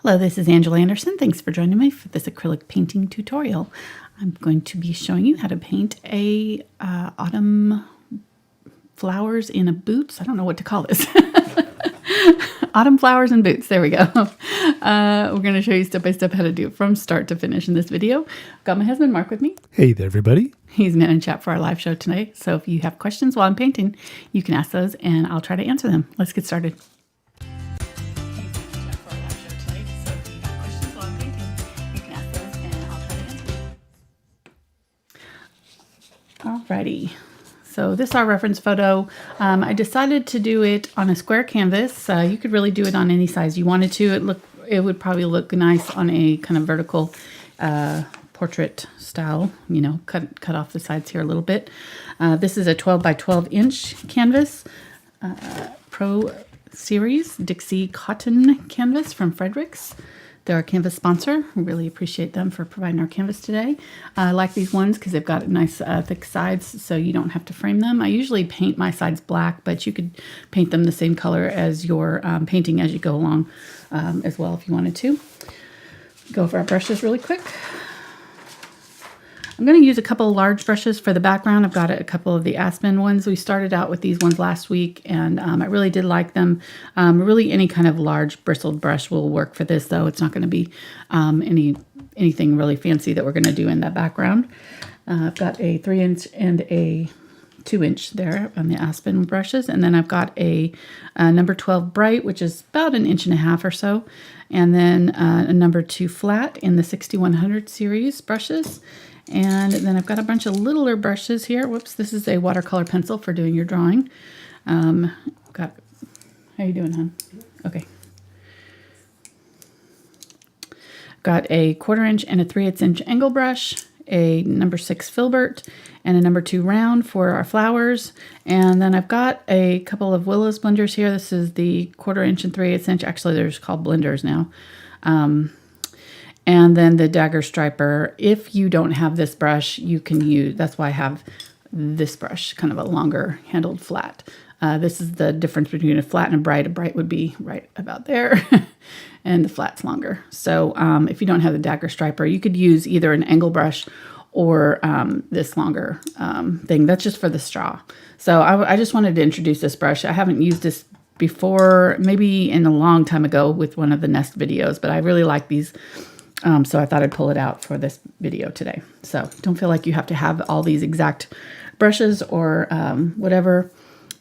Hello, this is Angela Anderson. Thanks for joining me for this acrylic painting tutorial. I'm going to be showing you how to paint a autumn flowers in a boots. I don't know what to call this. Autumn flowers and boots. There we go. We're going to show you step by step how to do it from start to finish in this video. I've got my husband Mark with me. Hey there, everybody. He's man in chat for our live show tonight. So if you have questions while I'm painting, you can ask those and I'll try to answer them. Let's get started. Alrighty, so this is our reference photo. I decided to do it on a square canvas. You could really do it on any size you wanted to. It would probably look nice on a kind of vertical portrait style, you know, cut off the sides here a little bit. This is a 12 by 12 inch canvas, Pro Series Dixie Cotton Canvas from Fredrix. They're our canvas sponsor. We really appreciate them for providing our canvas today. I like these ones because they've got nice thick sides so you don't have to frame them. I usually paint my sides black, but you could paint them the same color as your painting as you go along as well if you wanted to. Go over our brushes really quick. I'm going to use a couple of large brushes for the background. I've got a couple of the Aspen ones. We started out with these ones last week, and I really did like them. Really, any kind of large bristled brush will work for this, though. It's not going to be anything really fancy that we're going to do in that background. I've got a 3-inch and a 2-inch there on the Aspen brushes, and then I've got a number 12 bright, which is about 1.5 inches or so, and then a number 2 flat in the 6100 series brushes. And then I've got a bunch of littler brushes here. Whoops, this is a watercolor pencil for doing your drawing. How you doing, hon? Okay. Got a 1/4 inch and a 3/8 inch angle brush, a number 6 filbert, and a number 2 round for our flowers. And then I've got a couple of willows blenders here. This is the 1/4 inch and 3/8 inch. Actually, they're just called blenders now. And then the dagger striper. If you don't have this brush, you can use, that's why I have this brush, kind of a longer handled flat. This is the difference between a flat and a bright. A bright would be right about there, and the flat's longer. So if you don't have the dagger striper, you could use either an angle brush or this longer thing. That's just for the straw. So I just wanted to introduce this brush. I haven't used this before, maybe in a long time ago with one of the nest videos, but I really like these. So I thought I'd pull it out for this video today. So don't feel like you have to have all these exact brushes or whatever.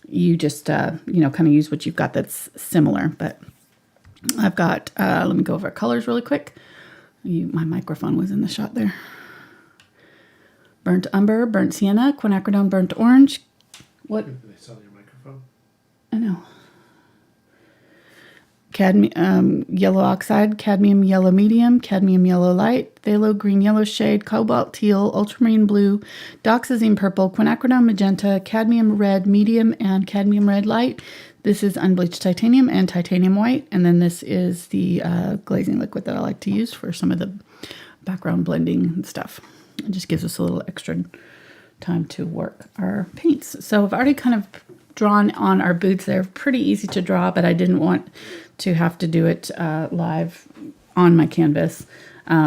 You just, you know, kind of use what you've got that's similar. But I've got, let me go over colors really quick. My microphone was in the shot there. Burnt Umber, Burnt Sienna, Quinacridone Burnt Orange. What? They saw your microphone. I know. Cadmium Yellow Oxide, Cadmium Yellow Medium, Cadmium Yellow Light, Phthalo Green Yellow Shade, Cobalt Teal, Ultramarine Blue, Dioxazine Purple, Quinacridone Magenta, Cadmium Red Medium, and Cadmium Red Light. This is Unbleached Titanium and Titanium White, and then this is the glazing liquid that I like to use for some of the background blending and stuff. It just gives us a little extra time to work our paints. So I've already kind of drawn on our boots. They're pretty easy to draw, but I didn't want to have to do it live on my canvas.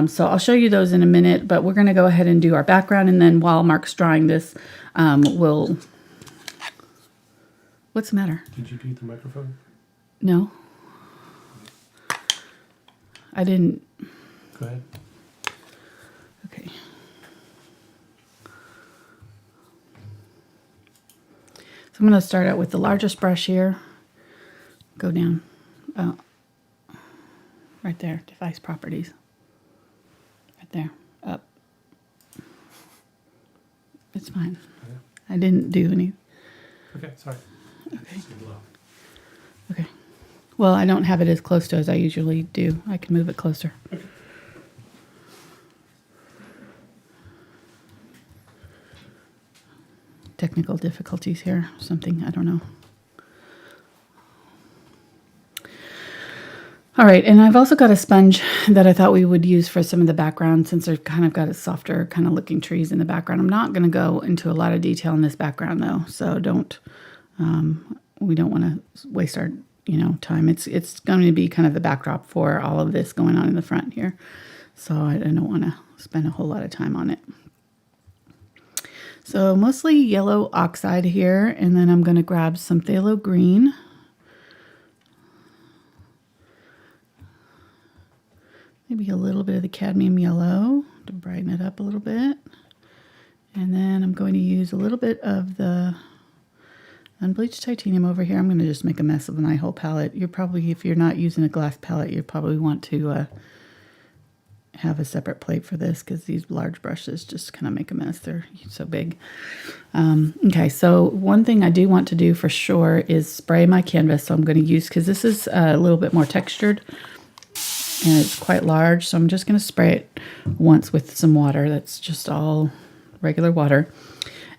So I'll show you those in a minute, but we're going to go ahead and do our background, and then while Mark's drawing this, we'll... What's the matter? Did you mute the microphone? No. I didn't. Go ahead. Okay. So I'm going to start out with the largest brush here. Go down. Right there, device properties. Right there, up. It's fine. Yeah. I didn't do any. Okay, sorry. Okay. Okay. Well, I don't have it as close to as I usually do. I can move it closer. Okay. Technical difficulties here. Something, I don't know. All right, and I've also got a sponge that I thought we would use for some of the background since they've kind of got a softer kind of looking trees in the background. I'm not going to go into a lot of detail in this background though, so we don't want to waste our time. It's going to be kind of the backdrop for all of this going on in the front here. So I don't want to spend a whole lot of time on it. So mostly yellow oxide here, and then I'm going to grab some phthalo green. Maybe a little bit of the cadmium yellow to brighten it up a little bit. And then I'm going to use a little bit of the Unbleached Titanium over here. I'm going to just make a mess of my whole palette. You're probably, if you're not using a glass palette, you probably want to have a separate plate for this, because these large brushes just kind of make a mess. They're so big. Okay, so one thing I do want to do for sure is spray my canvas. So I'm going to use, because this is a little bit more textured and it's quite large, so I'm just going to spray it once with some water. That's just all regular water.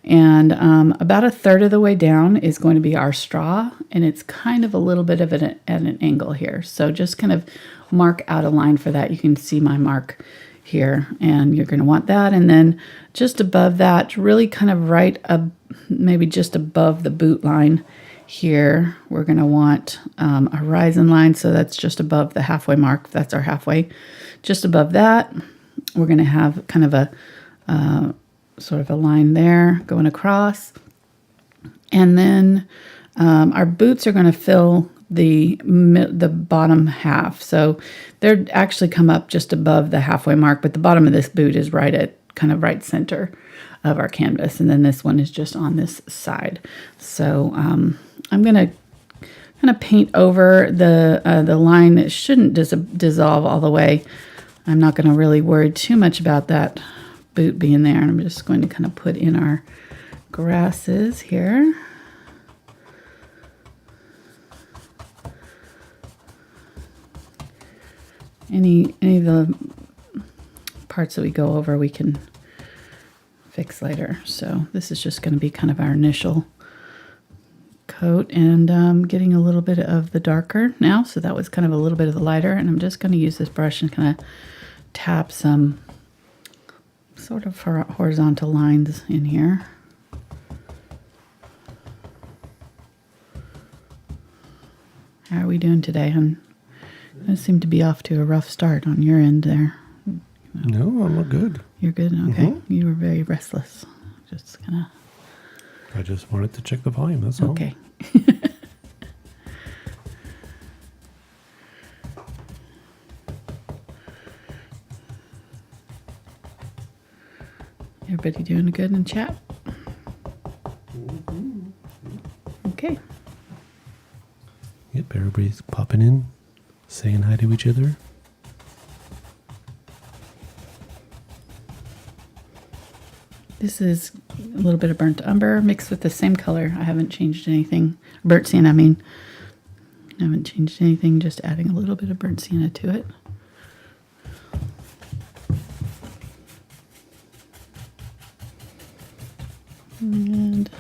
And about a third of the way down is going to be our straw, and it's kind of a little bit of it at an angle here. So just kind of mark out a line for that. You can see my mark here, and you're going to want that. And then just above that, really kind of right up, maybe just above the boot line here, we're going to want a horizon line. So that's just above the halfway mark. That's our halfway. Just above that, we're going to have kind of a sort of a line there going across. And then our boots are going to fill the bottom half. So they're actually come up just above the halfway mark, but the bottom of this boot is right at kind of right center of our canvas. And then this one is just on this side. So I'm going to kind of paint over the line. It shouldn't dissolve all the way. I'm not going to really worry too much about that boot being there. And I'm just going to kind of put in our grasses here. Any of the parts that we go over, we can fix later. So this is just going to be kind of our initial coat, and getting a little bit of the darker now. So that was kind of a little bit of the lighter, and I'm just going to use this brush and kind of tap some sort of horizontal lines in here. How are we doing today, hon? I seem to be off to a rough start on your end there. No, I'm good. You're good? Okay. You were very restless. Just kind of... I just wanted to check the volume, that's all. Okay. Everybody doing good in chat? Okay. Yep, everybody's popping in, saying hi to each other. This is a little bit of burnt umber mixed with the same color. I haven't changed anything. Burnt sienna, I mean. I haven't changed anything, just adding a little bit of burnt sienna to it. And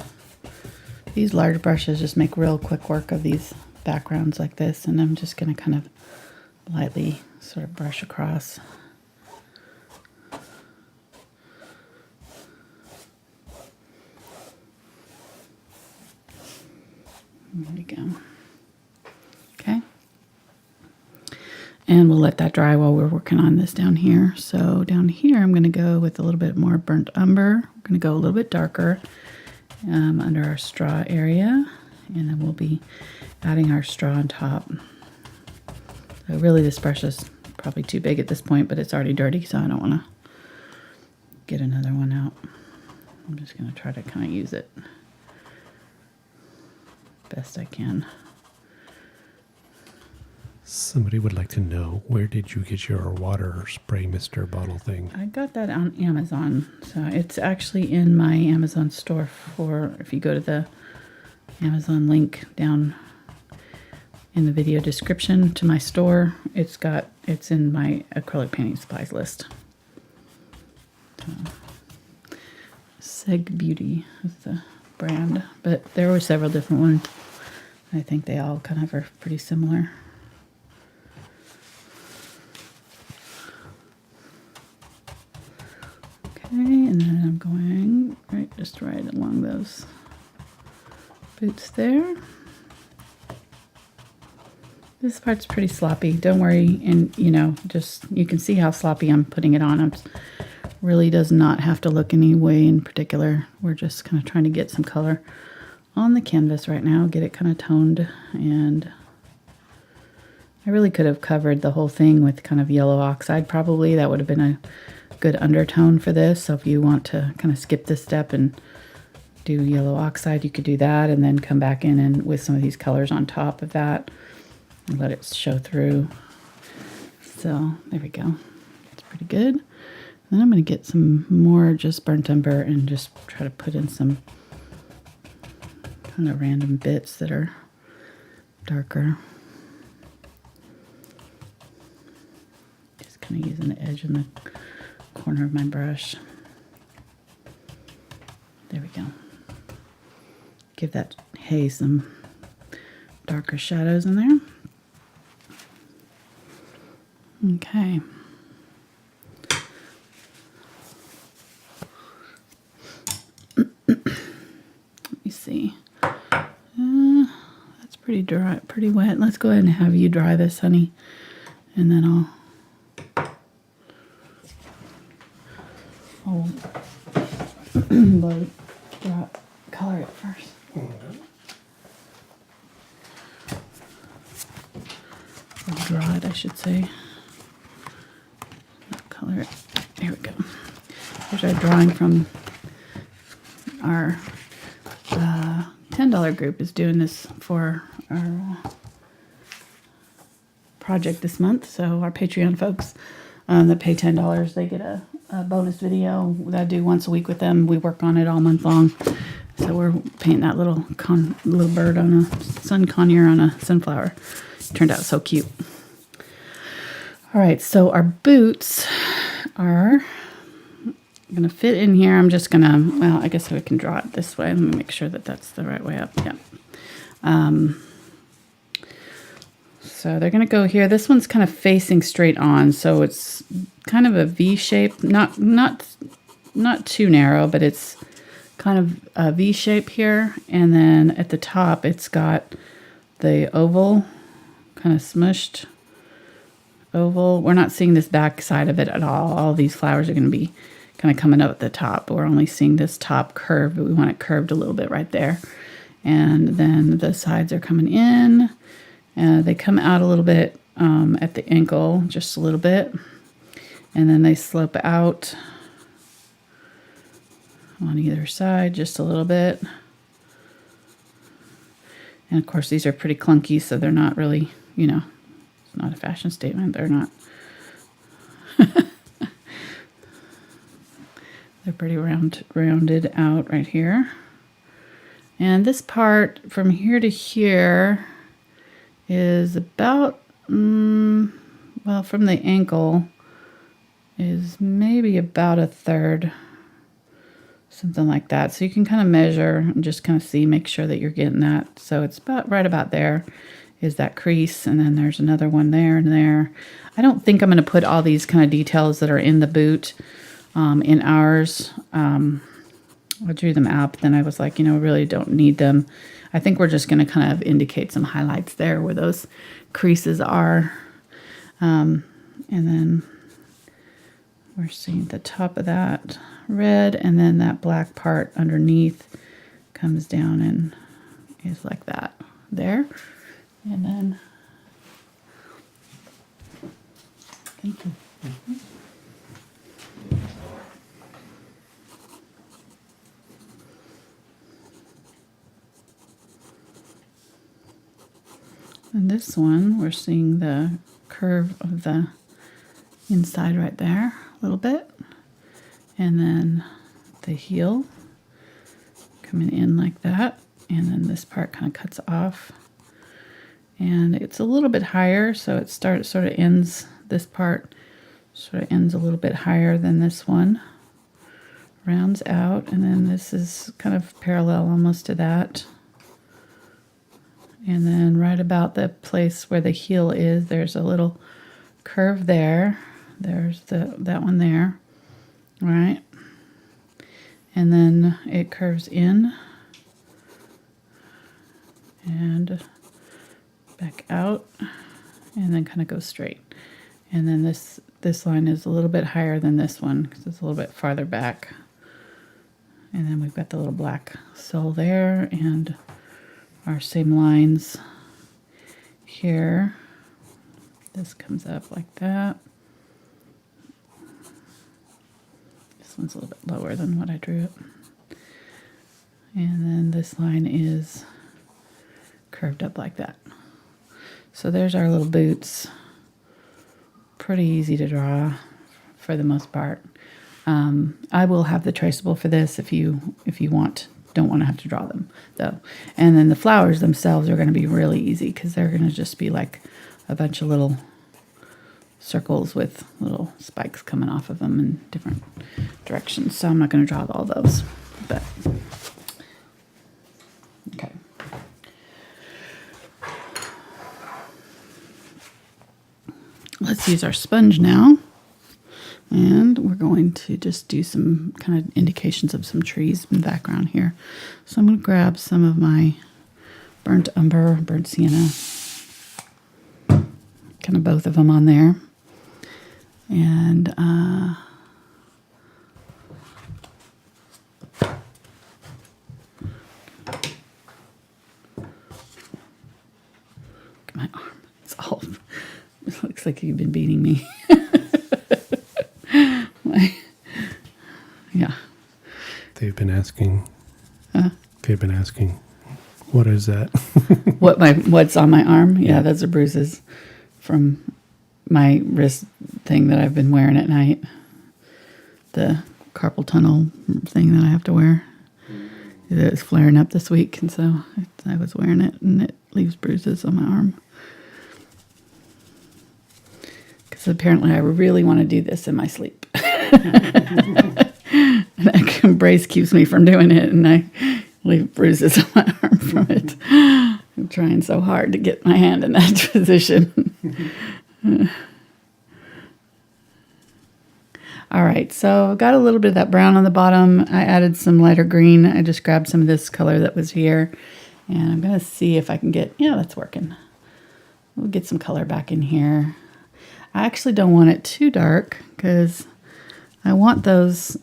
these large brushes just make real quick work of these backgrounds like this, and I'm just going to kind of lightly sort of brush across. There we go. Okay. And we'll let that dry while we're working on this down here. So down here, I'm going to go with a little bit more burnt umber. I'm going to go a little bit darker under our straw area. And then we'll be adding our straw on top. So really, this brush is probably too big at this point, but it's already dirty, so I don't want to get another one out. I'm just going to try to kind of use it best I can. Somebody would like to know, where did you get your water spray mister bottle thing? I got that on Amazon. So it's actually in my Amazon store. For if you go to the Amazon link down in the video description to my store, it's in my acrylic painting supplies list. Seg Beauty is the brand, but there were several different ones. I think they all kind of are pretty similar. Okay, and then I'm going just right along those boots there. This part's pretty sloppy. Don't worry. And, you know, just you can see how sloppy I'm putting it on. It really does not have to look any way in particular. We're just kind of trying to get some color on the canvas right now, get it kind of toned. And I really could have covered the whole thing with kind of yellow oxide probably. That would have been a good undertone for this. So if you want to kind of skip this step and do yellow oxide, you could do that and then come back in and with some of these colors on top of that and let it show through. So there we go. It's pretty good. Then I'm going to get some more just burnt umber and just try to put in some kind of random bits that are darker. Just kind of using the edge in the corner of my brush. There we go. Give that hay some darker shadows in there. Okay. Let me see. That's pretty dry, pretty wet. Let's go ahead and have you dry this, honey. And then I'll color it first. Or draw it, I should say. Color it. There we go. Here's our drawing from our $10 group is doing this for our project this month. So our Patreon folks that pay $10, they get a bonus video that I do once a week with them. We work on it all month long. So we're painting that little bird on a sun conure on a sunflower. It turned out so cute. All right, so our boots are going to fit in here. I'm just going to, well, I guess we can draw it this way. Let me make sure that that's the right way up. Yeah. So they're going to go here. This one's kind of facing straight on, so it's kind of a V shape, not too narrow, but it's kind of a V shape here. And then at the top, it's got the oval, kind of smushed oval. We're not seeing this back side of it at all. All these flowers are going to be kind of coming up at the top. We're only seeing this top curve, but we want it curved a little bit right there. And then the sides are coming in. They come out a little bit at the ankle, just a little bit. And then they slope out on either side just a little bit. And of course, these are pretty clunky, so they're not really, you know, it's not a fashion statement. They're not. They're pretty rounded out right here. And this part from here to here is about, well, from the ankle is maybe about a third, something like that. So you can kind of measure and just kind of see, make sure that you're getting that. So it's about right about there is that crease, and then there's another one there and there. I don't think I'm going to put all these kind of details that are in the boot in ours. I drew them out, but then I was like, you know, really don't need them. I think we're just going to kind of indicate some highlights there where those creases are. And then we're seeing the top of that red, and then that black part underneath comes down and is like that there. And then, thank you. Mm-hmm. And this one, we're seeing the curve of the inside right there a little bit. And then the heel coming in like that. And then this part kind of cuts off. And it's a little bit higher, so it sort of ends, this part sort of ends a little bit higher than this one. Rounds out, and then this is kind of parallel almost to that. And then right about the place where the heel is, there's a little curve there. There's that one there, right? And then it curves in and back out. and then kind of go straight. And then this line is a little bit higher than this one because it's a little bit farther back. And then we've got the little black sole there and our same lines here. This comes up like that. This one's a little bit lower than what I drew it. And then this line is curved up like that. So there's our little boots. Pretty easy to draw for the most part. I will have the traceable for this if you don't want to have to draw them though. And then the flowers themselves are going to be really easy because they're going to just be like a bunch of little circles with little spikes coming off of them in different directions. So I'm not going to draw all those, but okay. Let's use our sponge now. And we're going to just do some kind of indications of some trees in the background here. So I'm going to grab some of my burnt umber, burnt sienna, kind of both of them on there. And my arm, it's all, it looks like you've been beating me. Yeah. They've been asking, what is that? What's on my arm? Yeah, those are bruises from my wrist thing that I've been wearing at night. The carpal tunnel thing that I have to wear. It's flaring up this week, and so I was wearing it, and it leaves bruises on my arm. Because apparently I really want to do this in my sleep. And that brace keeps me from doing it, and I leave bruises on my arm from it. I'm trying so hard to get my hand in that position. All right, so I've got a little bit of that brown on the bottom. I added some lighter green. I just grabbed some of this color that was here, and I'm going to see if I can get, yeah, that's working. We'll get some color back in here. I actually don't want it too dark because I want those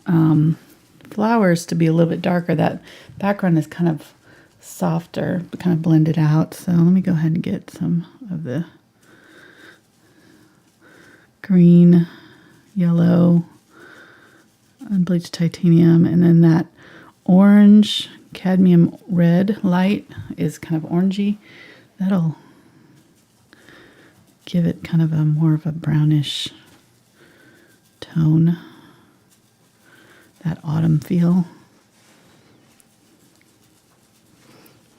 flowers to be a little bit darker. That background is kind of softer, kind of blended out. So let me go ahead and get some of the green, yellow, unbleached titanium, and then that orange cadmium red light is kind of orangey. That'll give it kind of a more of a brownish tone. That autumn feel.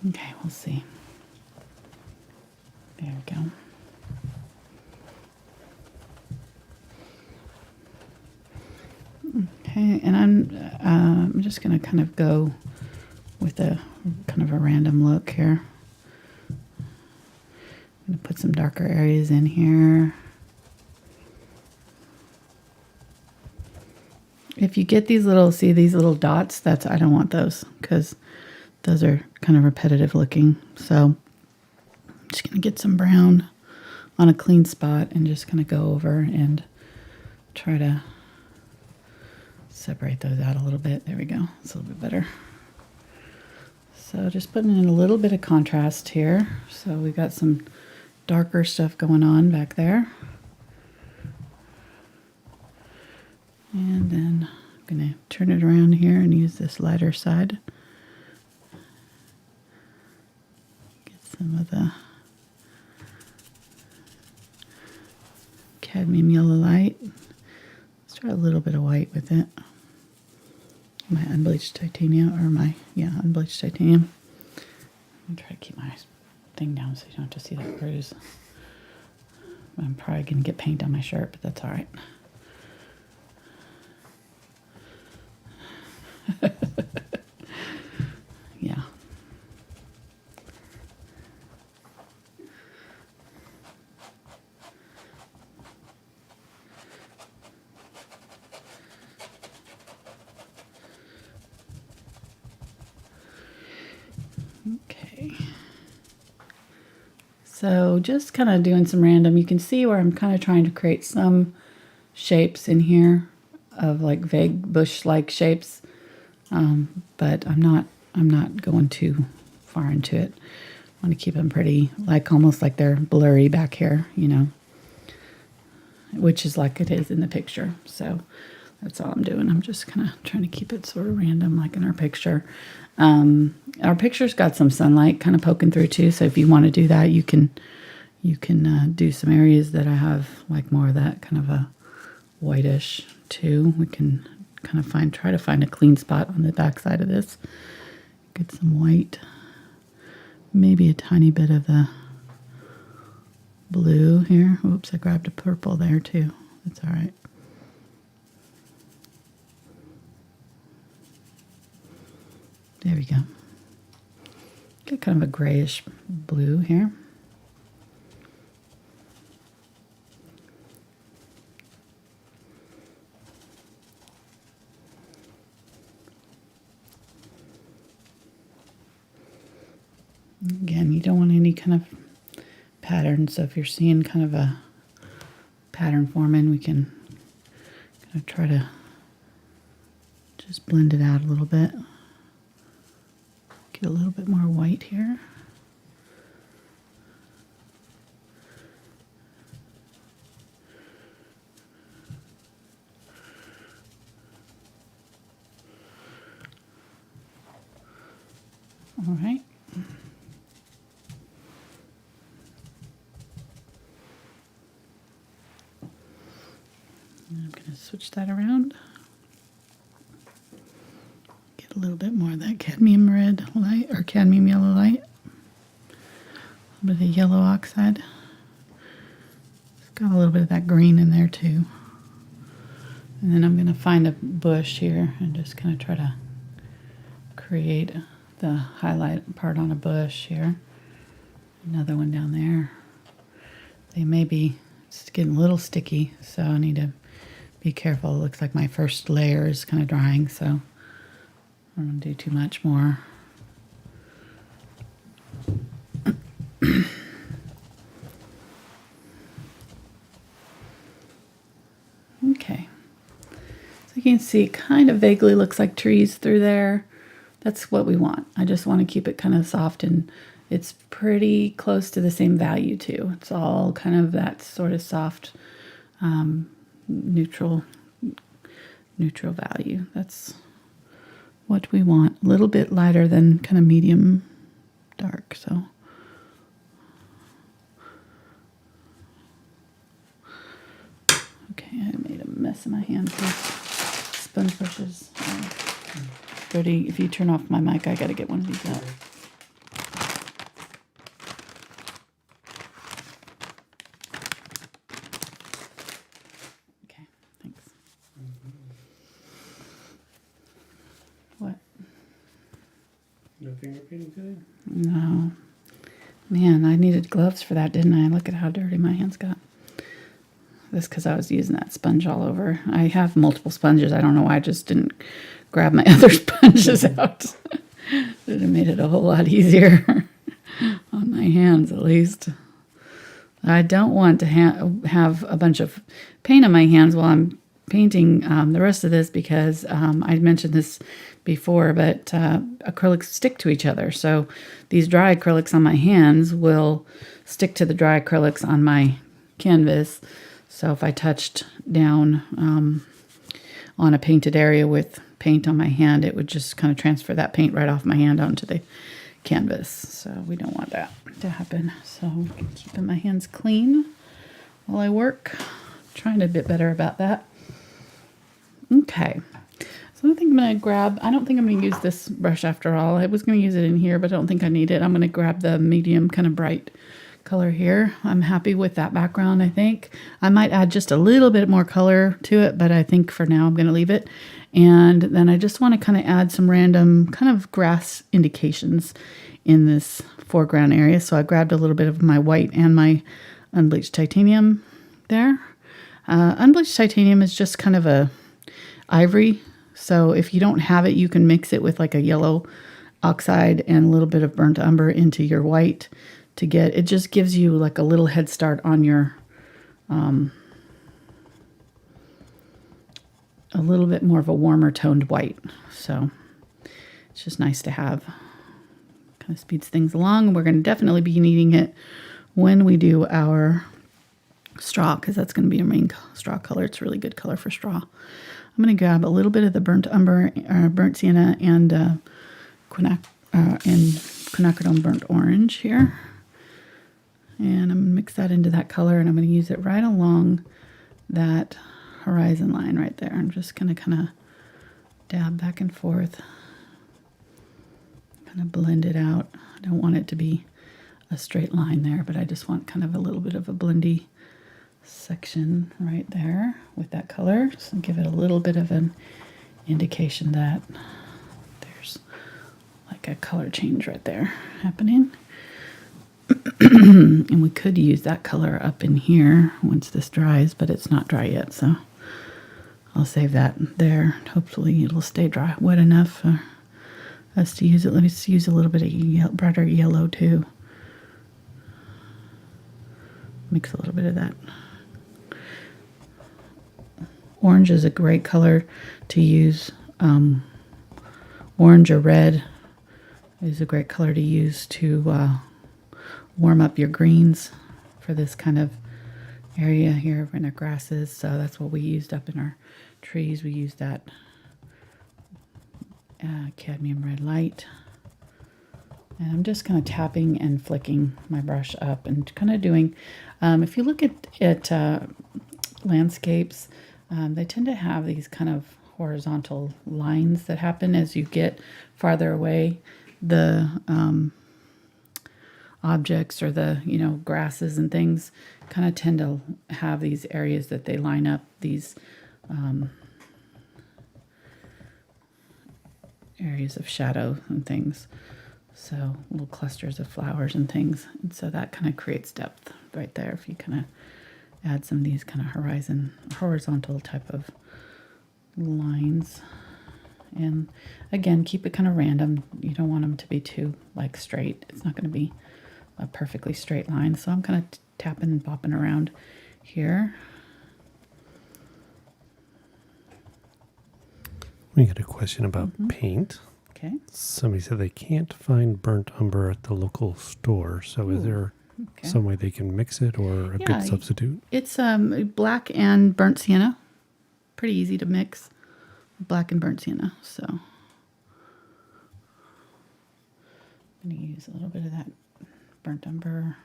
Okay, we'll see. There we go. Okay, and I'm just going to kind of go with a kind of a random look here. I'm going to put some darker areas in here. If you get these little, see these little dots, I don't want those because those are kind of repetitive looking. So I'm just going to get some brown on a clean spot and just kind of go over and try to separate those out a little bit. There we go. It's a little bit better. So just putting in a little bit of contrast here. So we've got some darker stuff going on back there. And then I'm going to turn it around here and use this lighter side. Get some of the cadmium yellow light. Let's try a little bit of white with it. My unbleached titanium, unbleached titanium. I'm try to keep my thing down so you don't have to see that bruise. I'm probably going to get paint on my shirt, but that's all right. Yeah. Okay. So just kind of doing some random, you can see where I'm kind of trying to create some shapes in here of like vague bush-like shapes. But I'm not going too far into it. I want to keep them pretty, like almost like they're blurry back here, you know, which is like it is in the picture. So that's all I'm doing. I'm just kind of trying to keep it sort of random, like in our picture. Our picture's got some sunlight kind of poking through too. So if you want to do that, you can do some areas that I have like more of that kind of a whitish too. We can kind of try to find a clean spot on the back side of this. Get some white, maybe a tiny bit of the blue here. Oops, I grabbed a purple there too. That's all right. There we go. Get kind of a grayish blue here. Again, you don't want any kind of pattern, so if you're seeing kind of a pattern forming, we can kind of try to just blend it out a little bit. Get a little bit more white here. All right. I'm going to switch that around. Get a little bit more of that cadmium red light or cadmium yellow light. A little bit of yellow oxide. It's got a little bit of that green in there too. And then I'm going to find a bush here and just kind of try to create the highlight part on a bush here. Another one down there. They may be getting a little sticky, so I need to be careful. It looks like my first layer is kind of drying, so I don't want to do too much more. Okay. So you can see it kind of vaguely looks like trees through there. That's what we want. I just want to keep it kind of soft, and it's pretty close to the same value too. It's all kind of that sort of soft, neutral value. That's what we want. A little bit lighter than kind of medium dark. So okay, I made a mess in my hands with sponge brushes. Brody, if you turn off my mic, I gotta get one of these out. Okay, thanks. What? No finger painting today? No. Man, I needed gloves for that, didn't I? Look at how dirty my hands got. That's because I was using that sponge all over. I have multiple sponges. I don't know why I just didn't grab my other sponges out. It would have made it a whole lot easier on my hands, at least. I don't want to have a bunch of paint on my hands while I'm painting the rest of this because I mentioned this before, but acrylics stick to each other. So these dry acrylics on my hands will stick to the dry acrylics on my canvas. So if I touched down on a painted area with paint on my hand, it would just kind of transfer that paint right off my hand onto the canvas. So we don't want that to happen. So I'm keeping my hands clean while I work. Trying to be better about that. Okay. So I think I'm going to grab, I don't think I'm going to use this brush after all. I was going to use it in here, but I don't think I need it. I'm going to grab the medium kind of bright color here. I'm happy with that background, I think. I might add just a little bit more color to it, but I think for now I'm going to leave it. And then I just want to kind of add some random kind of grass indications in this foreground area. So I grabbed a little bit of my white and my unbleached titanium there. Unbleached titanium is just kind of a ivory. So if you don't have it, you can mix it with like a yellow oxide and a little bit of burnt umber into your white to get. It just gives you like a little head start on your, a little bit more of a warmer toned white. So it's just nice to have. Kind of speeds things along. We're going to definitely be needing it when we do our straw, because that's going to be our main straw color. It's a really good color for straw. I'm going to grab a little bit of the burnt umber, burnt sienna, and quinacridone burnt orange here. And I'm going to mix that into that color, and I'm going to use it right along that horizon line right there. I'm just going to kind of dab back and forth, kind of blend it out. I don't want it to be a straight line there, but I just want kind of a little bit of a blendy section right there with that color. So give it a little bit of an indication that there's like a color change right there happening. And we could use that color up in here once this dries, but it's not dry yet, so I'll save that there. Hopefully it'll stay dry, wet enough for us to use it. Let me just use a little bit of brighter yellow too. Mix a little bit of that. Orange is a great color to use. Orange or red is a great color to use to warm up your greens for this kind of area here in our grasses. So that's what we used up in our trees. We used that Cadmium Red Light. And I'm just kind of tapping and flicking my brush up and kind of doing, if you look at landscapes, they tend to have these kind of horizontal lines that happen as you get farther away. The objects or the, grasses and things kind of tend to have these areas that they line up, these areas of shadow and things. So little clusters of flowers and things. And so that kind of creates depth right there if you kind of add some of these kind of horizontal type of lines. And again, keep it kind of random. You don't want them to be too straight. It's not going to be a perfectly straight line. So I'm kind of tapping and bopping around here. We got a question about paint. Okay. Somebody said they can't find burnt umber at the local store. So is there some way they can mix it or a good substitute? It's black and burnt sienna. Pretty easy to mix. Black and burnt sienna. So I'm going to use a little bit of that burnt umber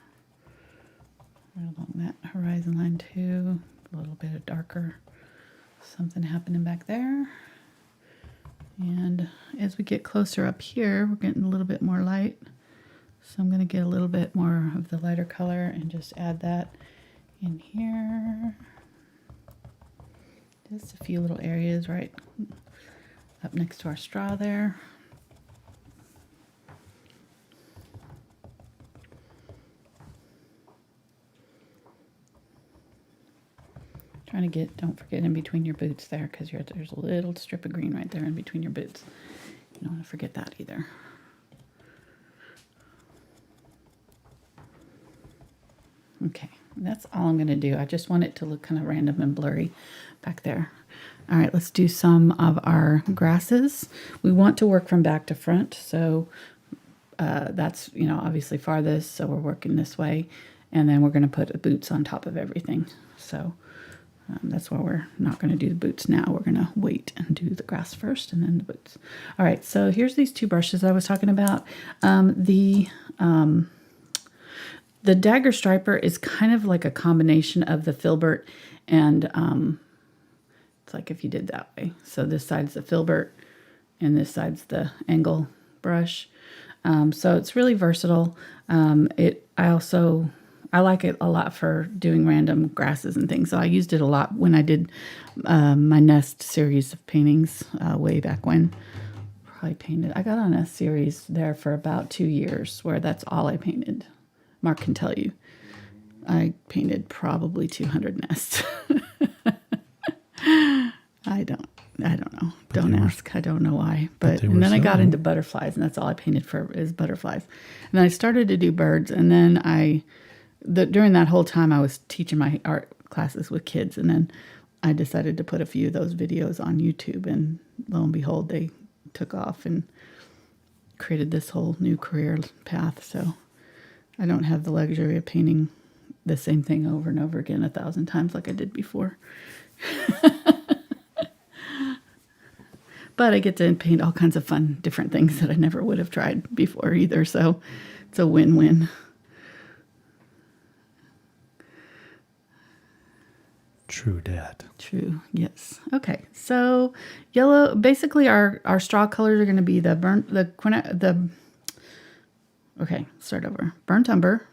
right along that horizon line too. A little bit of darker something happening back there. And as we get closer up here, we're getting a little bit more light. So I'm going to get a little bit more of the lighter color and just add that in here. Just a few little areas right up next to our straw there. Trying to get, don't forget in between your boots there, because there's a little strip of green right there in between your boots. You don't want to forget that either. Okay, that's all I'm going to do. I just want it to look kind of random and blurry back there. All right, let's do some of our grasses. We want to work from back to front, so that's, obviously farthest, so we're working this way. And then we're going to put the boots on top of everything. So that's why we're not going to do the boots now. We're going to wait and do the grass first and then the boots. All right, so here's these two brushes I was talking about. The Dagger Striper is kind of like a combination of the Filbert and it's like if you did that way. So this side's the Filbert and this side's the angle brush. So it's really versatile. I like it a lot for doing random grasses and things. So I used it a lot when I did my Nest series of paintings way back when. Probably painted. I got on a series there for about 2 years where that's all I painted. Mark can tell you. I painted probably 200 nests. I don't. I don't know. But Don't they were- ask. I don't know why. But they and were then I got selling. into butterflies, and that's all I painted for is butterflies. And then I started to do birds, and then during that whole time I was teaching my art classes with kids, and then I decided to put a few of those videos on YouTube, and lo and behold, they took off and created this whole new career path. So I don't have the luxury of painting the same thing over and over again 1,000 times like I did before. But I get to paint all kinds of fun, different things that I never would have tried before either. So it's a win-win. True dat. True. Yes. Okay. So yellow, basically our straw colors are going to be okay, start over. Burnt umber,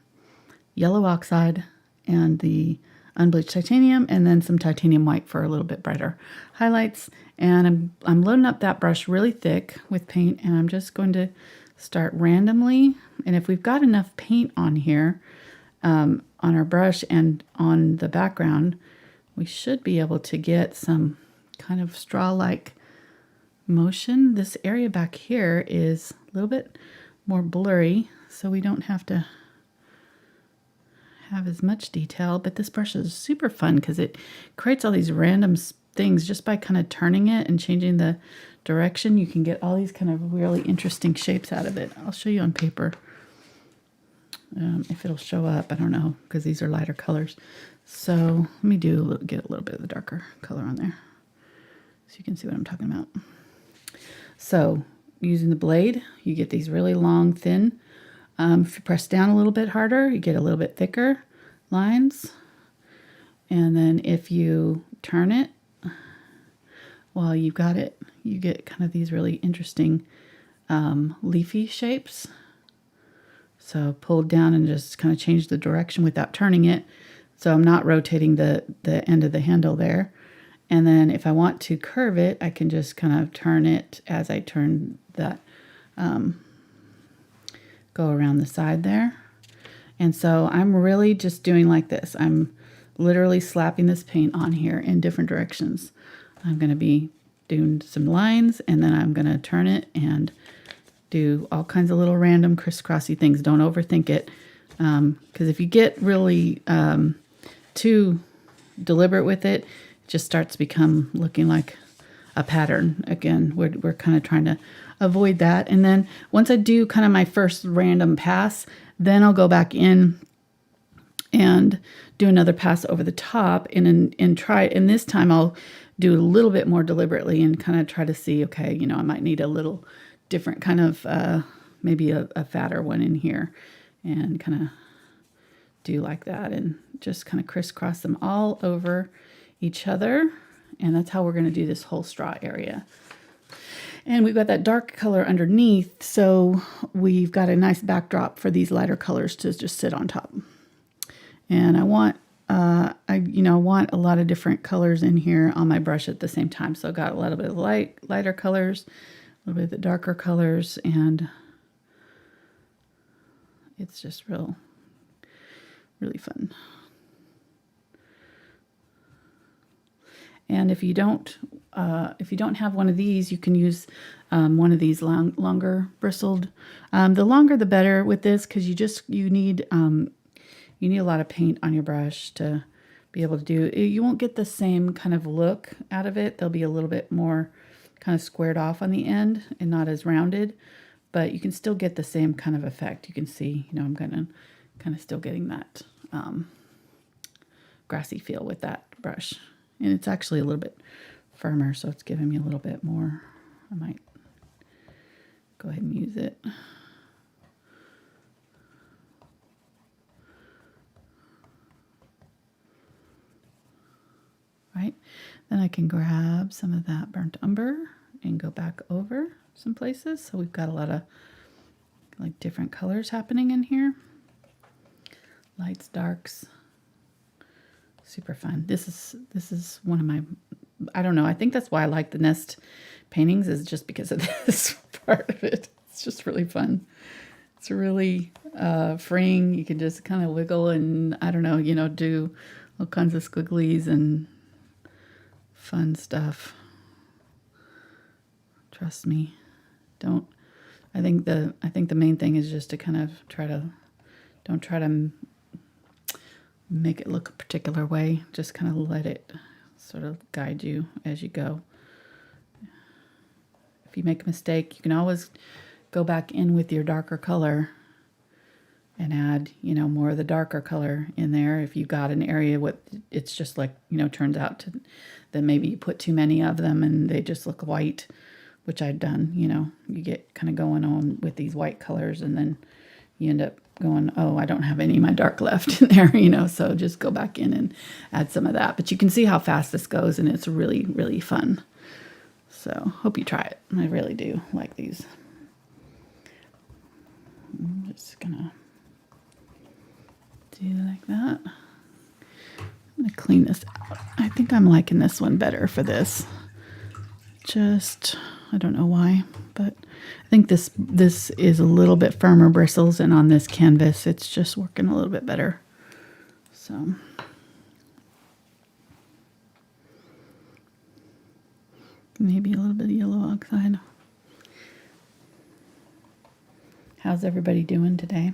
yellow oxide, and the unbleached titanium, and then some titanium white for a little bit brighter highlights. And I'm loading up that brush really thick with paint, and I'm just going to start randomly. And if we've got enough paint on here, on our brush and on the background, we should be able to get some kind of straw-like motion. This area back here is a little bit more blurry, so we don't have to have as much detail, but this brush is super fun because it creates all these random things just by kind of turning it and changing the direction. You can get all these kind of really interesting shapes out of it. I'll show you on paper. If it'll show up, I don't know, because these are lighter colors. So let me get a little bit of the darker color on there so you can see what I'm talking about. So using the blade, you get these really long, thin. If you press down a little bit harder, you get a little bit thicker lines. And then if you turn it while you've got it, you get kind of these really interesting leafy shapes. So pull down and just kind of change the direction without turning it. So I'm not rotating the end of the handle there. And then if I want to curve it, I can just kind of turn it as I turn that, go around the side there. And so I'm really just doing like this. I'm literally slapping this paint on here in different directions. I'm going to be doing some lines, and then I'm going to turn it and do all kinds of little random crisscrossy things. Don't overthink it. Because if you get really too deliberate with it, it just starts to become looking like a pattern. Again, we're kind of trying to avoid that. And then once I do kind of my first random pass, then I'll go back in and do another pass over the top and try. And this time I'll do a little bit more deliberately and kind of try to see, okay, I might need a little different kind of, maybe a fatter one in here, and kind of do like that and just kind of crisscross them all over each other. And that's how we're going to do this whole straw area. And we've got that dark color underneath, so we've got a nice backdrop for these lighter colors to just sit on top. And I want, I want a lot of different colors in here on my brush at the same time. So I've got a little bit of lighter colors, a little bit of the darker colors, and it's just really fun. And if you don't have one of these, you can use one of these longer bristled. The longer the better with this, because you need a lot of paint on your brush to be able to do. You won't get the same kind of look out of it. They'll be a little bit more kind of squared off on the end and not as rounded, but you can still get the same kind of effect. You can see, I'm kind of still getting that grassy feel with that brush. And it's actually a little bit firmer, so it's giving me a little bit more. I might go ahead and use it. Right, then I can grab some of that burnt umber and go back over some places. So we've got a lot of like different colors happening in here. Lights, darks. Super fun. This is one of my, I don't know, I think that's why I like the nest paintings, is just because of this part of it. It's just really fun. It's really freeing. You can just kind of wiggle and, I don't know, do all kinds of squigglies and fun stuff. Trust me. Don't. I think the main thing is just to kind of don't try to make it look a particular way. Just kind of let it sort of guide you as you go. If you make a mistake, you can always go back in with your darker color and add, more of the darker color in there. If you got an area with, it's just like, turns out that maybe you put too many of them and they just look white, which I've done, you get kind of going on with these white colors and then you end up going, oh, I don't have any of my dark left in there, so just go back in and add some of that. But you can see how fast this goes and it's really, really fun. So hope you try it. I really do like these. I'm just gonna do like that. I'm gonna clean this out. I think I'm liking this one better for this. I don't know why, but I think this is a little bit firmer bristles, and on this canvas it's just working a little bit better. So maybe a little bit of yellow oxide. How's everybody doing today?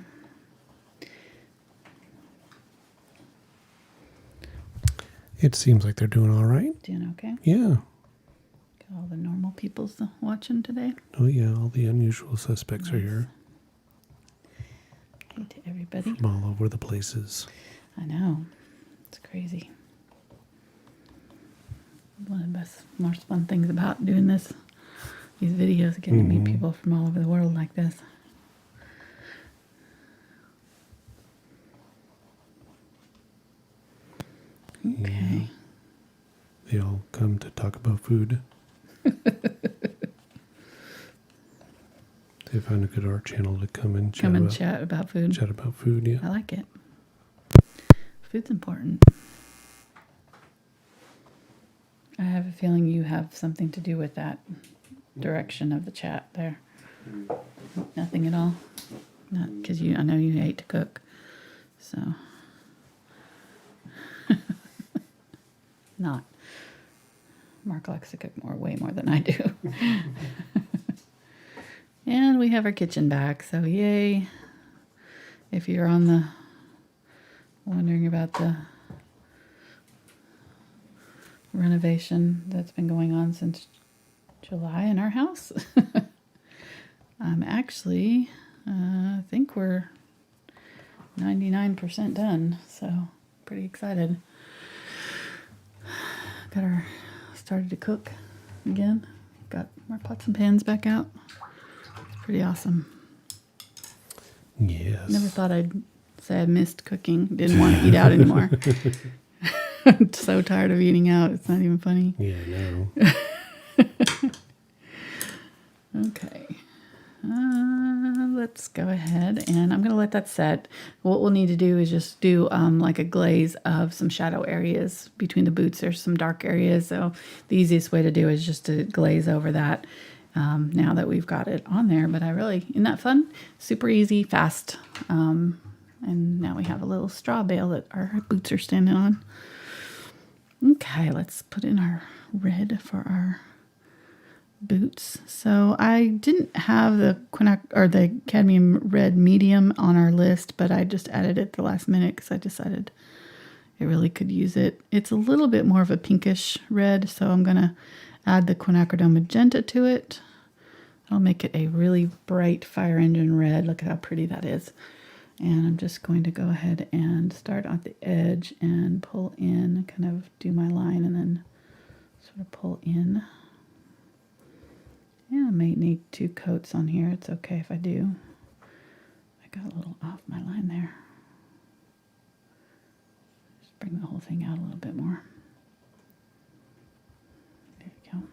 It seems like they're doing all right. Doing okay? Yeah. Got all the normal people's watching today. Oh, yeah. All the unusual suspects are here. Hey to everybody. From all over the places. I know. It's crazy. One of the most fun things about doing these videos, getting to meet people from all over the world like this. Okay. Yeah. They all come to talk about food. They found a good art channel to come and chat about food. Chat about food, yeah. I like it. Food's important. I have a feeling you have something to do with that direction of the chat there. Nothing at all? Not because I know you hate to cook. So. Not. Mark likes to cook way more than I do. And we have our kitchen back, so yay. If you're wondering about the renovation that's been going on since July in our house. I'm actually, I think we're 99% done, so pretty excited. Started to cook again. Got our pots and pans back out. It's pretty awesome. Yes. Never thought I'd say I missed cooking. Didn't want to eat out anymore. I'm so tired of eating out. It's not even funny. Yeah, I know. Okay. Let's go ahead and I'm going to let that set. What we'll need to do is just do like a glaze of some shadow areas between the boots. There's some dark areas. So the easiest way to do is just to glaze over that now that we've got it on there. But isn't that fun? Super easy, fast. And now we have a little straw bale that our boots are standing on. Okay, let's put in our red for our boots. So I didn't have the Cadmium Red Medium on our list, but I just added it at the last minute because I decided it really could use it. It's a little bit more of a pinkish red, so I'm going to add the Quinacridone Magenta to it. I'll make it a really bright fire engine red. Look at how pretty that is. And I'm just going to go ahead and start at the edge and pull in, kind of do my line and then sort of pull in. Yeah, I may need 2 coats on here. It's okay if I do. I got a little off my line there. Just bring the whole thing out a little bit more. There we go.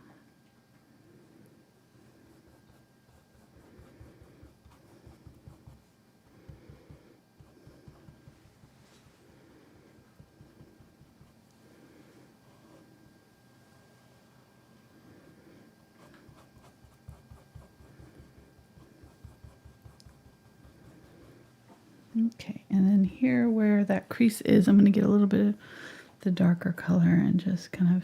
Okay, and then here where that crease is, I'm going to get a little bit of the darker color and just kind of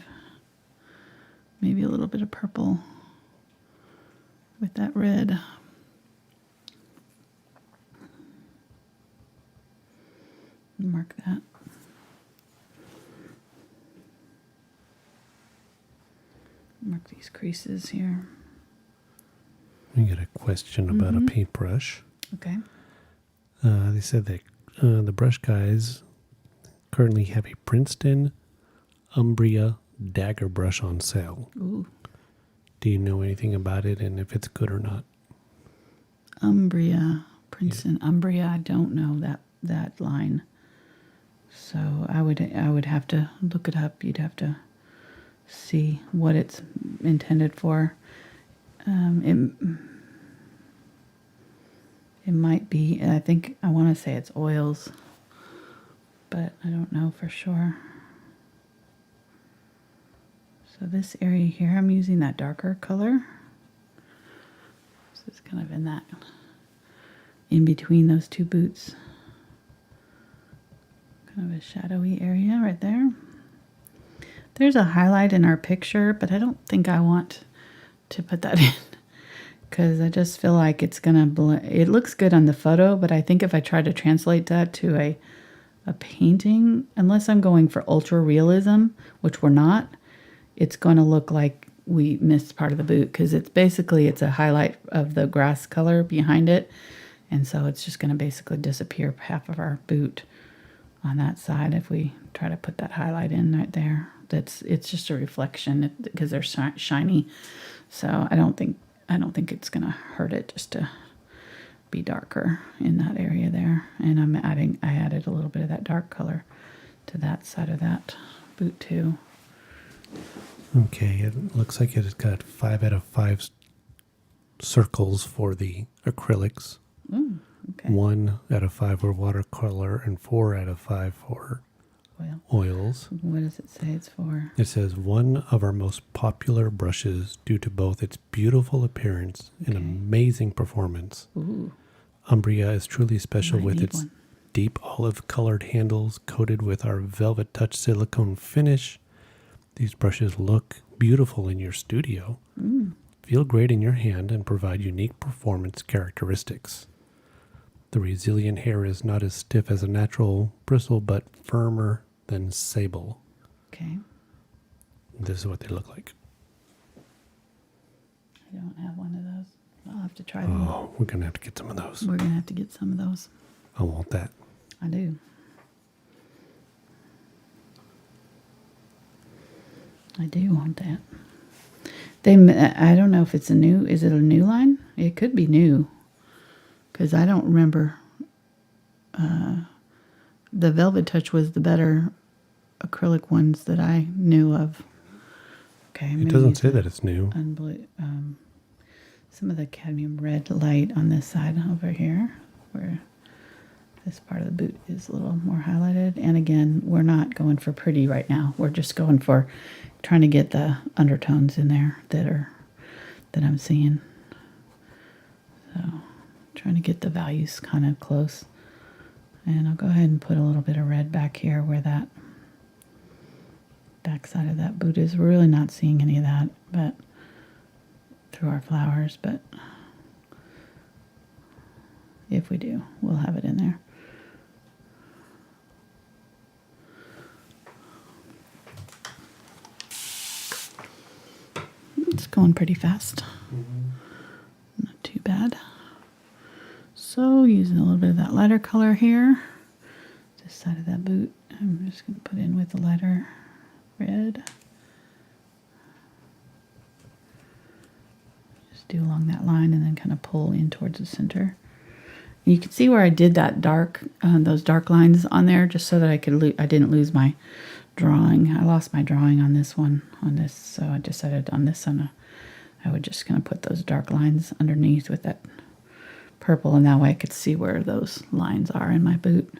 maybe a little bit of purple with that red. Mark that. Mark these creases here. We get a question about a paintbrush. Okay. They said that the brush guys currently have a Princeton Umbria dagger brush on sale. Ooh. Do you know anything about it and if it's good or not? Umbria, Princeton, Umbria. I don't know that line. So I would have to look it up. You'd have to see what it's intended for. It might be, I want to say it's oils, but I don't know for sure. So this area here, I'm using that darker color. So it's kind of in between those two boots. Kind of a shadowy area right there. There's a highlight in our picture, but I don't think I want to put that in because I just feel like it's gonna blend. It looks good on the photo, but I think if I try to translate that to a painting, unless I'm going for ultra realism, which we're not, it's gonna look like we missed part of the boot because it's a highlight of the grass color behind it, and so it's just gonna basically disappear half of our boot on that side if we try to put that highlight in right there. It's just a reflection because they're shiny. So I don't think it's gonna hurt it just to be darker in that area there. And I added a little bit of that dark color to that side of that boot too. Okay, it looks like it's got 5 out of 5 circles for the acrylics. Okay. 1 out of 5 for watercolor and 4 out of 5 for oils. What does it say it's for? It says one of our most popular brushes due to both its beautiful appearance and amazing performance. Ooh. Umbria is truly special with its one. deep olive colored handles coated with our VelvetTouch silicone finish. These brushes look beautiful in your studio, feel great in your hand, and provide unique performance characteristics. The resilient hair is not as stiff as a natural bristle, but firmer than sable. Okay. This is what they look like. I don't have one of those. I'll have to try them. Oh, we're going to have to get some of those. We're going to have to get some of those. I want that. I do. I do want that. I don't know if it's is it a new line? It could be new. Because I don't remember. The VelvetTouch was the better acrylic ones that I knew of. Okay, it doesn't say that it's new. Some of the Cadmium Red Light on this side over here, where this part of the boot is a little more highlighted. And again, we're not going for pretty right now. We're just going for trying to get the undertones in there that I'm seeing. So trying to get the values kind of close. And I'll go ahead and put a little bit of red back here where that back side of that boot is. We're really not seeing any of that, but through our flowers, but if we do, we'll have it in there. It's going pretty fast. Not too bad. So using a little bit of that lighter color here, this side of that boot, I'm just going to put in with the lighter red. Just do along that line and then kind of pull in towards the center. And you can see where I did that dark, those dark lines on there, just so that I didn't lose my drawing. I lost my drawing on this one, so I decided on this one I would just kind of put those dark lines underneath with that purple, and that way I could see where those lines are in my boot.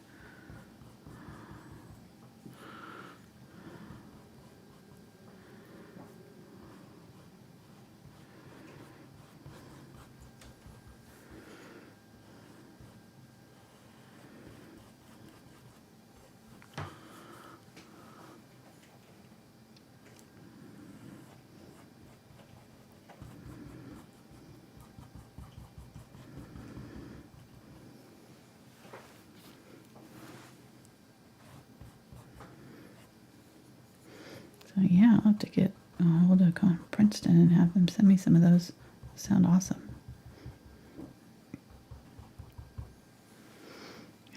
Yeah, I'll have to get a hold of Princeton and have them send me some of those. Sound awesome.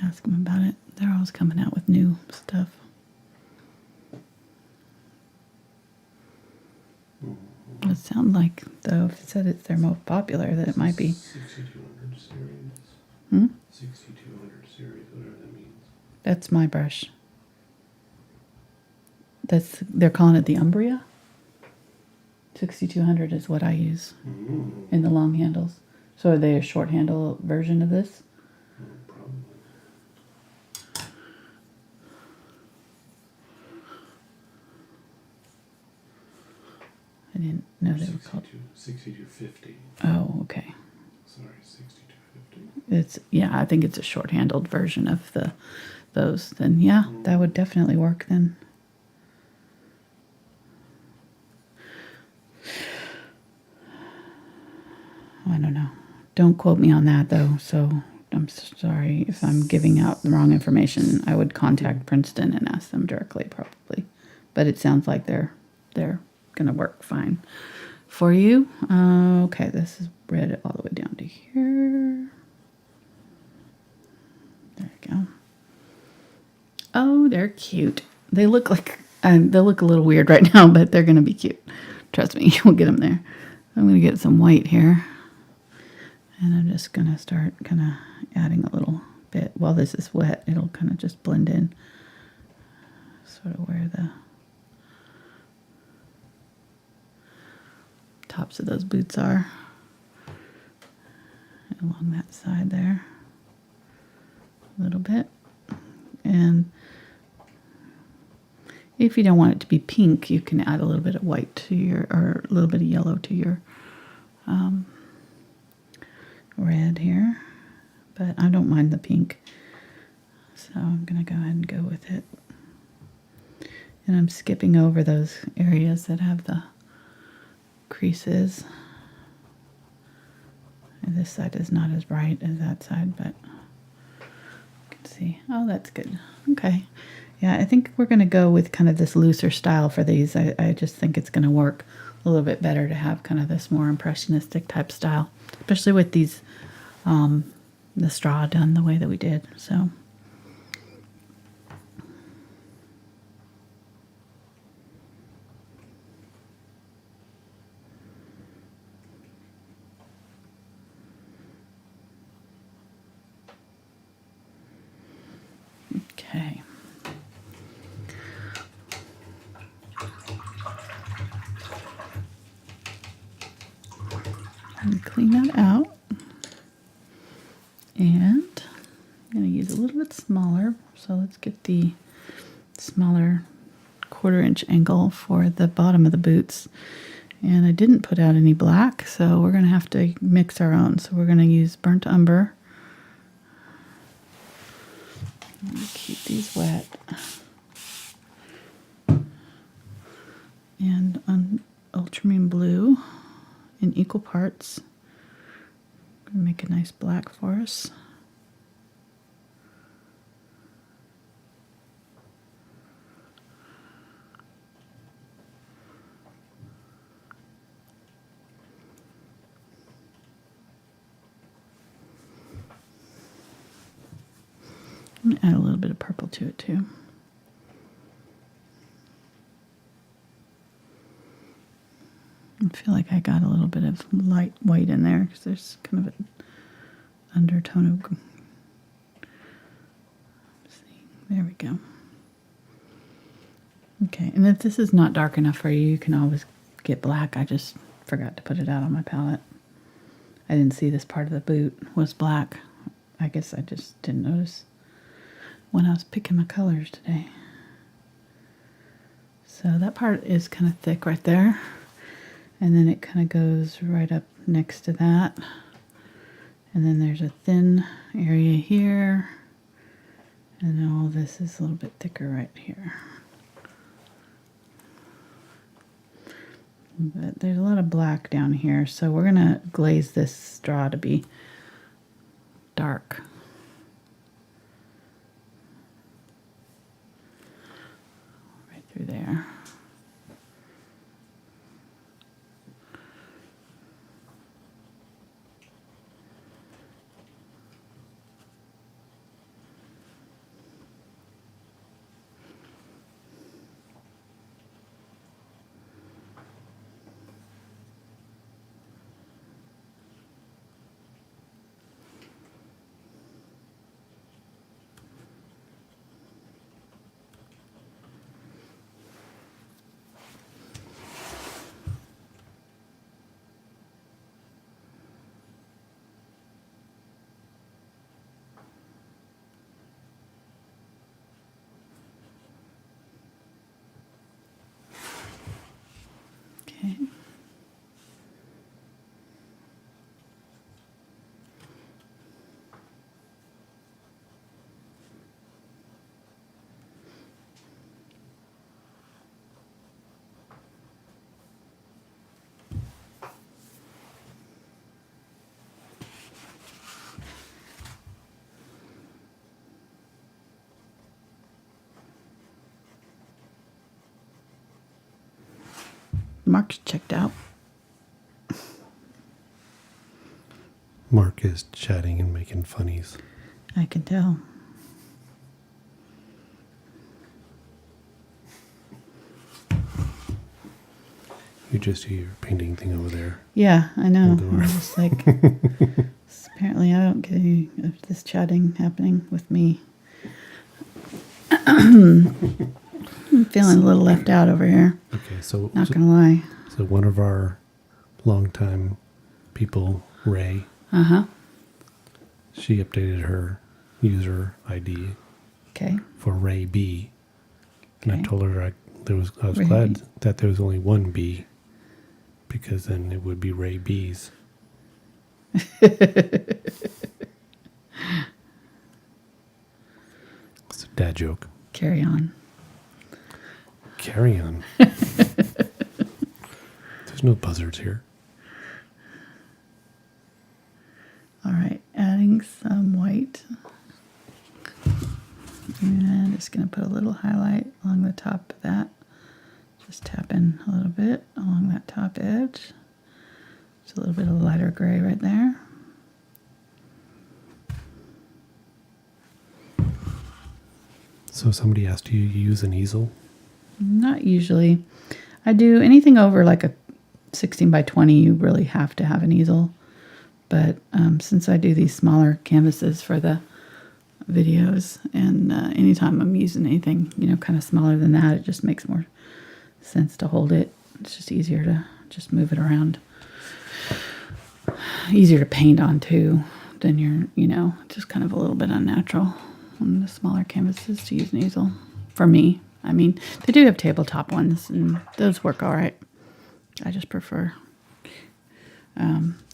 Ask them about it. They're always coming out with new stuff. It sounds like, though, if it said it's their most popular, that it might be. 6200 series. 6200 series, whatever that means. That's my brush. They're calling it the Umbria. 6200 is what I use in the long handles. So are they a short handle version of this? Probably. I didn't know they were called 6250. Oh, okay. Sorry, 6250. It's I think it's a short-handled version of those. Then yeah, that would definitely work then. I don't know. Don't quote me on that though. So I'm sorry if I'm giving out the wrong information. I would contact Princeton and ask them directly, probably. But it sounds like they're gonna work fine for you. Okay, this is red all the way down to here. There you go. Oh, they're cute. They look like they look a little weird right now, but they're gonna be cute. Trust me, we'll get them there. I'm gonna get some white here, and I'm just gonna start kind of adding a little bit. While this is wet, it'll kind of just blend in, sort of where the tops of those boots are, along that side there a little bit. And if you don't want it to be pink, you can add a little bit of white to your, or a little bit of yellow to your red here, but I don't mind the pink, so I'm gonna go ahead and go with it. And I'm skipping over those areas that have the creases. And this side is not as bright as that side, but you can see. Oh, that's good. Okay. Yeah, I think we're going to go with kind of this looser style for these. I just think it's going to work a little bit better to have kind of this more impressionistic type style, especially with these, the straw done the way that we did. So. Okay. Let me clean that out. And I'm going to use a little bit smaller. So let's get the smaller 1/4 inch angle for the bottom of the boots. And I didn't put out any black, so we're going to have to mix our own. So we're going to use burnt umber. Let me keep these wet. And ultramarine blue in equal parts. I'm going to make a nice black for us. I'm going to add a little bit of purple to it too. I feel like I got a little bit of light white in there because there's kind of an undertone of... Let's see. There we go. Okay, and if this is not dark enough for you, you can always get black. I just forgot to put it out on my palette. I didn't see this part of the boot was black. I guess I just didn't notice when I was picking my colors today. So that part is kind of thick right there. And then it kind of goes right up next to that. And then there's a thin area here. And then all this is a little bit thicker right here. But there's a lot of black down here. So we're going to glaze this straw to be dark. Right through there. Mark's checked out. Mark is chatting and making funnies. I can tell. You just do your painting thing over there. Yeah, I know. Hold on. I'm just like, apparently I don't get any of this chatting happening with me. I'm feeling a little left out over here. Okay, so Not gonna lie. So one of our longtime people, Ray, she updated her user ID Okay. for Ray B, and I Okay. told her I was Ray glad B. that there was only one B, because then it would be Ray B's. It's a dad joke. Carry on. Carry on. There's no buzzards here. All right, adding some white. And just going to put a little highlight along the top of that. Just tap in a little bit along that top edge. Just a little bit of lighter gray right there. So somebody asked you to use an easel? Not usually. I do anything over like a 16 by 20, you really have to have an easel. But since I do these smaller canvases for the videos, and anytime I'm using anything, kind of smaller than that, it just makes more sense to hold it. It's just easier to just move it around. Easier to paint on too than just kind of a little bit unnatural on the smaller canvases to use an easel. For me, I mean, they do have tabletop ones, and those work all right. I just prefer.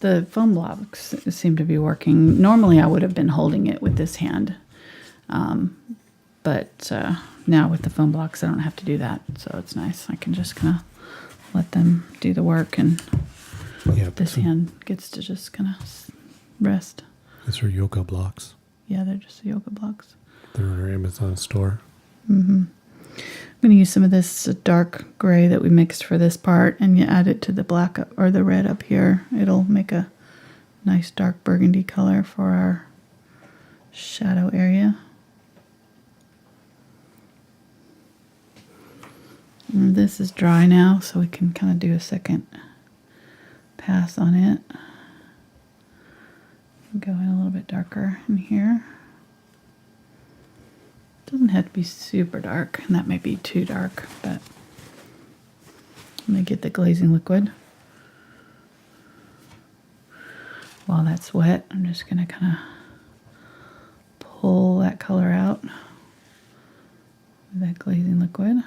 The foam blocks seem to be working. Normally I would have been holding it with this hand. But now with the foam blocks, I don't have to do that. So it's nice. I can just kind of let them do the work, and this hand gets to just kind of rest. These are yoga blocks. Yeah, they're just yoga blocks. They're in our Amazon store. Mm-hmm. I'm going to use some of this dark gray that we mixed for this part, and you add it to the black or the red up here. It'll make a nice dark burgundy color for our shadow area. And this is dry now, so we can kind of do a second pass on it. Go in a little bit darker in here. Doesn't have to be super dark, and that may be too dark, but I'm going to get the glazing liquid. While that's wet, I'm just going to kind of pull that color out with that glazing liquid.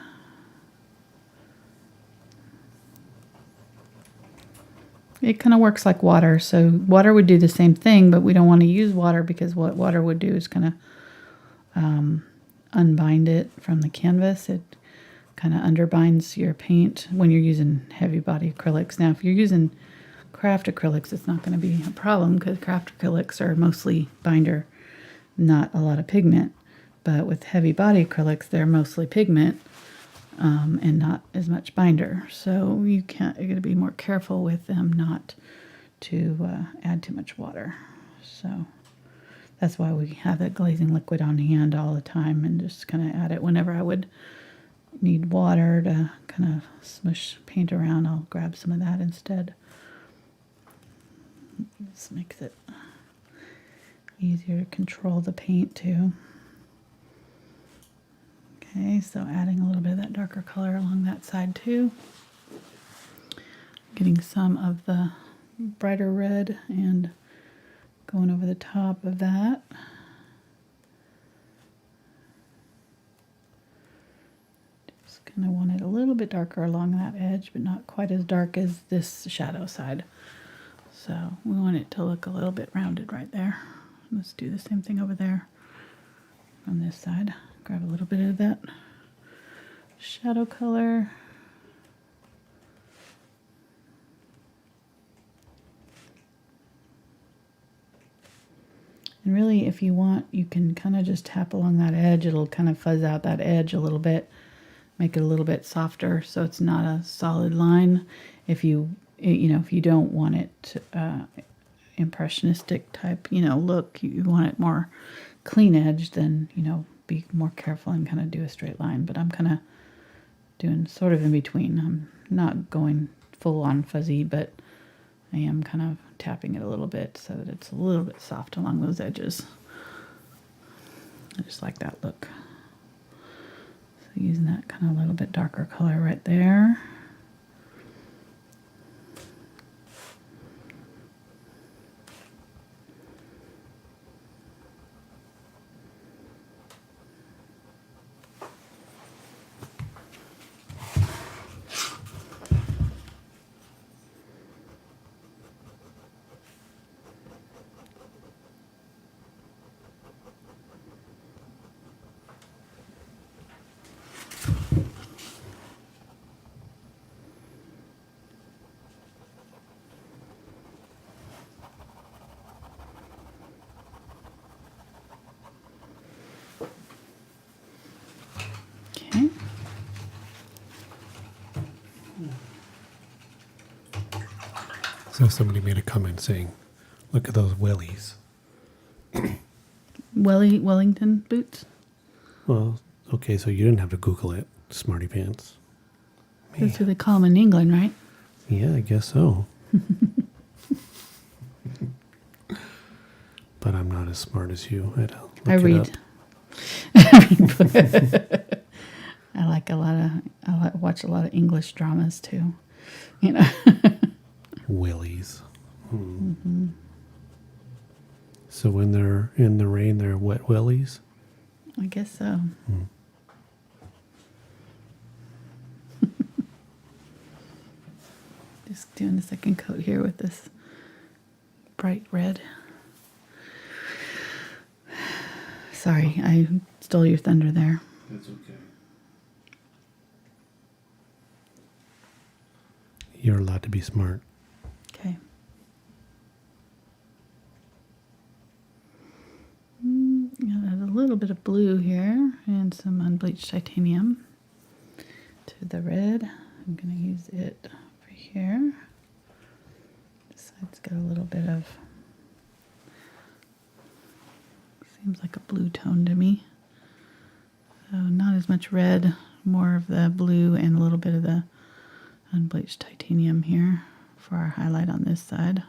It kind of works like water, so water would do the same thing, but we don't want to use water because what water would do is kind of unbind it from the canvas. It kind of underbinds your paint when you're using heavy body acrylics. Now, if you're using craft acrylics, it's not going to be a problem because craft acrylics are mostly binder, not a lot of pigment. But with heavy body acrylics, they're mostly pigment and not as much binder. So you're going to be more careful with them not to add too much water. So that's why we have that glazing liquid on hand all the time, and just kind of add it whenever I would need water to kind of smush paint around. I'll grab some of that instead. This makes it easier to control the paint too. Okay, so adding a little bit of that darker color along that side too. Getting some of the brighter red and going over the top of that. Just kind of want it a little bit darker along that edge, but not quite as dark as this shadow side. So we want it to look a little bit rounded right there. Let's do the same thing over there on this side. Grab a little bit of that shadow color. And really, if you want, you can kind of just tap along that edge. It'll kind of fuzz out that edge a little bit. make it a little bit softer so it's not a solid line. If you don't want it impressionistic type, look, you want it more clean edge, then, be more careful and kind of do a straight line. But I'm kind of doing sort of in between. I'm not going full on fuzzy, but I am kind of tapping it a little bit so that it's a little bit soft along those edges. I just like that look. So using that kind of a little bit darker color right there. Okay. So somebody made a comment saying, look at those wellies. Wellington boots? Well, okay, so you didn't have to Google it, smarty pants. That's what they call them in England, right? Yeah, I guess so. But I'm not as smart as you. I read. I watch a lot of English dramas too. Willies. Mm-hmm. So when they're in the rain, they're wet willies? I guess so. Just doing the second coat here with this bright red. Sorry, I stole your thunder there. That's okay. You're allowed to be smart. Okay. Add a little bit of blue here and some unbleached titanium to the red. I'm going to use it over here. This side's got a little bit of, seems like a blue tone to me. So not as much red, more of the blue and a little bit of the unbleached titanium here for our highlight on this side.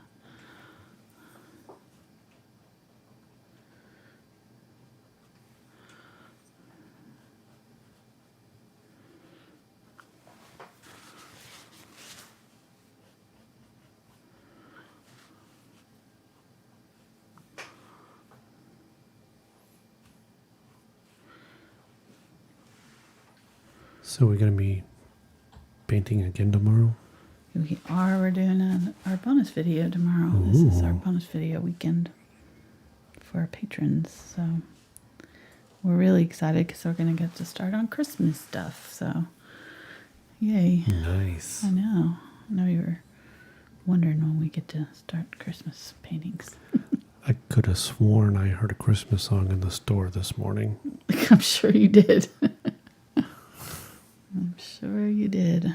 So we're going to be painting again tomorrow? We are. We're doing our bonus video tomorrow. Ooh. This is our bonus video weekend for our patrons. So we're really excited because we're going to get to start on Christmas stuff. So yay. Nice. I know you were wondering when we get to start Christmas paintings. I could have sworn I heard a Christmas song in the store this morning. I'm sure you did. I'm sure you did.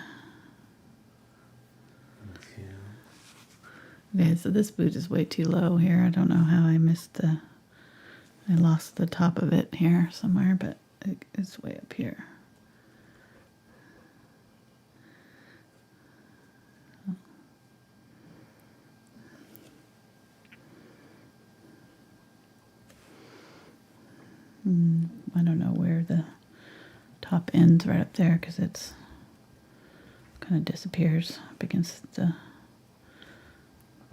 Okay, so this boot is way too low here. I don't know how I lost the top of it here somewhere, but it's way up here. I don't know where the top ends right up there because it's kind of disappears up against the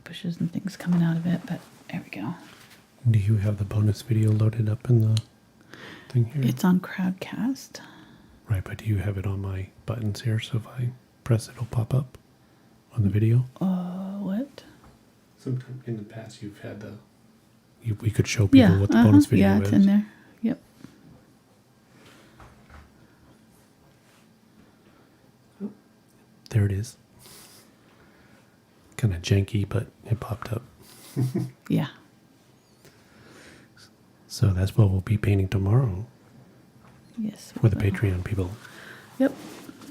bushes and things coming out of it, but there we go. Do you have the bonus video loaded up in the thing here? It's on Crowdcast. Right, but do you have it on my buttons here? So if I press it, it'll pop up on the video? What? Sometime in the past you've had we could show people what the bonus video is. Yeah, it's in there. Yep. There it is. Kind of janky, but it popped up. Yeah. So that's what we'll be painting tomorrow. Yes. For the Patreon people. Yep,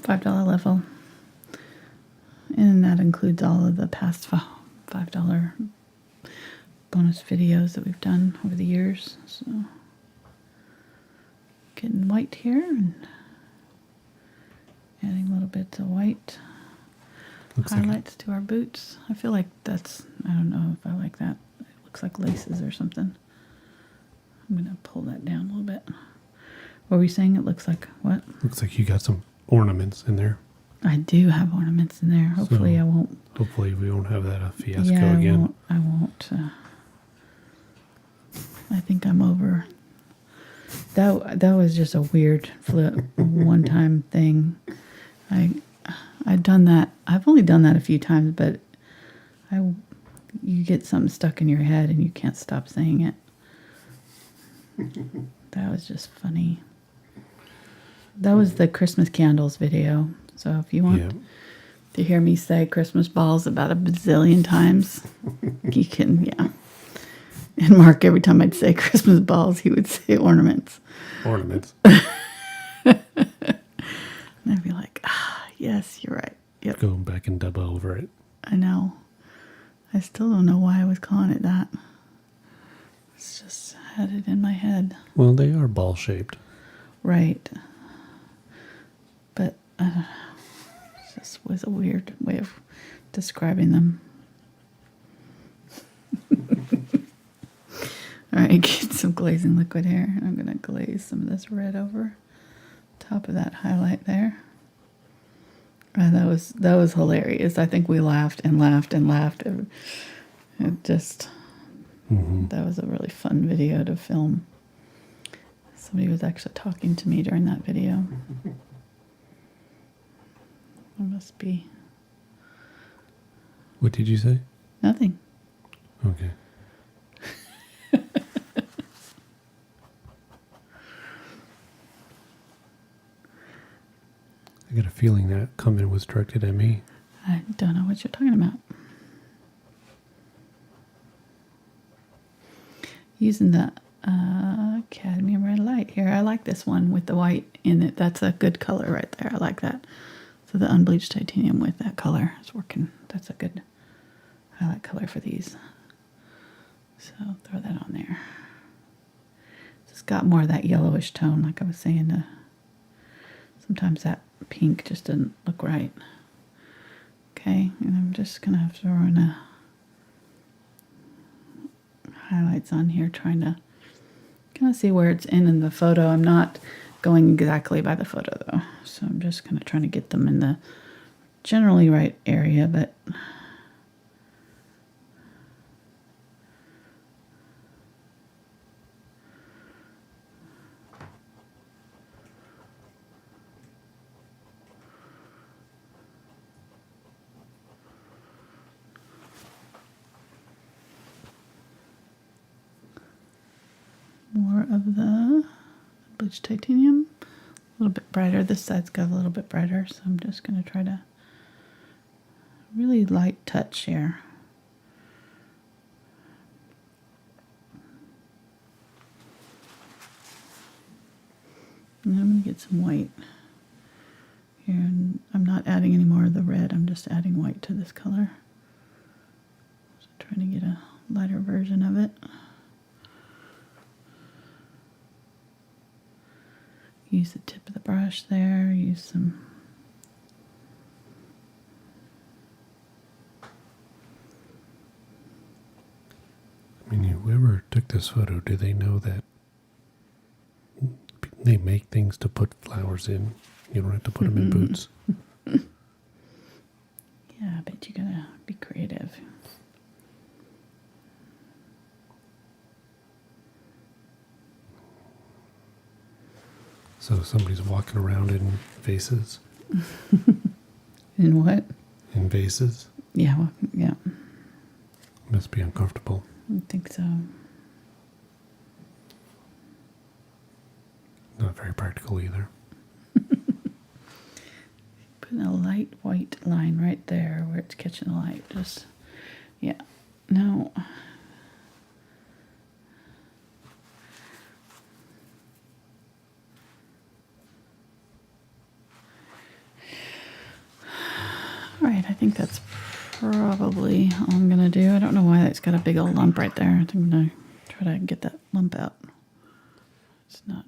$5 level. And that includes all of the past $5 bonus videos that we've done over the years. So getting white here and adding little bits of white highlights to our boots. I feel like that's, I don't know if I like that. It looks like laces or something. I'm going to pull that down a little bit. What were you saying? It looks like what? Looks like you got some ornaments in there. I do have ornaments in there. Hopefully So, I won't. Hopefully we won't have that a fiasco Yeah, again. I won't. I think I'm over. That was just a weird flip, one-time thing. I'd done that. I've only done that a few times, but you get something stuck in your head and you can't stop saying it. That was just funny. That was the Christmas candles video. So if you want to hear me say Christmas balls about a bazillion times, you can, yeah. And Mark, every time I'd say Christmas balls, he would say ornaments. Ornaments. And I'd be like, yes, you're right. Yep. Going back and double over it. I know. I still don't know why I was calling it that. It's just had it in my head. Well, they are ball shaped. Right. But it just was a weird way of describing them. All right, get some glazing liquid here. I'm going to glaze some of this red over top of that highlight there. That was hilarious. I think we laughed and laughed and laughed. It just, that was a really fun video to film. Somebody was actually talking to me during that video. It must be. What did you say? Nothing. Okay. I got a feeling that comment was directed at me. I don't know what you're talking about. Using the Cadmium Red Light here. I like this one with the white in it. That's a good color right there. I like that. So the Unbleached Titanium with that color is working. That's a good highlight color for these. So throw that on there. It's got more of that yellowish tone, like I was saying. Sometimes that pink just doesn't look right. Okay, and I'm just going to throw in a highlights on here, trying to kind of see where it's in the photo. I'm not going exactly by the photo though, so I'm just kind of trying to get them in the generally right area, but more of the bleached titanium, a little bit brighter. This side's got a little bit brighter, so I'm just going to try to really light touch here. And I'm going to get some white here, and I'm not adding any more of the red, I'm just adding white to this color. So trying to get a lighter version of it. Use the tip of the brush there, use some I mean, whoever took this photo, do they know that they make things to put flowers in? You don't have to put them in boots. Yeah, I bet you gotta be creative. So somebody's walking around in vases? In what? In vases? Yeah, well, yeah. Must be uncomfortable. I think so. Not very practical either. Putting a light white line right there where it's catching the light. Just, yeah. No. I think that's probably all I'm going to do. I don't know why that's got a big old lump right there. I think I'm going to try to get that lump out. It's not,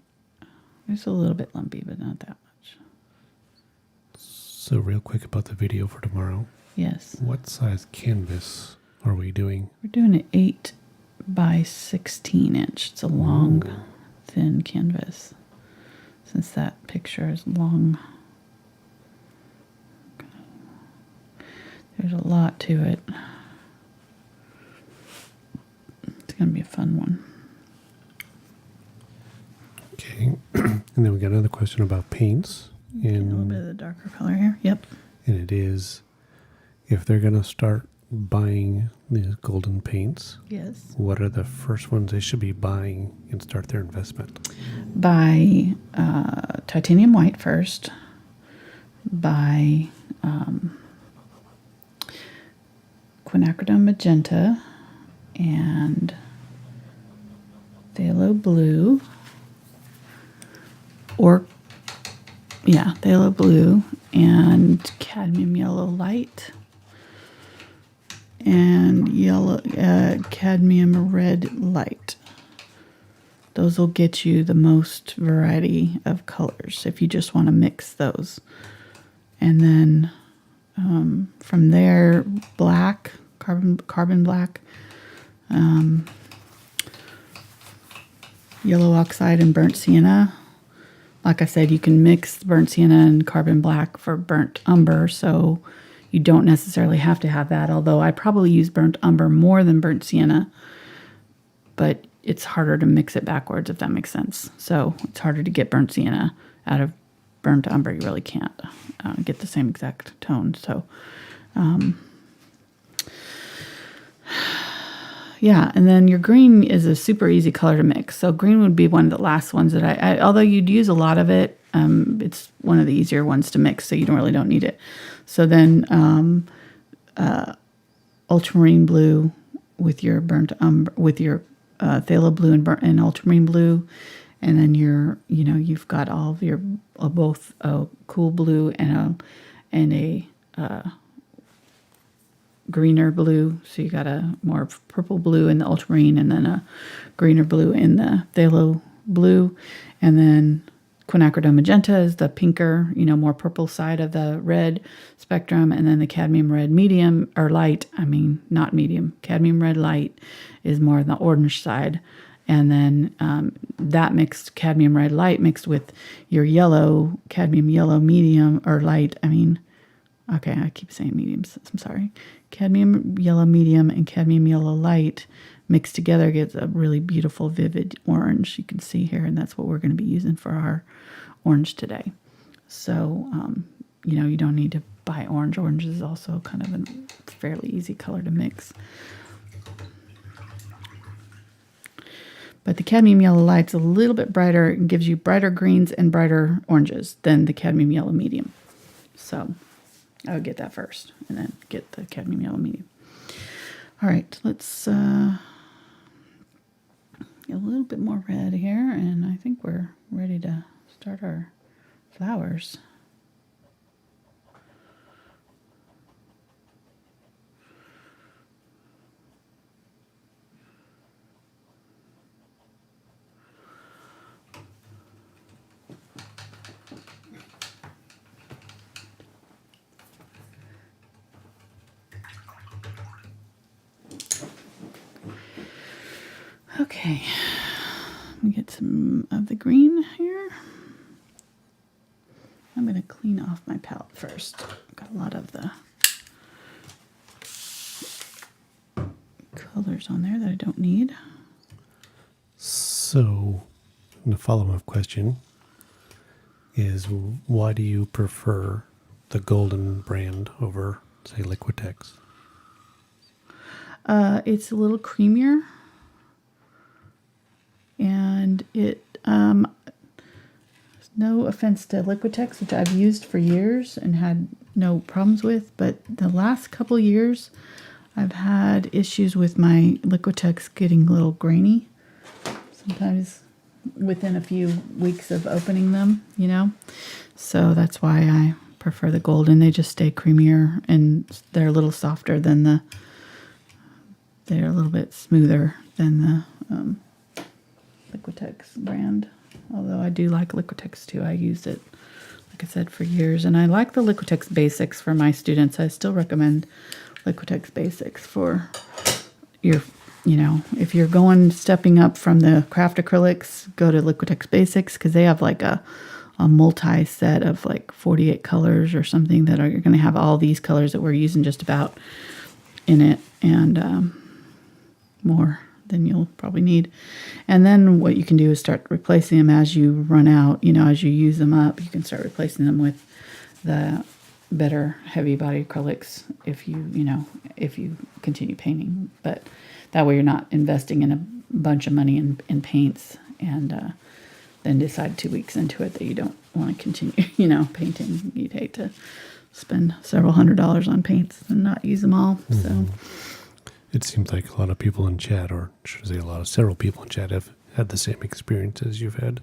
it's a little bit lumpy, but not that much. So real quick about the video for tomorrow. Yes. What size canvas are we doing? We're doing an 8 by 16 inch. It's a long, thin canvas. Since that picture is long, there's a lot to it. It's going to be a fun one. Okay. And then we got another question about paints. A little bit of the darker color here. Yep. And it is, if they're going to start buying these golden paints, Yes. what are the first ones they should be buying and start their investment? Buy titanium white first. Buy Quinacridone Magenta and Phthalo Blue. Or, yeah, Phthalo Blue and Cadmium Yellow Light. And Cadmium Red Light. Those will get you the most variety of colors if you just want to mix those. And then from there, black, carbon black, yellow oxide, and burnt sienna. Like I said, you can mix burnt sienna and carbon black for burnt umber, so you don't necessarily have to have that, although I probably use burnt umber more than burnt sienna, but it's harder to mix it backwards, if that makes sense. So it's harder to get burnt sienna out of burnt umber. You really can't get the same exact tone. So, yeah, and then your green is a super easy color to mix. So green would be one of the last ones that I although you'd use a lot of it, it's one of the easier ones to mix, so you don't need it. So then ultramarine blue with your burnt umber, with your phthalo blue and ultramarine blue, and then you've got all of your both a cool blue and a greener blue. So you got a more purple blue in the ultramarine, and then a greener blue in the phthalo blue, and then Quinacridone Magenta is the pinker, more purple side of the red spectrum, and then the Cadmium Red Medium, or light, not medium, Cadmium Red Light is more on the orange side, and then that mixed Cadmium Red Light mixed with your yellow, Cadmium Yellow Medium, or light, okay, I keep saying mediums, I'm sorry, Cadmium Yellow Medium and Cadmium Yellow Light mixed together gets a really beautiful, vivid orange you can see here, and that's what we're going to be using for our orange today. So, you don't need to buy orange. Orange is also kind of a fairly easy color to mix. But the Cadmium Yellow Light's a little bit brighter and gives you brighter greens and brighter oranges than the Cadmium Yellow Medium. So I would get that first and then get the Cadmium Yellow Medium. All right, let's get a little bit more red here, and I think we're ready to start our flowers. Okay, let me get some of the green here. I'm going to clean off my palette first. I've got a lot of the colors on there that I don't need. So, the follow-up question is, why do you prefer the Golden brand over, say, Liquitex? It's a little creamier. And it, no offense to Liquitex, which I've used for years and had no problems with, but the last couple years I've had issues with my Liquitex getting a little grainy. Sometimes within a few weeks of opening them, So that's why I prefer the golden. They just stay creamier, and they're a little softer than they're a little bit smoother than the Liquitex brand. Although I do like Liquitex too. I used it, like I said, for years. And I like the Liquitex Basics for my students. I still recommend Liquitex Basics for your, if you're stepping up from the craft acrylics, go to Liquitex Basics, because they have like a multi-set of like 48 colors or something that you're going to have all these colors that we're using just about in it, and more than you'll probably need. And then what you can do is start replacing them as you run out. As you use them up, you can start replacing them with the better heavy body acrylics if you continue painting. But that way you're not investing in a bunch of money in paints and then decide 2 weeks into it that you don't want to continue painting. You'd hate to spend several $100s on paints and not use them all. So it seems like a lot of people in chat, or should I say several people in chat, have had the same experience as you've had.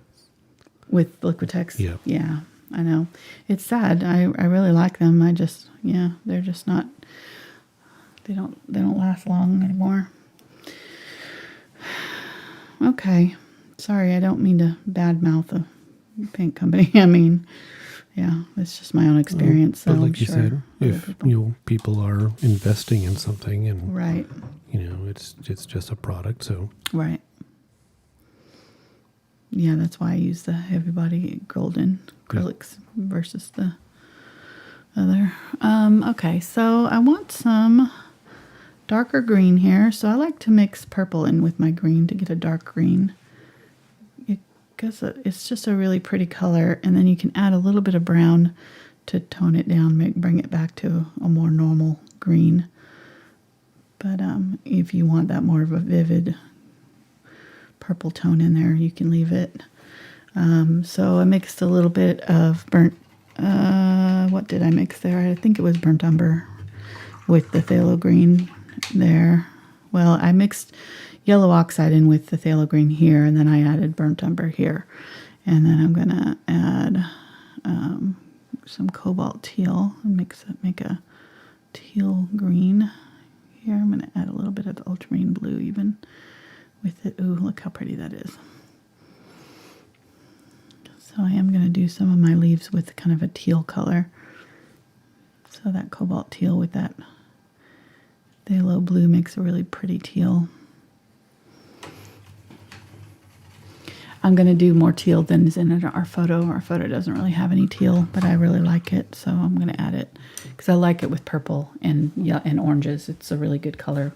With Liquitex? Yeah. Yeah, I know. It's sad. I really like them. They're just not, they don't last long anymore. Okay. Sorry, I don't mean to badmouth a paint company. It's just my own experience. But so like I'm you sure said, if people are investing in something, and right, it's just a product, so right. Yeah, that's why I use the heavy body golden acrylics versus the other. Okay, so I want some darker green here. So I like to mix purple in with my green to get a dark green. Because it's just a really pretty color, and then you can add a little bit of brown to tone it down, bring it back to a more normal green. But if you want that more of a vivid purple tone in there, you can leave it. So I mixed a little bit of burnt, what did I mix there? I think it was burnt umber with the phthalo green there. Well, I mixed yellow oxide in with the phthalo green here, and then I added burnt umber here. And then I'm going to add some cobalt teal and make a teal green here. I'm going to add a little bit of ultramarine blue even with it. Ooh, look how pretty that is. So I am going to do some of my leaves with kind of a teal color. So that cobalt teal with that phthalo blue makes a really pretty teal. I'm going to do more teal than is in our photo. Our photo doesn't really have any teal, but I really like it, so I'm going to add it because I like it with purple and oranges. It's a really good color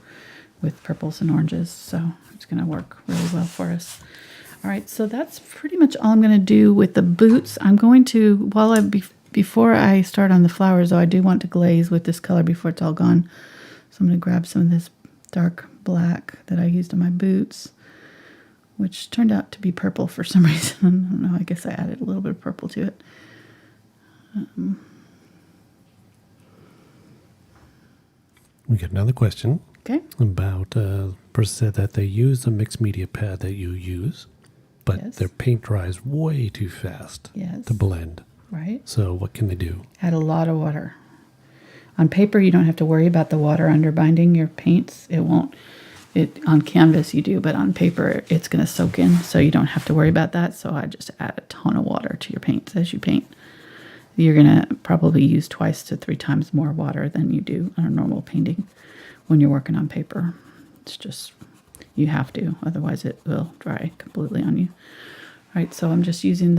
with purples and oranges, so it's going to work really well for us. All right, so that's pretty much all I'm going to do with the boots. I'm going to, before I start on the flowers, though, I do want to glaze with this color before it's all gone. So I'm going to grab some of this dark black that I used on my boots, which turned out to be purple for some reason. I don't know, I guess I added a little bit of purple to it. We get another question. Okay. About, person said that they use the mixed media pad that you use, but their paint dries way too fast to blend. Right. So what can they do? Add a lot of water. On paper, you don't have to worry about the water underbinding your paints. It won't. On canvas you do, but on paper it's going to soak in, so you don't have to worry about that. So I just add a ton of water to your paints as you paint. You're going to probably use 2 to 3 times more water than you do on a normal painting when you're working on paper. It's just, you have to, otherwise it will dry completely on you. All right, so I'm just using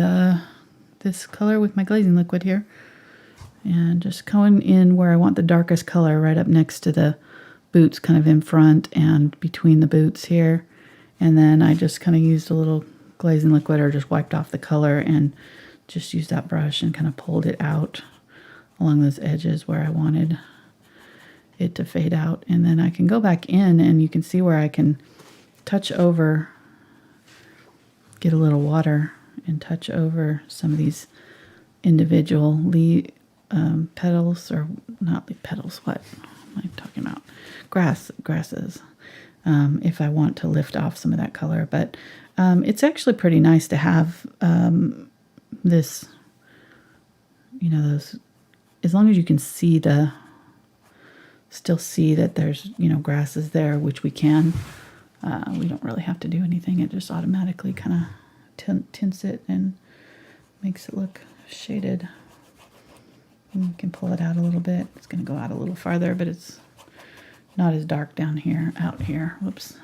this color with my glazing liquid here, and just going in where I want the darkest color, right up next to the boots, kind of in front and between the boots here. And then I just kind of used a little glazing liquid, or just wiped off the color and just used that brush and kind of pulled it out along those edges where I wanted it to fade out. And then I can go back in, and you can see where I can touch over, get a little water and touch over some of these individual petals, or not petals, what am I talking about? Grasses, if I want to lift off some of that color. But it's actually pretty nice to have this, those as long as you can see still see that there's, grasses there, which we can, we don't really have to do anything. It just automatically kind of tints it and makes it look shaded. And you can pull it out a little bit. It's going to go out a little farther, but it's not as dark down here, out here. Whoops.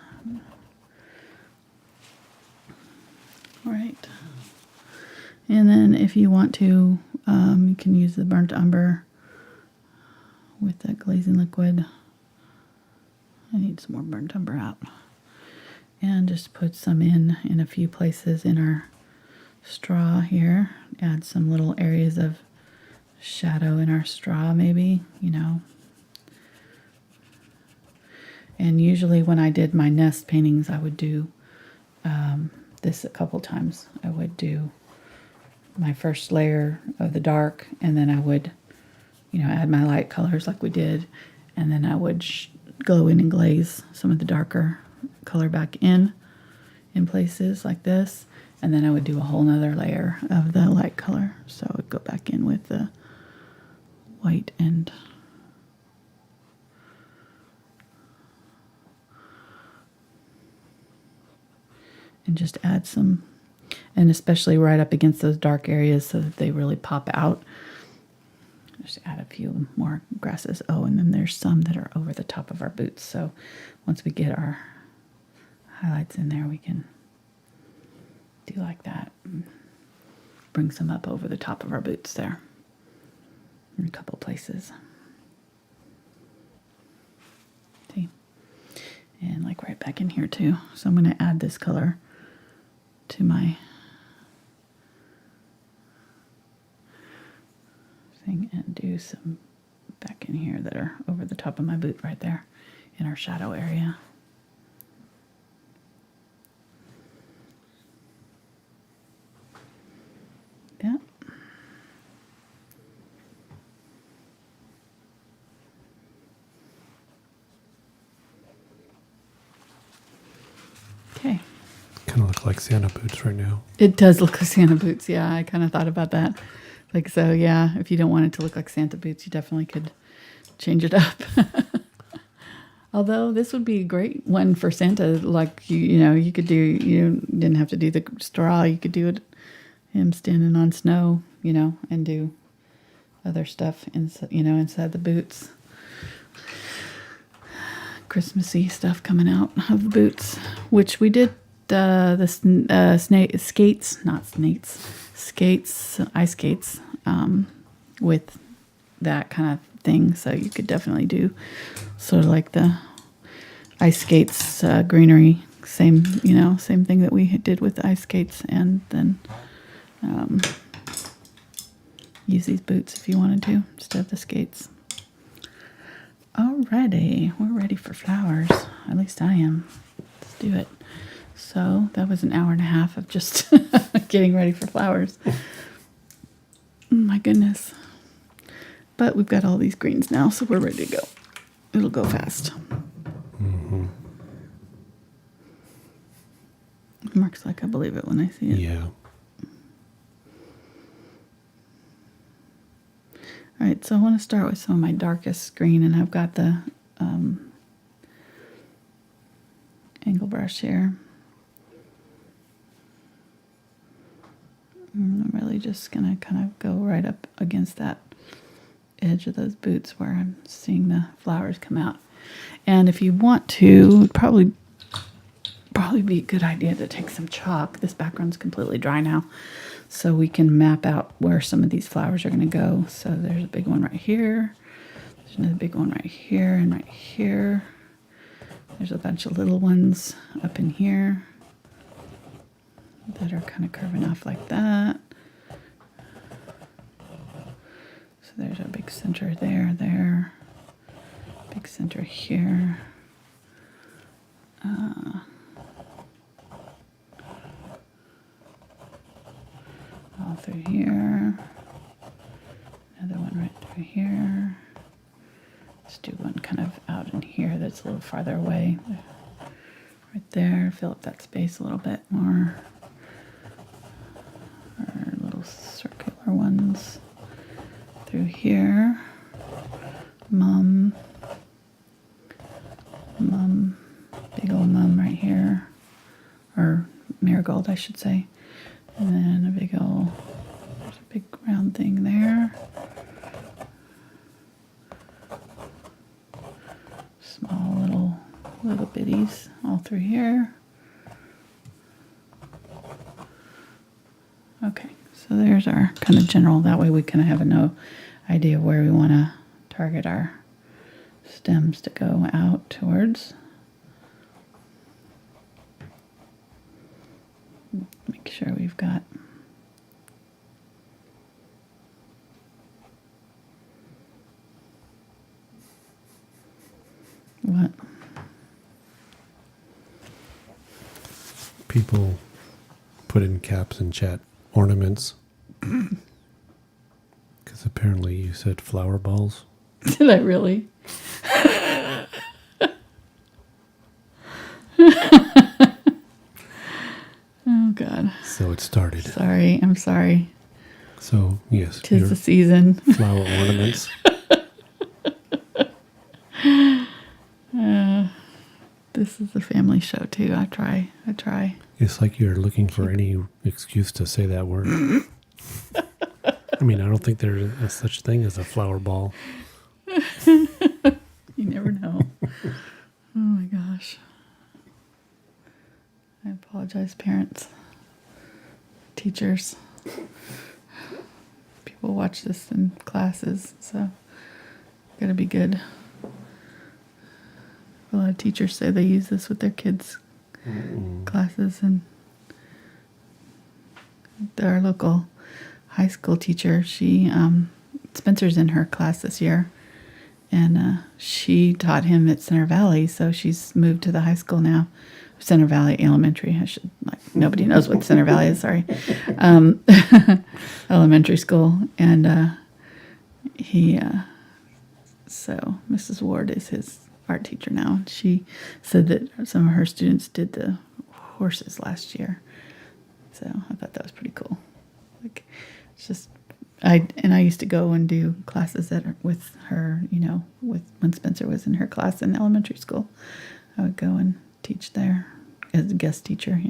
All right. And then if you want to, you can use the burnt umber with that glazing liquid. I need some more burnt umber out. And just put some in a few places in our straw here. Add some little areas of shadow in our straw, maybe, And usually when I did my nest paintings, I would do this a couple times. I would do my first layer of the dark, and then I would, add my light colors like we did, and then I would go in and glaze some of the darker color back in places like this, and then I would do a whole nother layer of the light color. So I would go back in with the white and just add some, and especially right up against those dark areas so that they really pop out. Just add a few more grasses. Oh, and then there's some that are over the top of our boots. So once we get our highlights in there, we can do like that. Bring some up over the top of our boots there in a couple places. See? And like right back in here too. So I'm going to add this color to my thing and do some back in here that are over the top of my boot right there in our shadow area. Yeah. Okay. Kind of look like Santa boots right now. It does look like Santa boots. Yeah, I kind of thought about that. Like, so yeah, if you don't want it to look like Santa boots, you definitely could change it up. Although this would be a great one for Santa. Like, you could do, you didn't have to do the straw. You could do it, him standing on snow, and do other stuff inside the boots. Christmassy stuff coming out of the boots, which we did ice skates with that kind of thing. So you could definitely do sort of like the ice skates greenery, same thing that we did with the ice skates, and then use these boots if you wanted to instead of the skates. Alrighty, we're ready for flowers. At least I am. Let's do it. So that was an hour and a half of just getting ready for flowers. My goodness. But we've got all these greens now, so we're ready to go. It'll go fast. Mm-hmm. Mark's like, I believe it when I see it. Yeah. All right, so I want to start with some of my darkest green, and I've got the angle brush here. And I'm really just going to kind of go right up against that edge of those boots where I'm seeing the flowers come out. And if you want to, it'd probably be a good idea to take some chalk. This background's completely dry now, so we can map out where some of these flowers are going to go. So there's a big one right here. There's another big one right here and right here. There's a bunch of little ones up in here that are kind of curving off like that. So there's a big center there, big center here. All through here. Another one right through here. Let's do one kind of out in here that's a little farther away. Right there. Fill up that space a little bit more. Our little circular ones through here. Mum, big old mum right here, or marigold, I should say. And then a big old, there's a big round thing there. Small little bitties all through here. Okay, so there's our kind of general, that way we kind of have no idea where we want to target our stems to go out towards. Make sure we've got what? People put in caps in chat ornaments. Because apparently you said flower balls. Did I really? Oh, God. So it started. Sorry, I'm sorry. So, yes. 'Tis the season. Flower ornaments. This is a family show, too. I try. It's like you're looking for any excuse to say that word. I mean, I don't think there's a such thing as a flower ball. You never know. Oh, my gosh. I apologize, parents, teachers. People watch this in classes, so gotta be good. A lot of teachers say they use this with their kids' classes, and our local high school teacher, she Spencer's in her class this year, and she taught him at Center Valley, so she's moved to the high school now. Center Valley Elementary. Nobody knows what Center Valley is, sorry. Elementary school. And so Mrs. Ward is his art teacher now. She said that some of her students did the horses last year. So I thought that was pretty cool. Like, it's just, I used to go and do classes with her, when Spencer was in her class in elementary school. I would go and teach there as a guest teacher,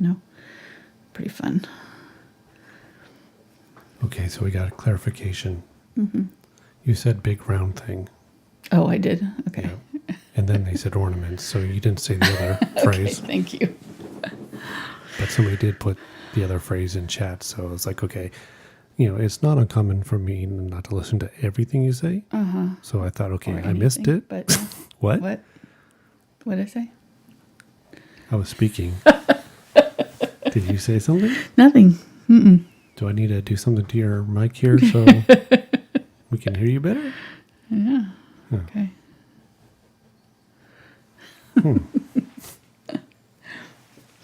Pretty fun. Okay, so we got a clarification. Mm-hmm. You said big round thing. Oh, I did? Okay. Yeah. And then they said ornaments, so you didn't say the other phrase. Okay, thank you. But somebody did put the other phrase in chat, so I was like, okay, it's not uncommon for me not to listen to everything you say. Uh-huh. So I thought, okay, Or I missed it. But What? What did I say? I was speaking. Did you say something? Nothing. Mm-mm. Do I need to do something to your mic here so we can hear you better? Yeah. Huh. Okay.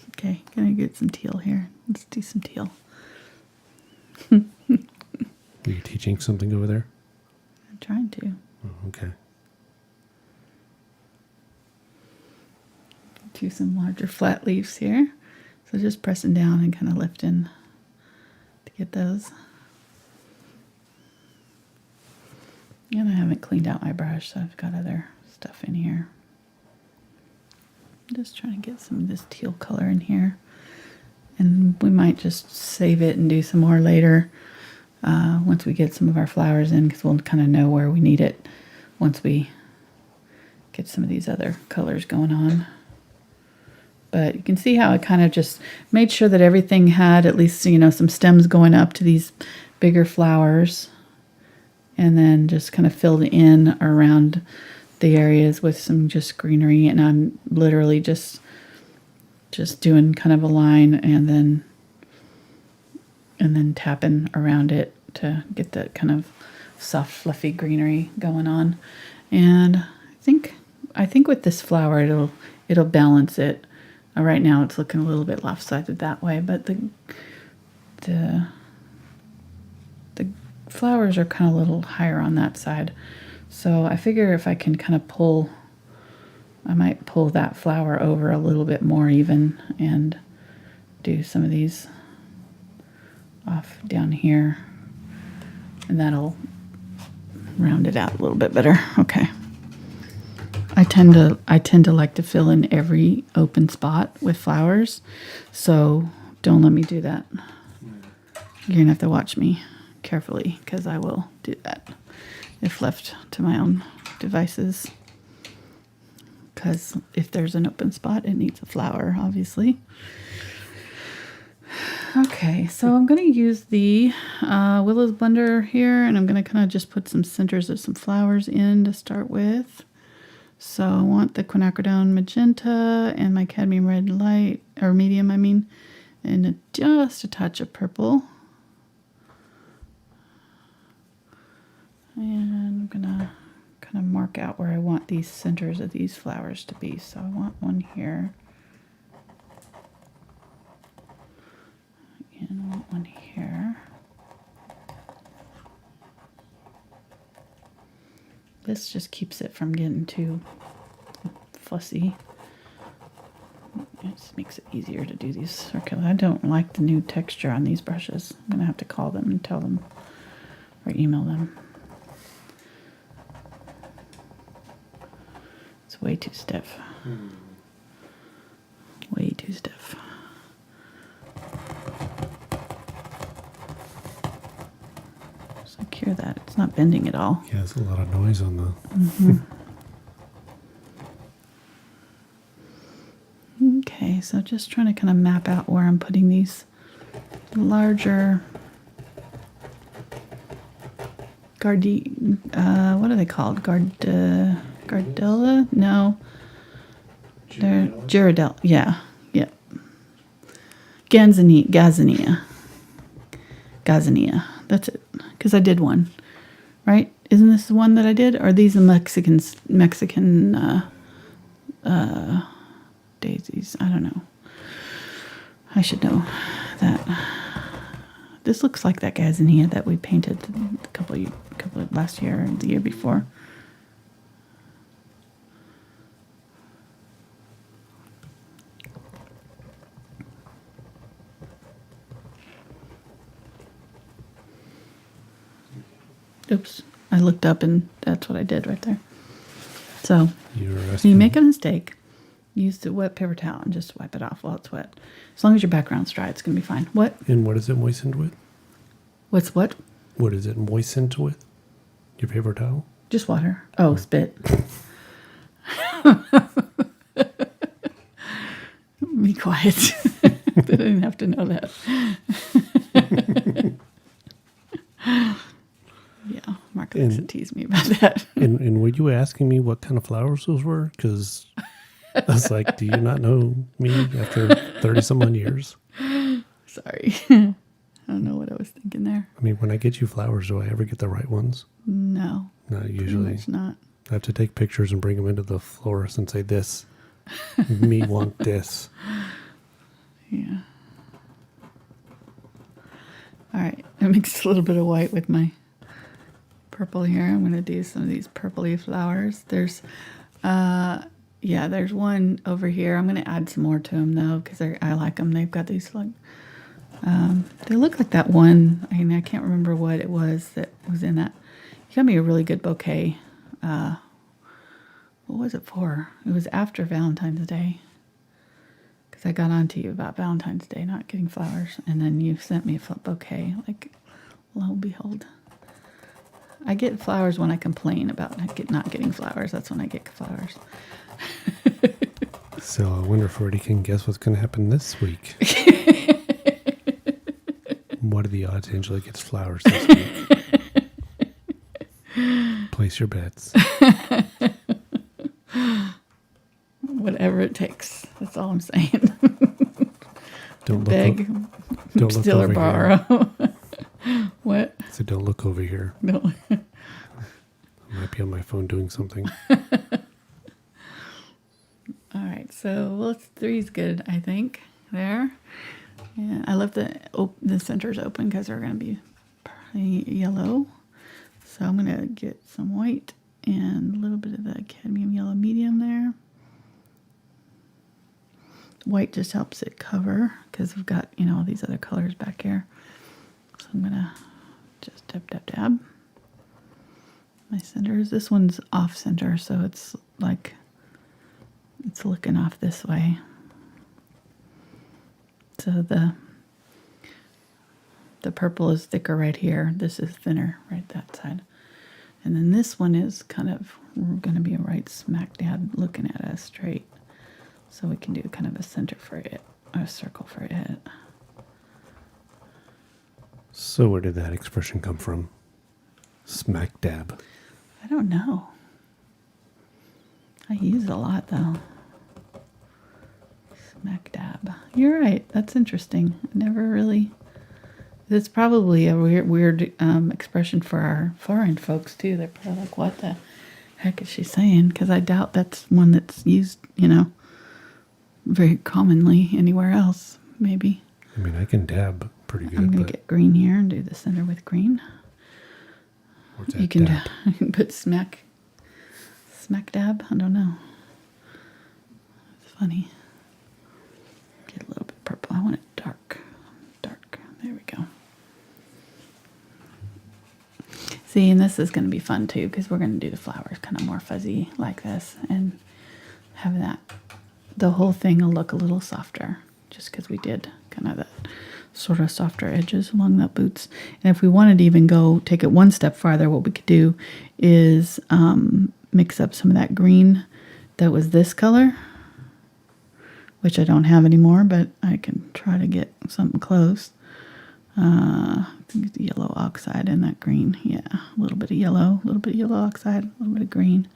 Okay, gonna get some teal here. Let's do some teal. Are you teaching something over there? I'm trying to. Oh, okay. Do some larger flat leaves here. So just pressing down and kind of lifting to get those. And I haven't cleaned out my brush, so I've got other stuff in here. I'm just trying to get some of this teal color in here. And we might just save it and do some more later once we get some of our flowers in, because we'll kind of know where we need it once we get some of these other colors going on. But you can see how I kind of just made sure that everything had at least, some stems going up to these bigger flowers. And then just kind of filled in around the areas with some just greenery. And I'm literally just doing kind of a line and then tapping around it to get that kind of soft, fluffy greenery going on. And I think with this flower, it'll balance it. Right now it's looking a little bit lopsided that way, but the flowers are kind of a little higher on that side. So I figure if I can kind of I might pull that flower over a little bit more even and do some of these off down here. And that'll round it out a little bit better. Okay. I tend to like to fill in every open spot with flowers, so don't let me do that. You're gonna have to watch me carefully because I will do that if left to my own devices. Because if there's an open spot, it needs a flower, obviously. Okay, so I'm going to use the Willows blender here, and I'm going to kind of just put some centers of some flowers in to start with. So I want the Quinacridone Magenta and my Cadmium Red Light, or Medium, I mean, and just a touch of purple. And I'm going to kind of mark out where I want these centers of these flowers to be. So I want one here. And I want one here. This just keeps it from getting too fussy. It just makes it easier to do these circular. I don't like the new texture on these brushes. I'm going to have to call them and tell them or email them. It's way too stiff. Way too stiff. Hear that it's not bending at all. Yeah, there's a lot of noise on the. Okay, so just trying to kind of map out where I'm putting these larger what are they called? Gardella? No, they're Girardella. Yeah. Gazania. That's it. Because I did one, right? Isn't this the one that I did? Or are these the Mexican daisies? I don't know. I should know that. This looks like that Gazania that we painted a couple of last year and the year before. Oops, I looked up and that's what I did right there. So, if you make a mistake, use the wet paper towel and just wipe it off while it's wet. As long as your background's dry, it's going to be fine. What? And what is it moistened with? What's what? What is it moistened with? Your paper towel? Just water. Oh, spit. Be quiet. They didn't have to know that. Yeah, Mark likes to tease me about that. And were you asking me what kind of flowers those were? Because I was like, do you not know me after 30-some-odd years? Sorry. I don't know what I was thinking there. I mean, when I get you flowers, do I ever get the right ones? No. Not usually. It's not. I have to take pictures and bring them into the florist and say, this, me want this. Yeah. All right. I mixed a little bit of white with my purple here. I'm going to do some of these purpley flowers. There's one over here. I'm going to add some more to them though because I like them. They've got these like they look like that one. I mean, I can't remember what it was that was in that. You got me a really good bouquet. What was it for? It was after Valentine's Day because I got on to you about Valentine's Day not getting flowers, and then you sent me a bouquet. Like, lo and behold. I get flowers when I complain about not getting flowers. That's when I get flowers. So I wonder if Freddie can guess what's going to happen this week. What are the odds Angela gets flowers this week? Place your bets. Whatever it takes. That's all I'm saying. Don't beg, don't steal or borrow. What? So don't look over here. No. I might be on my phone doing something. All right, so 3 is good, I think. There. Yeah, I love the centers open because they're going to be yellow. So I'm going to get some white and a little bit of the cadmium yellow medium there. White just helps it cover because we've got, all these other colors back here. So I'm going to just dab. my centers. This one's off center, so it's like it's looking off this way. So the purple is thicker right here. This is thinner right that side. And then this one is kind of going to be right smack dab looking at us straight. So we can do kind of a center for it, or a circle for it. So where did that expression come from? Smack dab. I don't know. I use it a lot though. Smack dab. You're right. That's interesting. I never really. It's probably a weird expression for our foreign folks too. They're probably like, "What the heck is she saying?" Because I doubt that's one that's used, very commonly anywhere else. Maybe. I mean, I can dab pretty good. I'm gonna get green here and do the center with green. What's that You can dab? put smack dab. I don't know. It's funny. Get a little bit purple. I want it dark. There we go. See, and this is going to be fun too, because we're going to do the flowers kind of more fuzzy like this and have that. The whole thing will look a little softer just because we did kind of that sort of softer edges along the boots. And if we wanted to even take it one step farther, what we could do is mix up some of that green that was this color, which I don't have anymore, but I can try to get something close. I think it's yellow oxide in that green. Yeah, a little bit of yellow oxide, a little bit of green.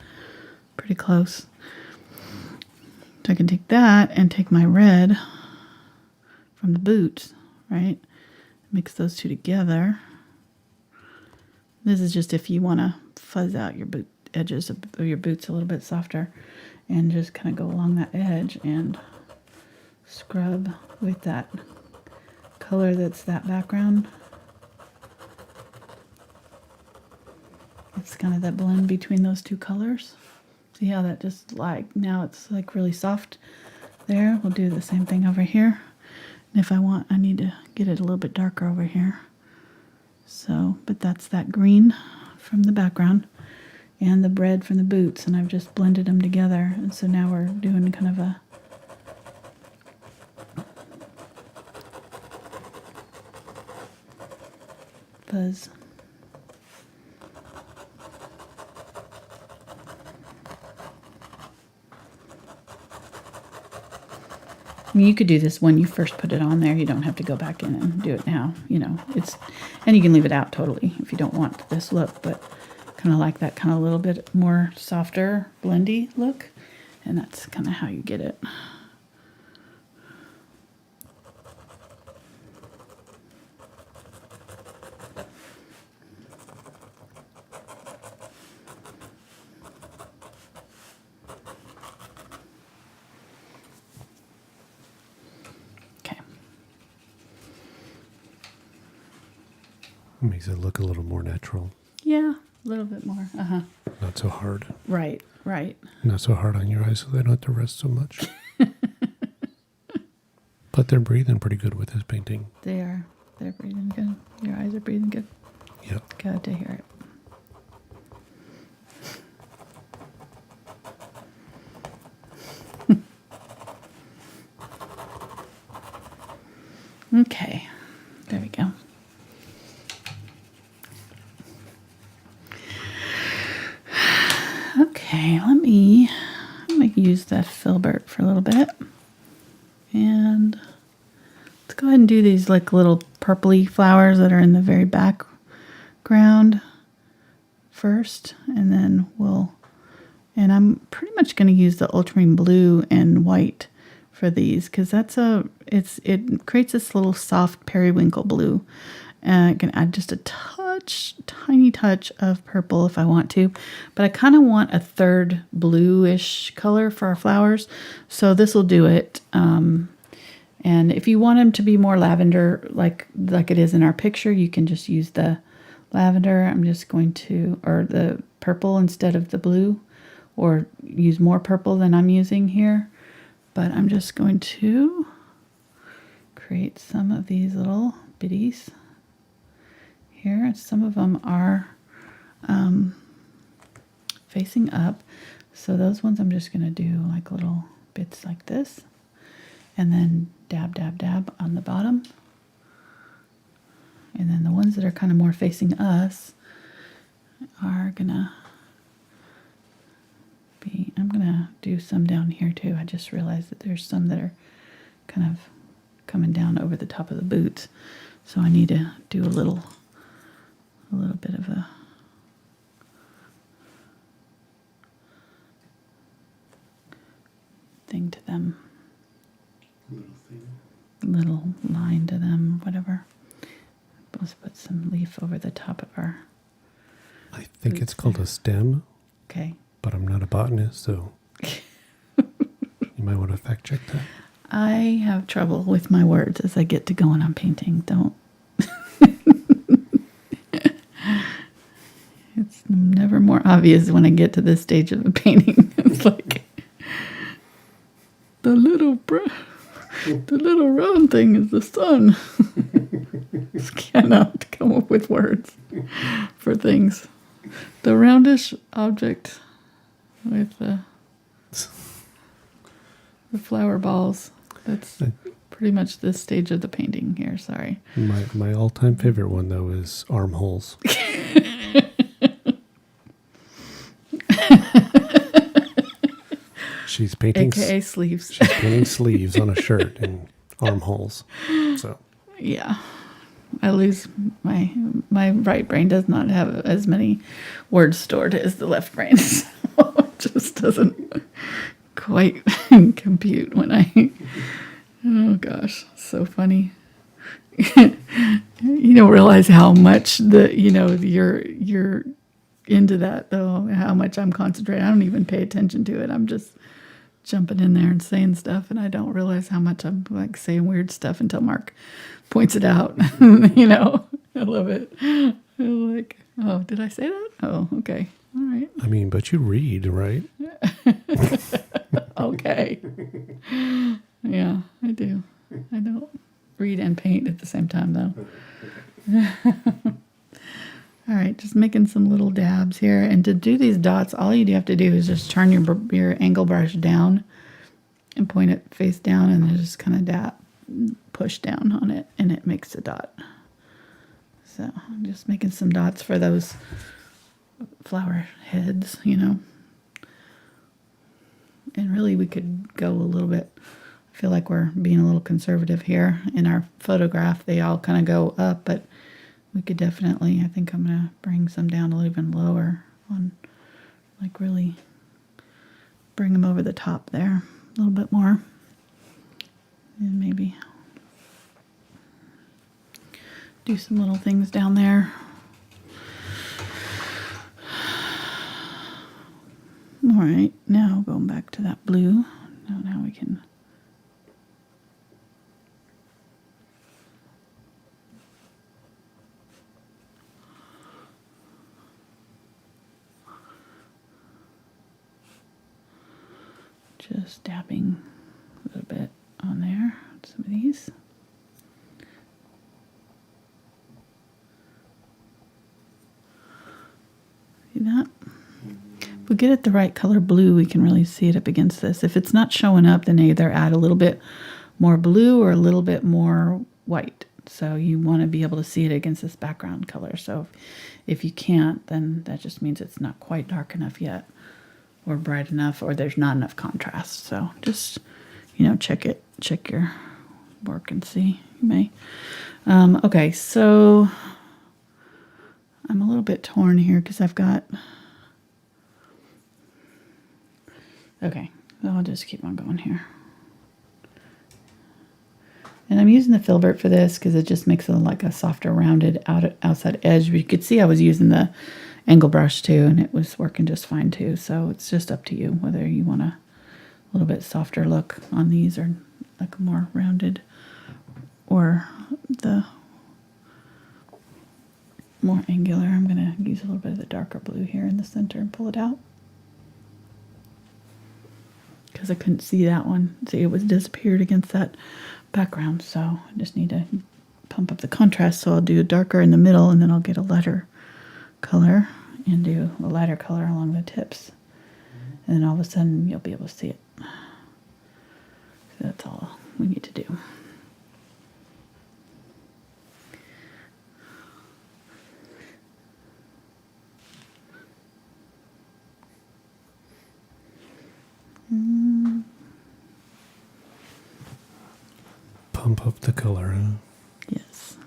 Pretty close. So I can take that and take my red from the boots, right? Mix those two together. This is just if you want to fuzz out your boot edges of your boots a little bit softer, and just kind of go along that edge and scrub with that color that's that background. It's kind of that blend between those two colors. See how that just now it's like really soft there. We'll do the same thing over here. And if I want, I need to get it a little bit darker over here. So, but that's that green from the background and the red from the boots, and I've just blended them together. And so now we're doing kind of a fuzz. I mean, you could do this when you first put it on there. You don't have to go back in and do it now. And you can leave it out totally if you don't want this look, but kind of like that kind of little bit more softer, blendy look. And that's kind of how you get it. Makes it look a little more natural. Yeah, a little bit more. Not so hard. Right. Not so hard on your eyes so they don't have to rest so much. But they're breathing pretty good with this painting. They are. They're breathing good. Your eyes are breathing good. Yep. Glad to hear it. Okay. There we go. Okay, let me use that Filbert for a little bit. And let's go ahead and do these like little purpley flowers that are in the very background first. And then and I'm pretty much going to use the Ultramarine Blue and white for these, because it creates this little soft periwinkle blue. And I can add just a tiny touch of purple if I want to, but I kind of want a third bluish color for our flowers, so this will do it. And if you want them to be more lavender, like it is in our picture, you can just use the lavender. I'm just going to, or the purple instead of the blue, or use more purple than I'm using here. But I'm just going to create some of these little bitties here. Some of them are facing up. So those ones I'm just going to do like little bits like this. And then dab, dab, dab on the bottom. And then the ones that are kind of more facing us are going to be, I'm going to do some down here too. I just realized that there's some that are kind of coming down over the top of the boots. So I need to do a little bit of a thing to them. Little line to them, whatever. Let's put some leaf over the top of our... I think it's called a stem. Okay. But I'm not a botanist, so you might want to fact check that. I have trouble with my words as I get to going on painting. Don't. It's never more obvious when I get to this stage of the painting. It's like the little round thing is the sun. Just cannot come up with words for things. The roundish object with the flower balls. That's pretty much this stage of the painting here. Sorry. My all-time favorite one, though, is armholes. She's painting... AKA sleeves. She's painting sleeves on a shirt and armholes. So yeah. I lose my right brain does not have as many words stored as the left brain. So it just doesn't quite compute when I... Oh gosh, so funny. You don't realize how much you're into that though, how much I'm concentrating. I don't even pay attention to it. I'm just jumping in there and saying stuff, and I don't realize how much I'm like saying weird stuff until Mark points it out. I love it. I'm like, oh, did I say that? Oh, okay. All right. I mean, but you read, right? Okay. Yeah, I do. I don't read and paint at the same time, though. All right, just making some little dabs here. And to do these dots, all you have to do is just turn your angle brush down and point it face down, and then just kind of push down on it, and it makes a dot. So I'm just making some dots for those flower heads, And really we could go a little bit. I feel like we're being a little conservative here. In our photograph, they all kind of go up, but we could definitely, I think I'm going to bring some down a little even lower on, like really bring them over the top there a little bit more. And maybe do some little things down there. All right, now going back to that blue. Now we can... Just dabbing a little bit on there, some of these. See that? If we get it the right color blue, we can really see it up against this. If it's not showing up, then either add a little bit more blue or a little bit more white. So you want to be able to see it against this background color. So if you can't, then that just means it's not quite dark enough yet, or bright enough, or there's not enough contrast. So just, check your work and see. You may. Okay, so I'm a little bit torn here because I've got... Okay, so I'll just keep on going here. And I'm using the Filbert for this because it just makes it like a softer, rounded outside edge. But you could see I was using the angle brush too, and it was working just fine too. So it's just up to you whether you want a little bit softer look on these or like a more rounded, or the more angular. I'm going to use a little bit of the darker blue here in the center and pull it out, because I couldn't see that one. See, it was disappeared against that background. So I just need to pump up the contrast. So I'll do a darker in the middle, and then I'll get a lighter color and do a lighter color along the tips. And then all of a sudden you'll be able to see it. So that's all we need to do. Pump up the color, huh? Yes.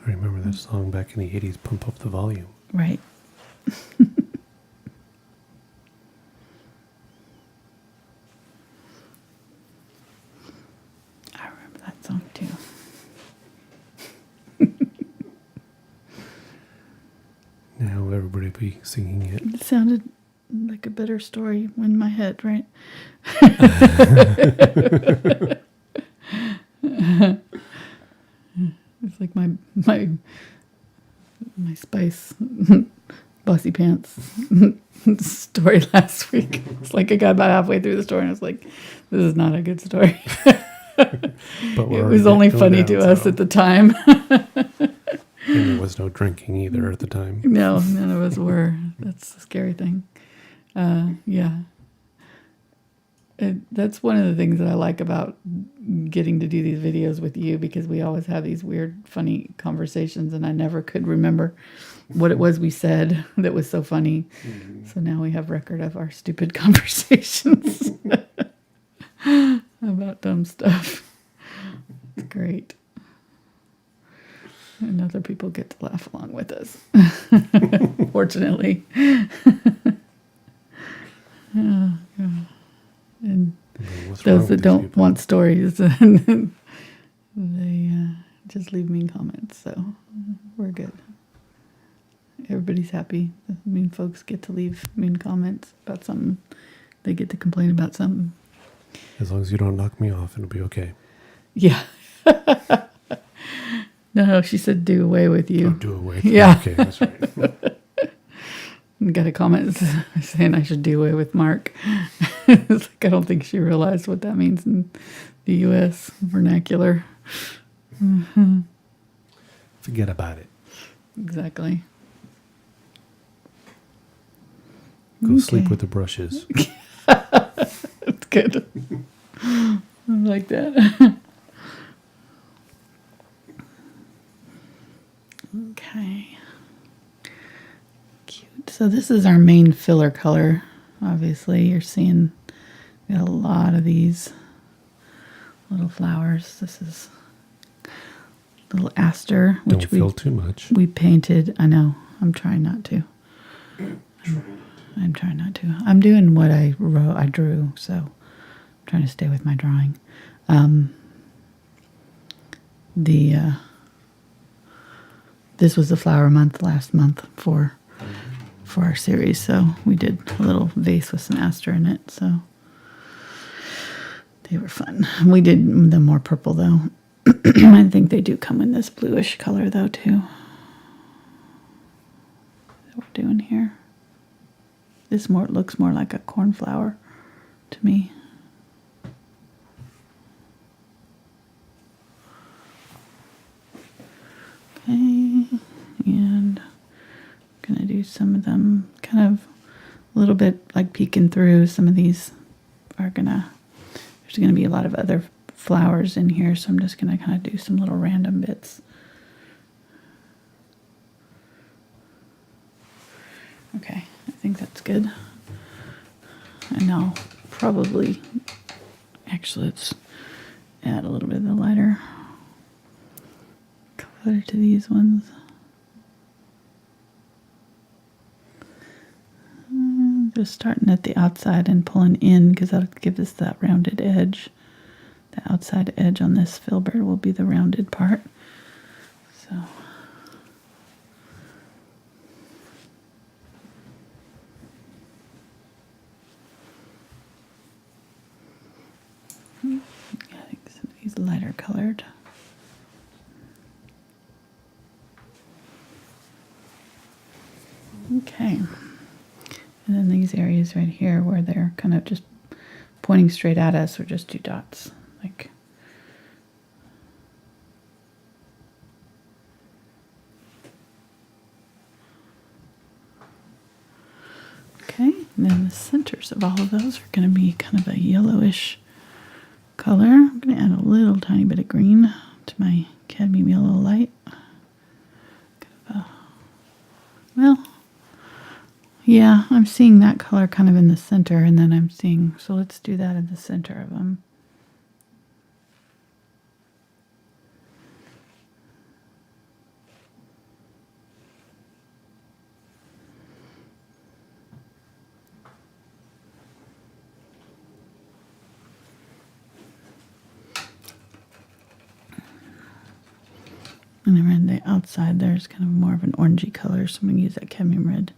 I remember that song back in the 80s, Pump Up the Volume. Right. I remember that song too. Now everybody be singing it. It sounded like a better story in my head, right? It's like my Spice Bossy Pants story last week. It's like I got about halfway through the story and I was like, this is not a good story. But it was only funny to us at the time. And there was no drinking either at the time. No, none of us were. That's the scary thing. Yeah. That's one of the things that I like about getting to do these videos with you, because we always have these weird, funny conversations, and I never could remember what it was we said that was so funny. Mm-hmm. So now we have record of our stupid conversations about dumb stuff. It's great. And other people get to laugh along with us. Fortunately. Yeah. And those that don't people? Want stories, they just leave mean comments. So we're good. Everybody's happy. The mean folks get to leave mean comments about something. They get to complain about something. As long as you don't knock me off, it'll be okay. Yeah. No, she said do away with you. Oh, do away with you. Yeah. Okay, that's right. Got a comment saying I should do away with Mark. It's like I don't think she realized what that means in the U.S. vernacular. Mm-hmm. Forget about it. Exactly. Go sleep with the brushes. That's good. I like that. Okay. Cute. So this is our main filler color. Obviously, you're seeing we got a lot of these little flowers. This is little aster, which Don't fill too much. We painted. I know. I'm trying not to. I'm trying not to. I'm doing what I drew, so I'm trying to stay with my drawing. This was the flower month last month for our series, so we did a little vase with some aster in it, so they were fun. We did them more purple though. I think they do come in this bluish color though too. What we're doing here. This looks more like a cornflower to me. Okay, and I'm gonna do some of them kind of a little bit like peeking through. Some of these are there's gonna be a lot of other flowers in here, so I'm just gonna kind of do some little random bits. Okay, I think that's good. And I'll probably, actually let's add a little bit of the lighter color to these ones. Just starting at the outside and pulling in because that'll give us that rounded edge. The outside edge on this filbert will be the rounded part. So. I think some of these lighter colored. Okay. And then these areas right here where they're kind of just pointing straight at us, or just do dots. Like And then the centers of all of those are going to be kind of a yellowish color. I'm going to add a little tiny bit of green to my cadmium yellow light. Well, yeah, I'm seeing that color kind of in the center, and then I'm seeing, so let's do that in the center of them. And around the outside there's kind of more of an orangey color, so I'm going to use that cadmium red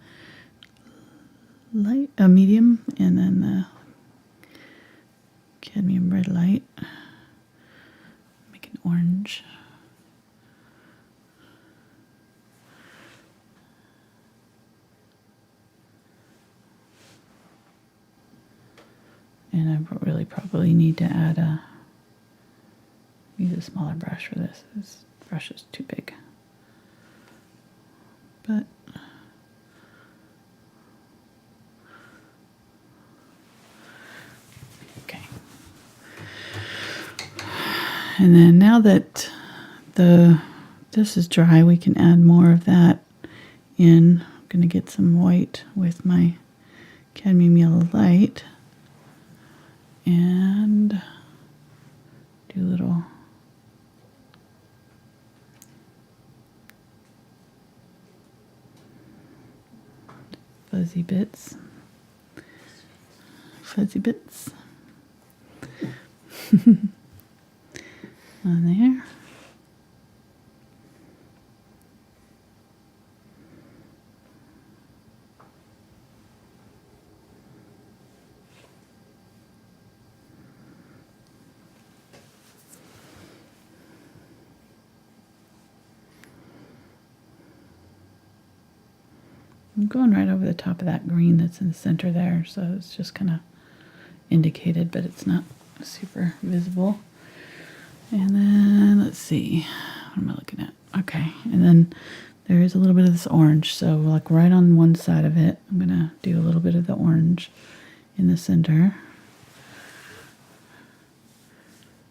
light, medium, and then the cadmium red light. Make an orange. And I really probably need to add use a smaller brush for this. This brush is too big. But okay. And then now that this is dry, we can add more of that in. I'm going to get some white with my cadmium yellow light and do a little fuzzy bits on there. I'm going right over the top of that green that's in the center there, so it's just kind of indicated, but it's not super visible. And then, let's see, what am I looking at? Okay, and then there is a little bit of this orange, so like right on one side of it, I'm going to do a little bit of the orange in the center.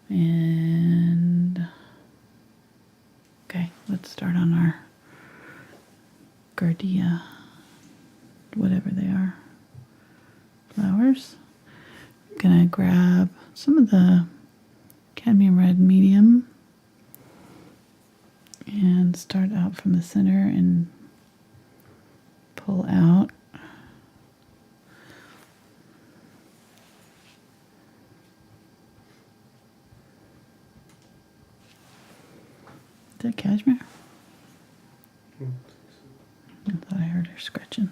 And, okay, let's start on our Gardia, whatever they are, flowers. I'm going to grab some of the cadmium red medium and start out from the center and pull out. Is that cashmere? I thought I heard her scratching.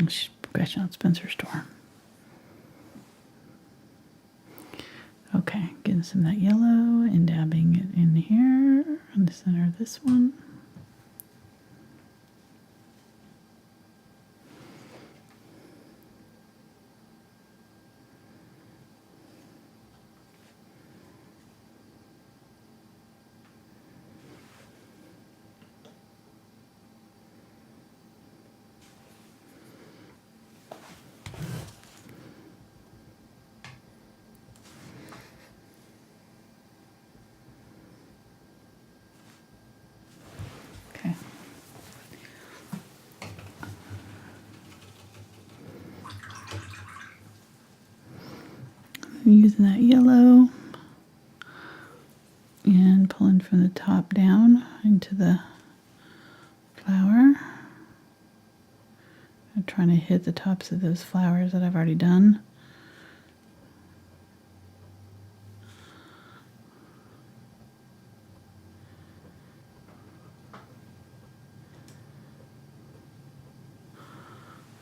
She's scratching out Spencer's door. Okay, getting some of that yellow and dabbing it in here in the center of this one. Using that yellow and pulling from the top down into the flower. I'm trying to hit the tops of those flowers that I've already done.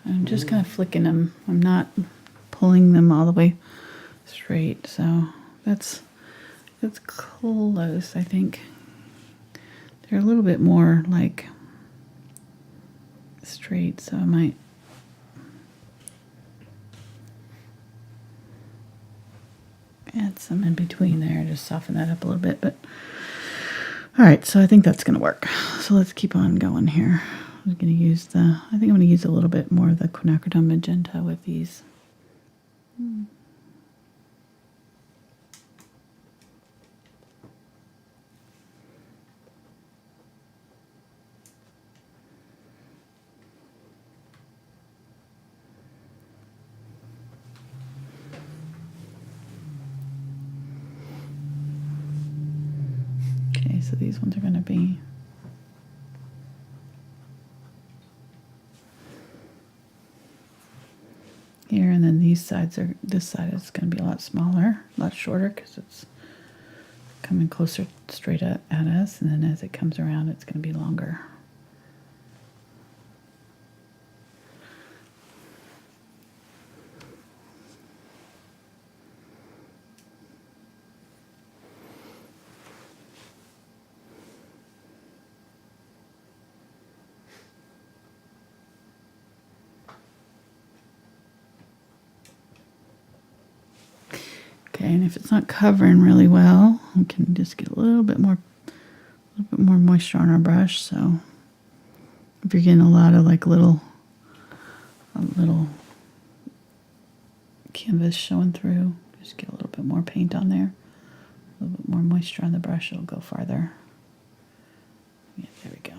I'm just kind of flicking them. I'm not pulling them all the way straight, so that's close. I think they're a little bit more like straight, so I might add some in between there, just soften that up a little bit. But all right, so I think that's going to work. So let's keep on going here. I'm going to use I think I'm going to use a little bit more of the Quinacridone Magenta with these. Okay, so these ones are going to be here, and then these sides are, this side is going to be a lot smaller, a lot shorter, because it's coming closer straight at us, and then as it comes around, it's going to be longer. Okay, and if it's not covering really well, we can just get a little bit more moisture on our brush. So if you're getting a lot of like little canvas showing through, just get a little bit more paint on there, a little bit more moisture on the brush, it'll go farther. Yeah, there we go.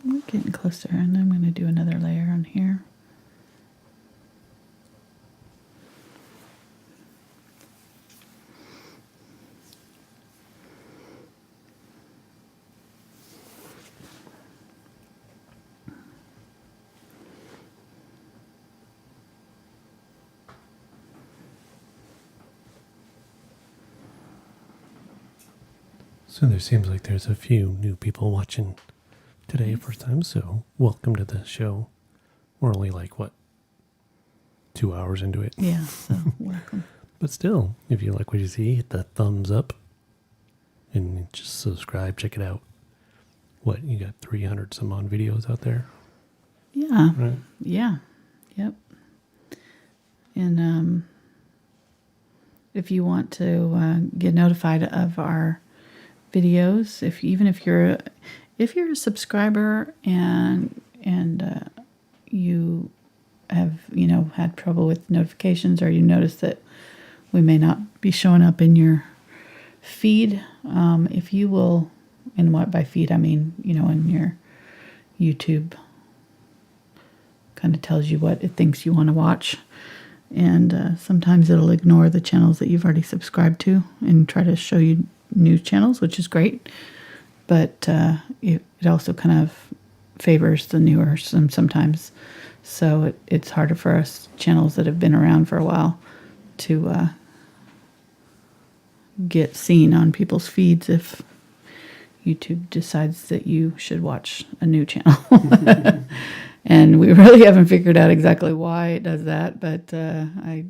We're getting closer, and I'm going to do another layer on here. So there seems like there's a few new people watching today, first time, so welcome to the show. We're only like, what, 2 hours into it? Yeah, so welcome. But still, if you like what you see, hit that thumbs up and just subscribe, check it out. What, you got 300 some odd videos out there? Yeah, Right? yeah, yep. And if you want to get notified of our videos, even if you're a subscriber and you have had trouble with notifications, or you notice that we may not be showing up in your feed, if you will, and what by feed I mean, in your YouTube, kind of tells you what it thinks you want to watch, and sometimes it'll ignore the channels that you've already subscribed to and try to show you new channels, which is great, but it also kind of favors the newer sometimes, so it's harder for us channels that have been around for a while to get seen on people's feeds if YouTube decides that you should watch a new channel. And we really haven't figured out exactly why it does that, but I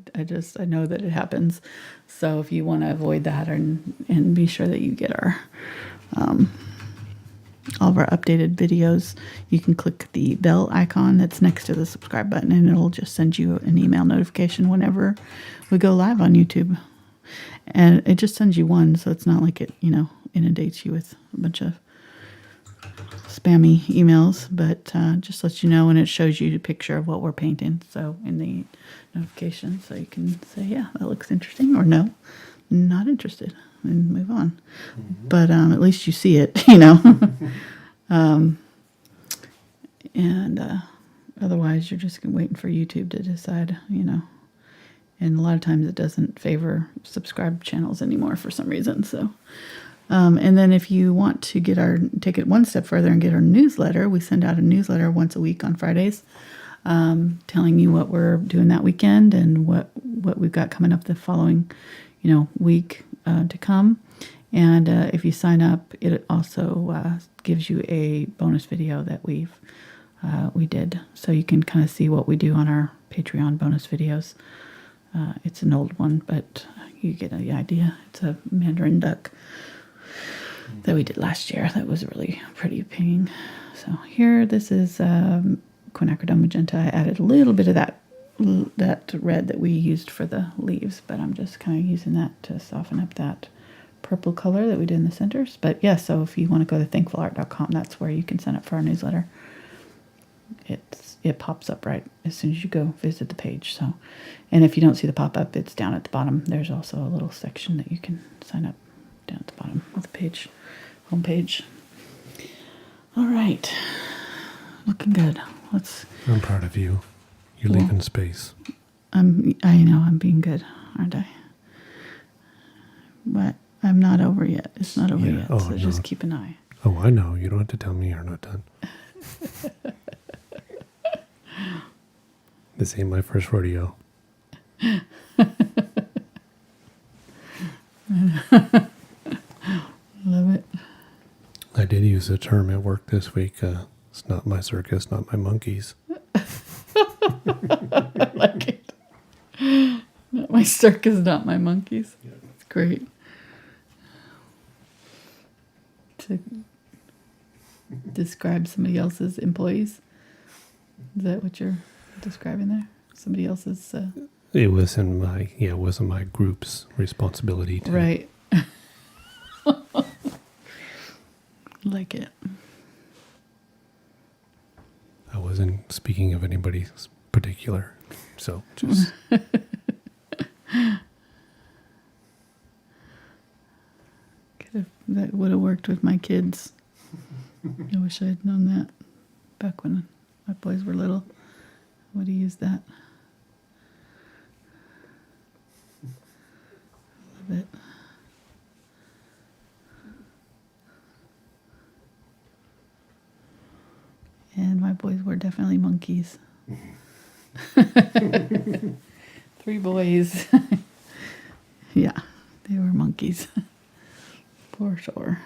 know that it happens. So if you want to avoid that and be sure that you get our all of our updated videos, you can click the bell icon that's next to the subscribe button, and it'll just send you an email notification whenever we go live on YouTube. And it just sends you one, so it's not like it inundates you with a bunch of spammy emails, but just lets you know, and it shows you a picture of what we're painting, so in the notification, so you can say, yeah, that looks interesting, or no, not interested, and move on. Mm-hmm. But at least you see it, and otherwise you're just waiting for YouTube to decide, and a lot of times it doesn't favor subscribed channels anymore for some reason, so and then if you want to take it one step further and get our newsletter, we send out a newsletter once a week on Fridays, telling you what we're doing that weekend and what we've got coming up the following, week to come. And if you sign up, it also gives you a bonus video that we did, so you can kind of see what we do on our Patreon bonus videos. It's an old one, but you get the idea. It's a Mandarin duck that we did last year. That was really pretty painting. So here, this is Quinacridone Magenta. I added a little bit of that red that we used for the leaves, but I'm just kind of using that to soften up that purple color that we did in the centers. But yeah, so if you want to go to thankfulart.com, that's where you can sign up for our newsletter. It pops up right as soon as you go visit the page. So, and if you don't see the pop-up, it's down at the bottom. There's also a little section that you can sign up down at the bottom of the page, homepage. All right, looking good. I'm proud of you. You're leaving space. I know I'm being good, aren't I? But I'm not over yet. It's not over yet. So just keep an eye. Oh, I know. You don't have to tell me you're not done. This ain't my first rodeo. Love it. I did use a term at work this week. It's not my circus, not my monkeys. I like it. Not my circus, not my monkeys. Yeah. It's great. To describe somebody else's employees. Is that what you're describing there? Somebody else's... It wasn't my group's responsibility to... Right. Like it. I wasn't speaking of anybody particular, so just... That would have worked with my kids. I wish I had known that back when my boys were little. I would have used that. Love it. And my boys were definitely monkeys. 3 boys. Yeah, they were monkeys. For sure.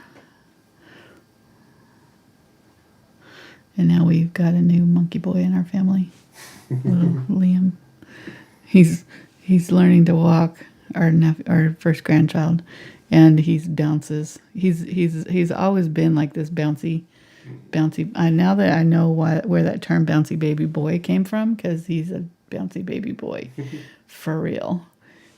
And now we've got a new monkey boy in our family. Little Liam. He's learning to walk, our first grandchild, and he bounces. He's always been like this bouncy. Now that I know where that term bouncy baby boy came from, because he's a bouncy baby boy. For real.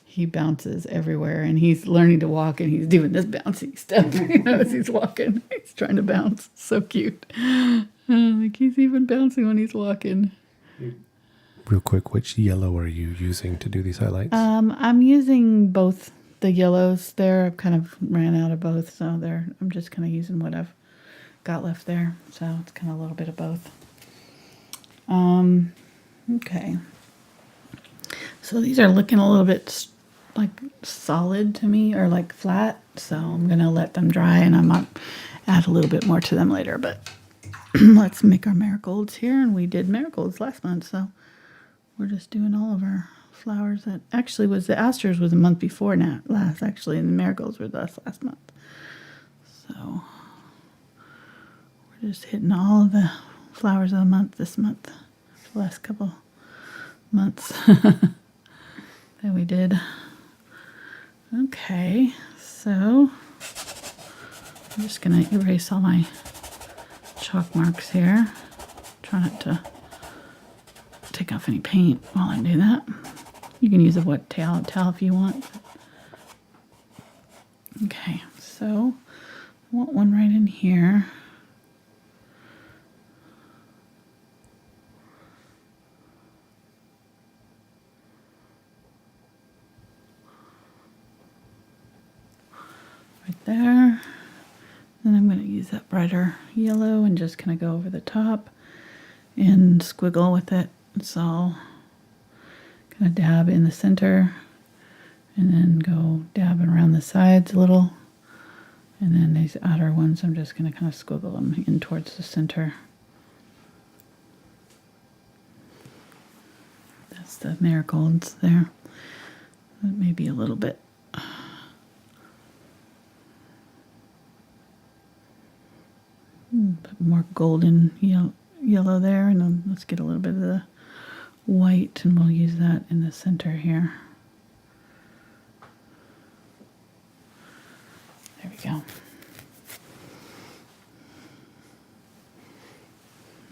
He bounces everywhere, and he's learning to walk, and he's doing this bouncy stuff as he's walking. He's trying to bounce. So cute. Like he's even bouncing when he's walking. Real quick, which yellow are you using to do these highlights? I'm using both the yellows there. I've kind of ran out of both, so I'm just kind of using what I've got left there. So it's kind of a little bit of both. Okay. So these are looking a little bit like solid to me, or like flat. So I'm going to let them dry, and I might add a little bit more to them later. But let's make our marigolds here. And we did marigolds last month, so we're just doing all of our flowers. That actually was the asters was a month before last, actually, and the marigolds were last month. So we're just hitting all of the flowers of the month this month, the last couple months that we did. Okay, so I'm just going to erase all my chalk marks here. Try not to take off any paint while I do that. You can use a wet towel if you want. Okay, so I want one right in here. Right there. Then I'm going to use that brighter yellow and just kind of go over the top and squiggle with it. So kind of dab in the center and then go dabbing around the sides a little. And then these outer ones, I'm just going to kind of squiggle them in towards the center. That's the marigolds there. That may be a little bit. Put more golden yellow there, and then let's get a little bit of the white, and we'll use that in the center here.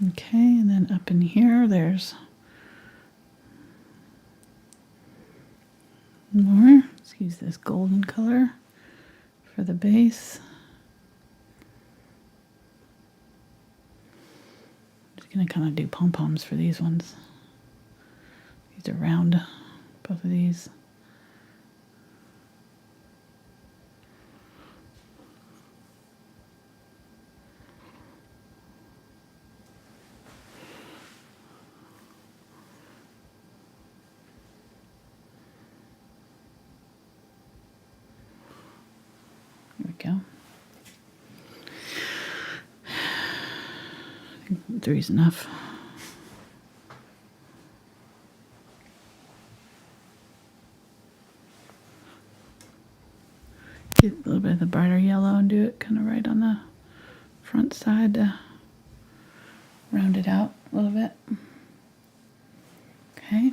Okay, and then up in here, there's more. Let's use this golden color for the base. I'm just going to kind of do pom-poms for these ones. These are round, both of these. There we go. I think 3's enough. Get a little bit of the brighter yellow and do it kind of right on the front side to round it out a little bit. Okay.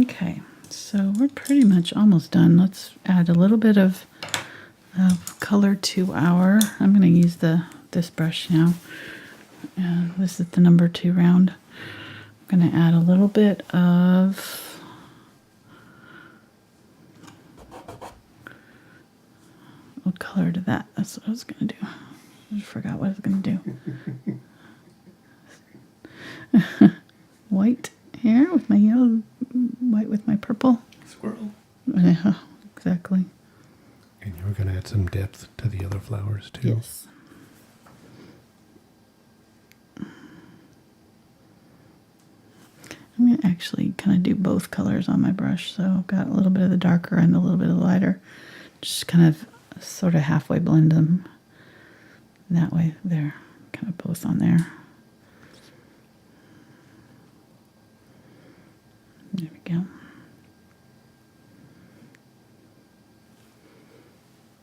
Okay, so we're pretty much almost done. Let's add a little bit of color to our, I'm going to use this brush now. This is the number 2 round. I'm going to add a little bit of what color to that. That's what I was going to do. I just forgot what I was going to do. White here with my yellow, white with my purple. Squirrel. Yeah, exactly. And you're going to add some depth to the other flowers too. Yes. I'm going to actually kind of do both colors on my brush. So I've got a little bit of the darker and a little bit of the lighter. Just kind of sort of halfway blend them. That way they're kind of both on there. There we go.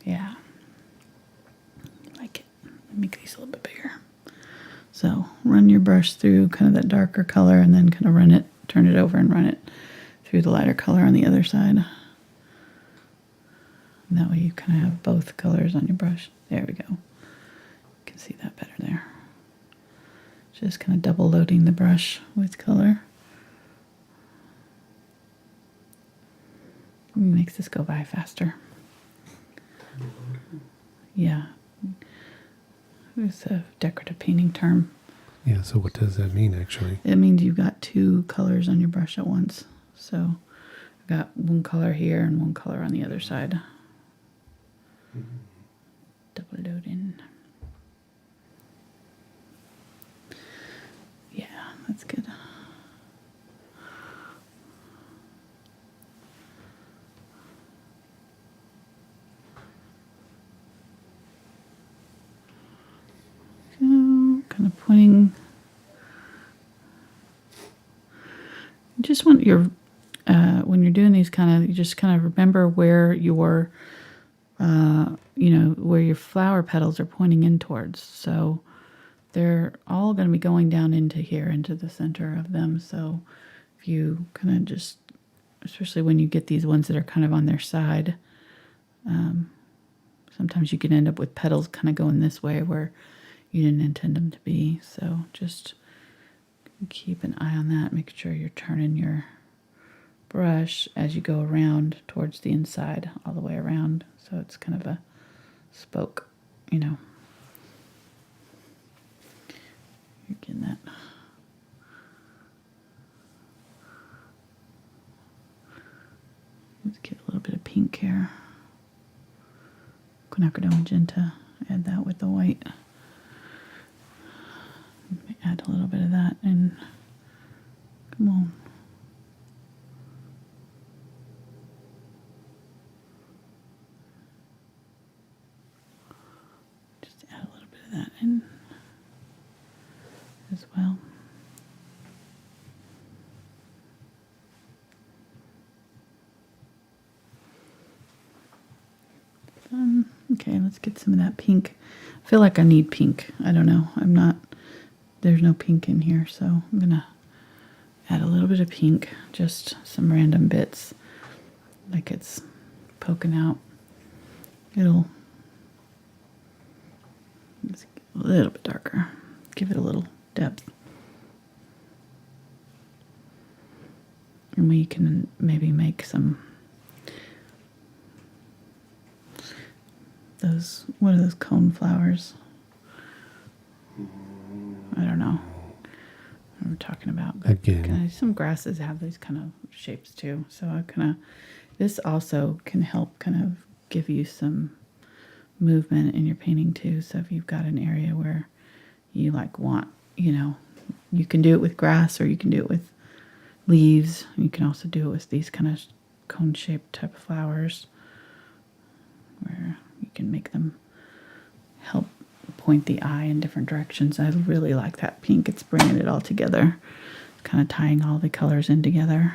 Yeah. I like it. Make these a little bit bigger. So run your brush through kind of that darker color and then kind of run it, turn it over and run it through the lighter color on the other side. And that way you kind of have both colors on your brush. There we go. You can see that better there. Just kind of double loading the brush with color. It makes this go by faster. Yeah. It's a decorative painting term. Yeah, so what does that mean actually? It means you've got 2 colors on your brush at once. So I've got one color here and one color on the other side. Double load in. Yeah, that's good. Kind of pointing. You just want your, when you're doing these you just kind of remember where your, where your flower petals are pointing in towards. So they're all going to be going down into here, into the center of them. So if you kind of just, especially when you get these ones that are kind of on their side, sometimes you can end up with petals kind of going this way where you didn't intend them to be. So just keep an eye on that. Make sure you're turning your brush as you go around towards the inside, all the way around. So it's kind of a spoke, You're getting that. Let's get a little bit of pink here. Quinacridone Magenta. Add that with the white. Add a little bit of that and come on. Just add a little bit of that in as well. Okay, let's get some of that pink. I feel like I need pink. I don't know. There's no pink in here, so I'm going to add a little bit of pink, just some random bits, like it's poking out. It's a little bit darker. Give it a little depth. And we can maybe make some what are those cone flowers? I don't know what we're talking about. But Again, some grasses have these kind of shapes too. So this also can help kind of give you some movement in your painting too. So if you've got an area where you you can do it with grass or you can do it with leaves. You can also do it with these kind of cone-shaped type of flowers where you can make them help point the eye in different directions. I really like that pink. It's bringing it all together, kind of tying all the colors in together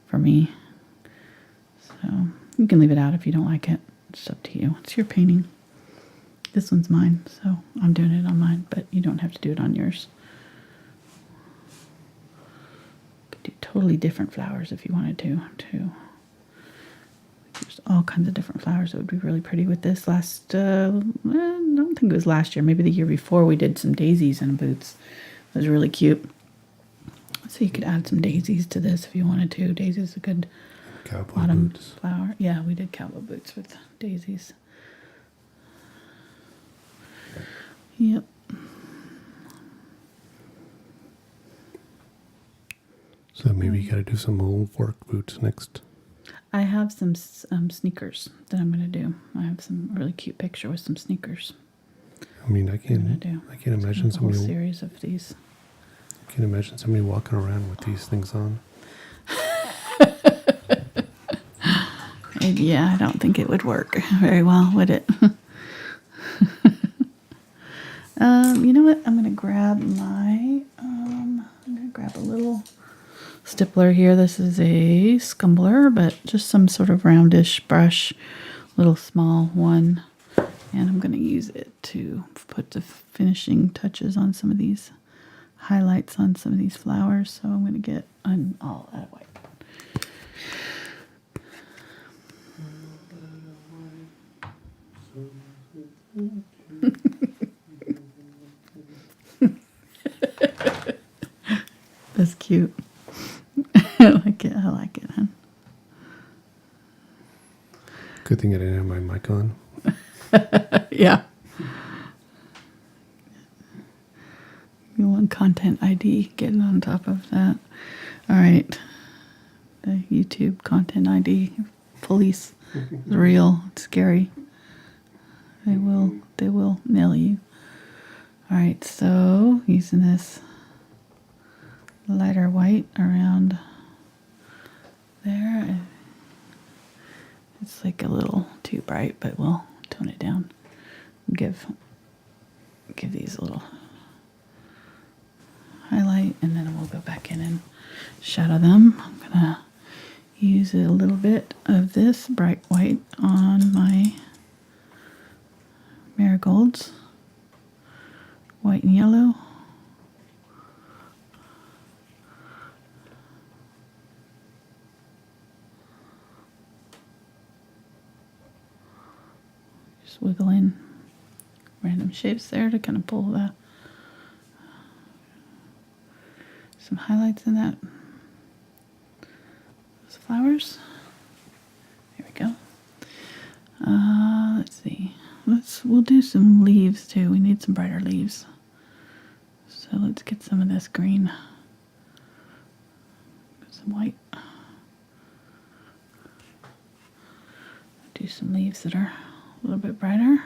for me. So you can leave it out if you don't like it. It's up to you. It's your painting. This one's mine, so I'm doing it on mine, but you don't have to do it on yours. You could do totally different flowers if you wanted to, too. There's all kinds of different flowers that would be really pretty with this. I don't think it was last year, maybe the year before, we did some daisies in boots. It was really cute. So you could add some daisies to this if you wanted to. Daisies a good cowboy autumn boots. flower. Yeah, we did cowboy boots with daisies. Yep. So maybe you got to do some old work boots next. I have some sneakers that I'm going to do. I have some really cute picture with some sneakers. I mean, I can imagine a whole somebody. series of these. I can imagine somebody walking around with these things on. Yeah, I don't think it would work very well, would it? You know what? I'm going to grab a little stippler here. This is a scumbler, but just some sort of roundish brush, little small one. And I'm going to use it to put the finishing touches on some of these highlights on some of these flowers. So I'm going to get all out of white. That's cute. I like it, huh? Good thing I didn't have my mic on. Yeah. You want content ID getting on top of that. All right. The YouTube content ID police is real. It's scary. They will nail you. All right, so using this lighter white around there. It's like a little too bright, but we'll tone it down. Give these a little highlight, and then we'll go back in and shadow them. I'm gonna use a little bit of this bright white on my marigolds, white and yellow. Just wiggle in random shapes there to kind of pull some highlights in those flowers. There we go. Let's see. We'll do some leaves too. We need some brighter leaves. So let's get some of this green. Some white. Do some leaves that are a little bit brighter.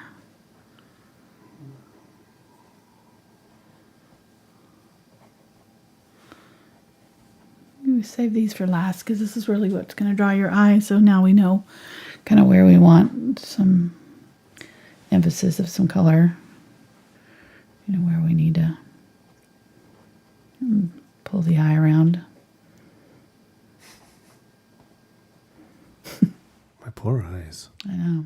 We save these for last because this is really what's going to draw your eye. So now we know kind of where we want some emphasis of some color. You know, where we need to pull the eye around. My poor eyes. I know.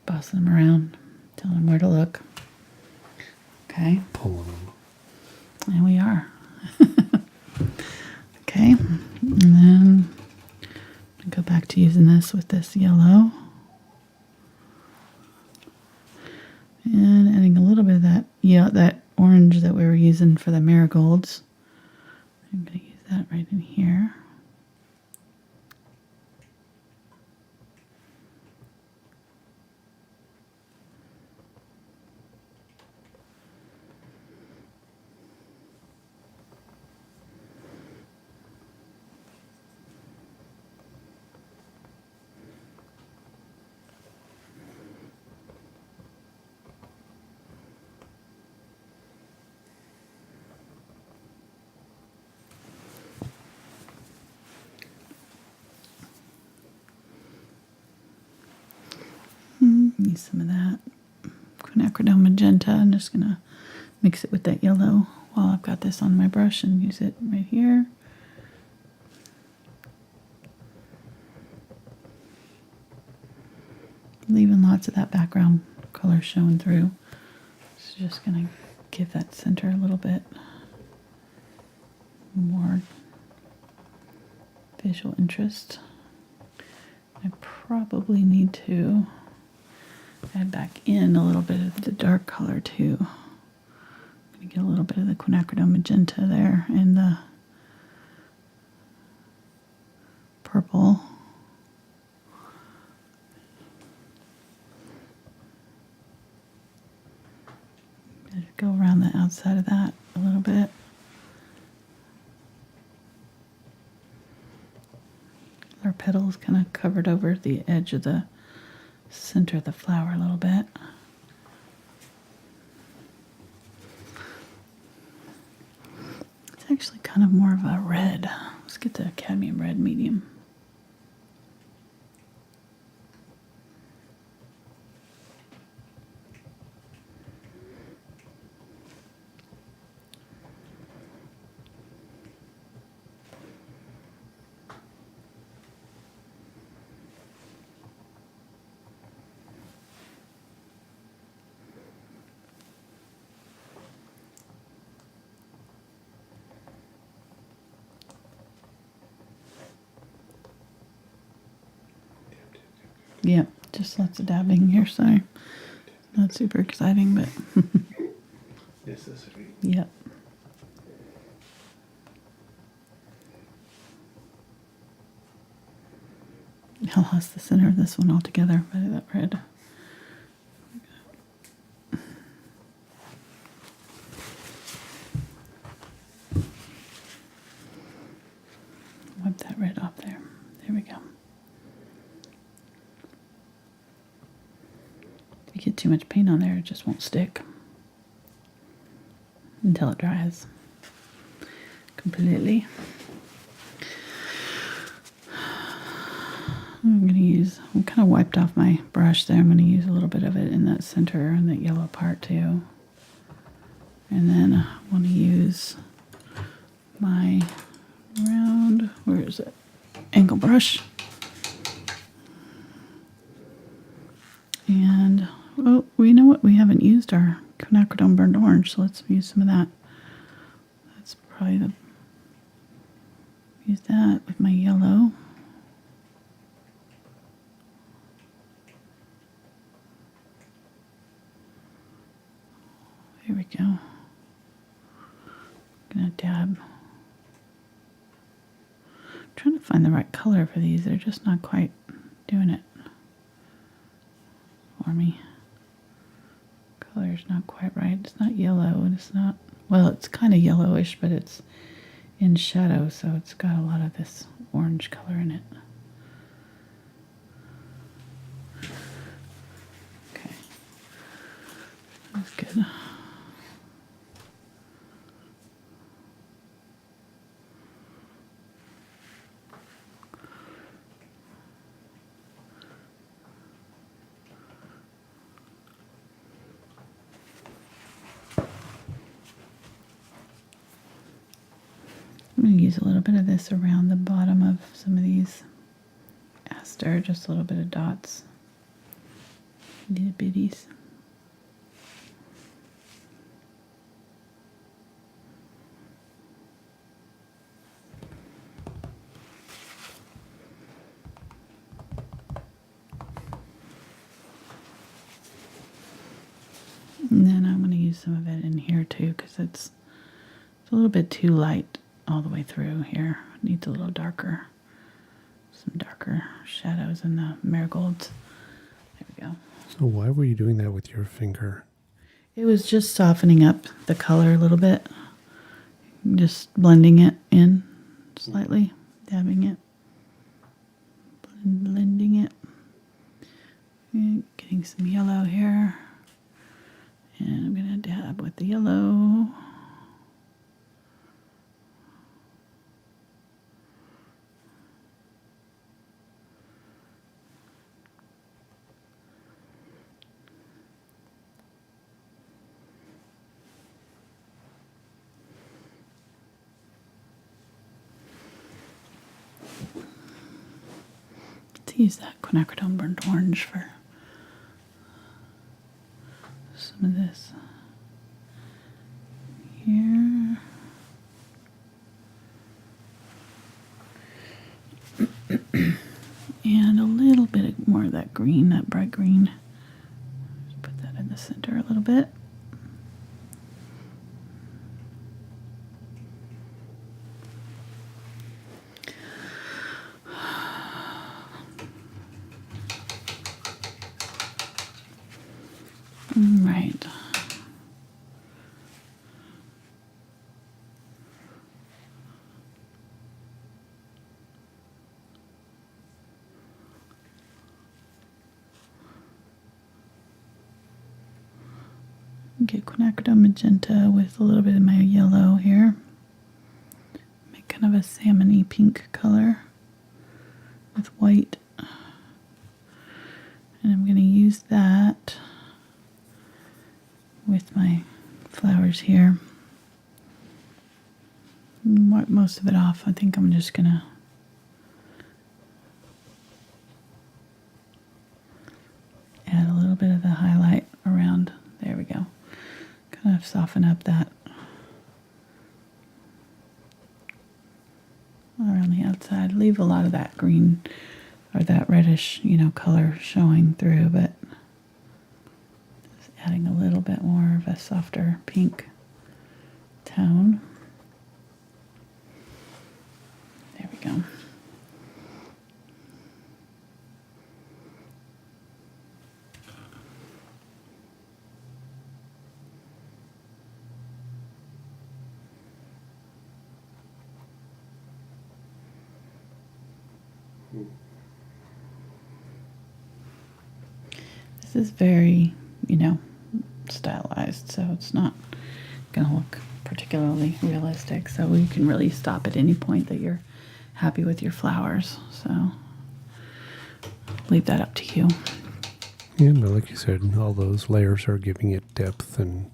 Bossing them around, telling them where to look. Okay. Okay. pulling them. And we are. Okay. And then go back to using this with this yellow. And adding a little bit of that, that orange that we were using for the marigolds. I'm going to use that right in here. Use some of that Quinacridone Magenta. I'm just going to mix it with that yellow while I've got this on my brush and use it right here. Leaving lots of that background color showing through. It's just going to give that center a little bit more visual interest. I probably need to add back in a little bit of the dark color too. I'm going to get a little bit of the Quinacridone Magenta there and the purple. Just go around the outside of that a little bit. Our petals kind of covered over the edge of the center of the flower a little bit. It's actually kind of more of a red. Let's get the cadmium red medium. Yep, just lots of dabbing here, so not super exciting, but Necessary. yep. I lost the center of this one altogether by that red. Wipe that red off there. There we go. If you get too much paint on there, it just won't stick until it dries completely. I'm going to use, I kind of wiped off my brush there. I'm going to use a little bit of it in that center and that yellow part too. And then I want to use my round, where is it? Angle brush. And, oh, well, you know what? We haven't used our Quinacridone Burnt Orange, so let's use some of that. That's probably the, use that with my yellow. Here we go. I'm gonna dab. I'm trying to find the right color for these. They're just not quite doing it for me. Color's not quite right. It's not yellow and it's not, well, it's kind of yellowish, but it's in shadow, so it's got a lot of this orange color in it. Okay. That's good. I'm going to use a little bit of this around the bottom of some of these aster, just a little bit of dots, little bitties. in here too, because it's a little bit too light all the way through here. It needs a little darker, some darker shadows in the marigolds. There we go. So why were you doing that with your finger? It was just softening up the color a little bit. Just blending it in slightly, dabbing it, blending it. And getting some yellow here. And I'm going to dab with the yellow. Let's use that quinacridone burnt orange for some of this here. And a little bit more of that green, that bright green. Just put that in the center a little bit. Right. Get Quinacridone Magenta with a little bit of my yellow here. Make kind of a salmon-y pink color with white. And I'm going to use that with my flowers here. Wipe most of it off. I think I'm just going to add a little bit of the highlight around. There we go. Kind of soften up that around the outside. Leave a lot of that green or that reddish, color showing through, but just adding a little bit more of a softer pink tone. There we go. This is very, stylized, so it's not going to look particularly realistic. So you can really stop at any point that you're happy with your flowers. So leave that up to you. Yeah, but like you said, all those layers are giving it depth and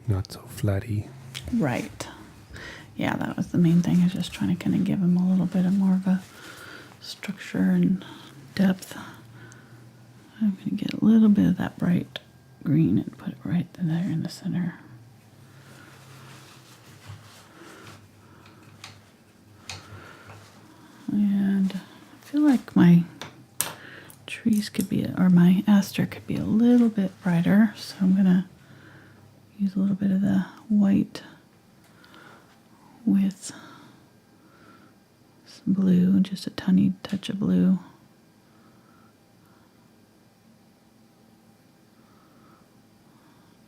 not so flatty. Right. Yeah, that was the main thing, is just trying to kind of give them a little bit of more of a structure and depth. I'm going to get a little bit of that bright green and put it right there in the center. And I feel like my trees could be, or my aster could be a little bit brighter, so I'm going to use a little bit of the white with some blue, just a tiny touch of blue.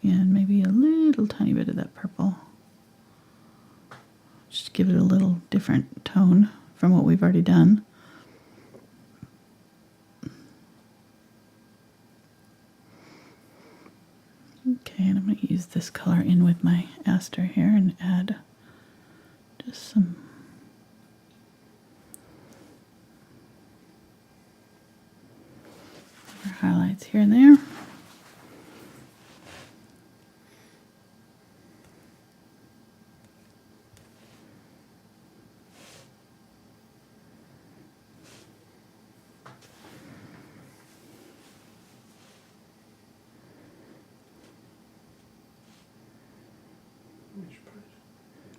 And maybe a little tiny bit of that purple. Just give it a little different tone from what we've already done. Okay, and I'm going to use this color in with my aster here and add just some highlights here and there.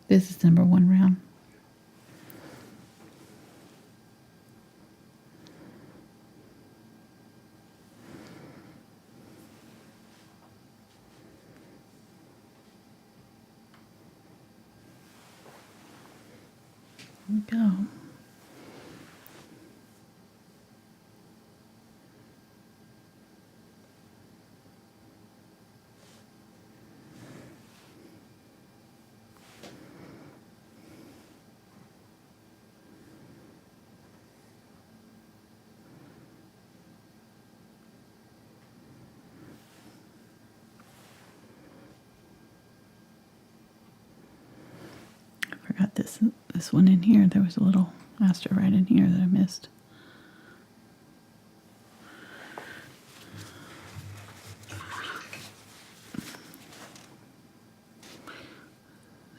This is number 1 round. we go. Got this one in here. There was a little aster right in here that I missed.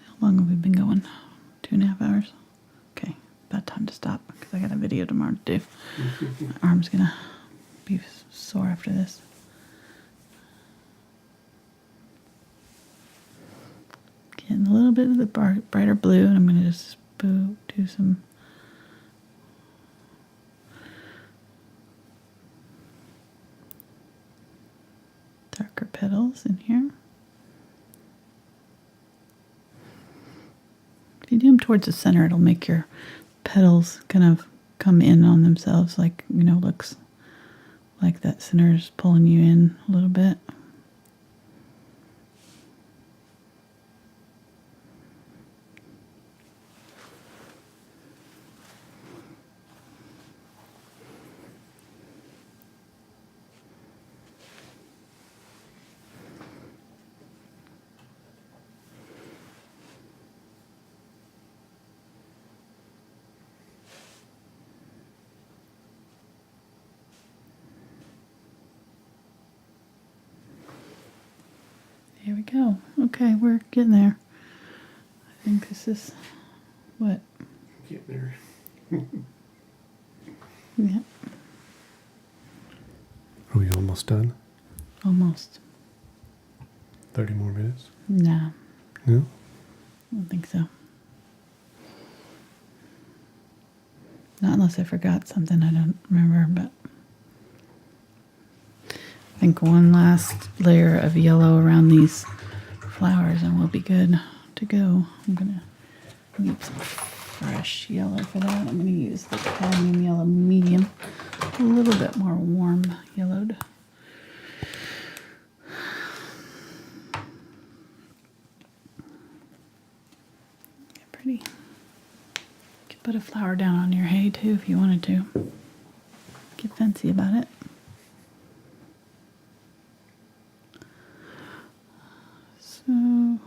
How long have we been going? 2.5 hours? Okay, about time to stop because I got a video tomorrow to do. My arm's gonna be sore after this. Getting a little bit of the brighter blue, and I'm going to just do some darker petals in here. If you do them towards the center, it'll make your petals kind of come in on themselves, like, you know, looks like that center is pulling you in a little bit. Here we go. Okay, we're getting there. I think this is what? Getting there. Yeah. Are we almost done? Almost. 30 more minutes? Nah, No? I don't think so. Not unless I forgot something I don't remember, but I think one last layer of yellow around these flowers and we'll be good to go. I'm gonna need some fresh yellow for that. I'm gonna use the cadmium yellow medium, a little bit more warm yellowed. Get pretty. You could put a flower down on your hay too if you wanted to. Get fancy about it. So,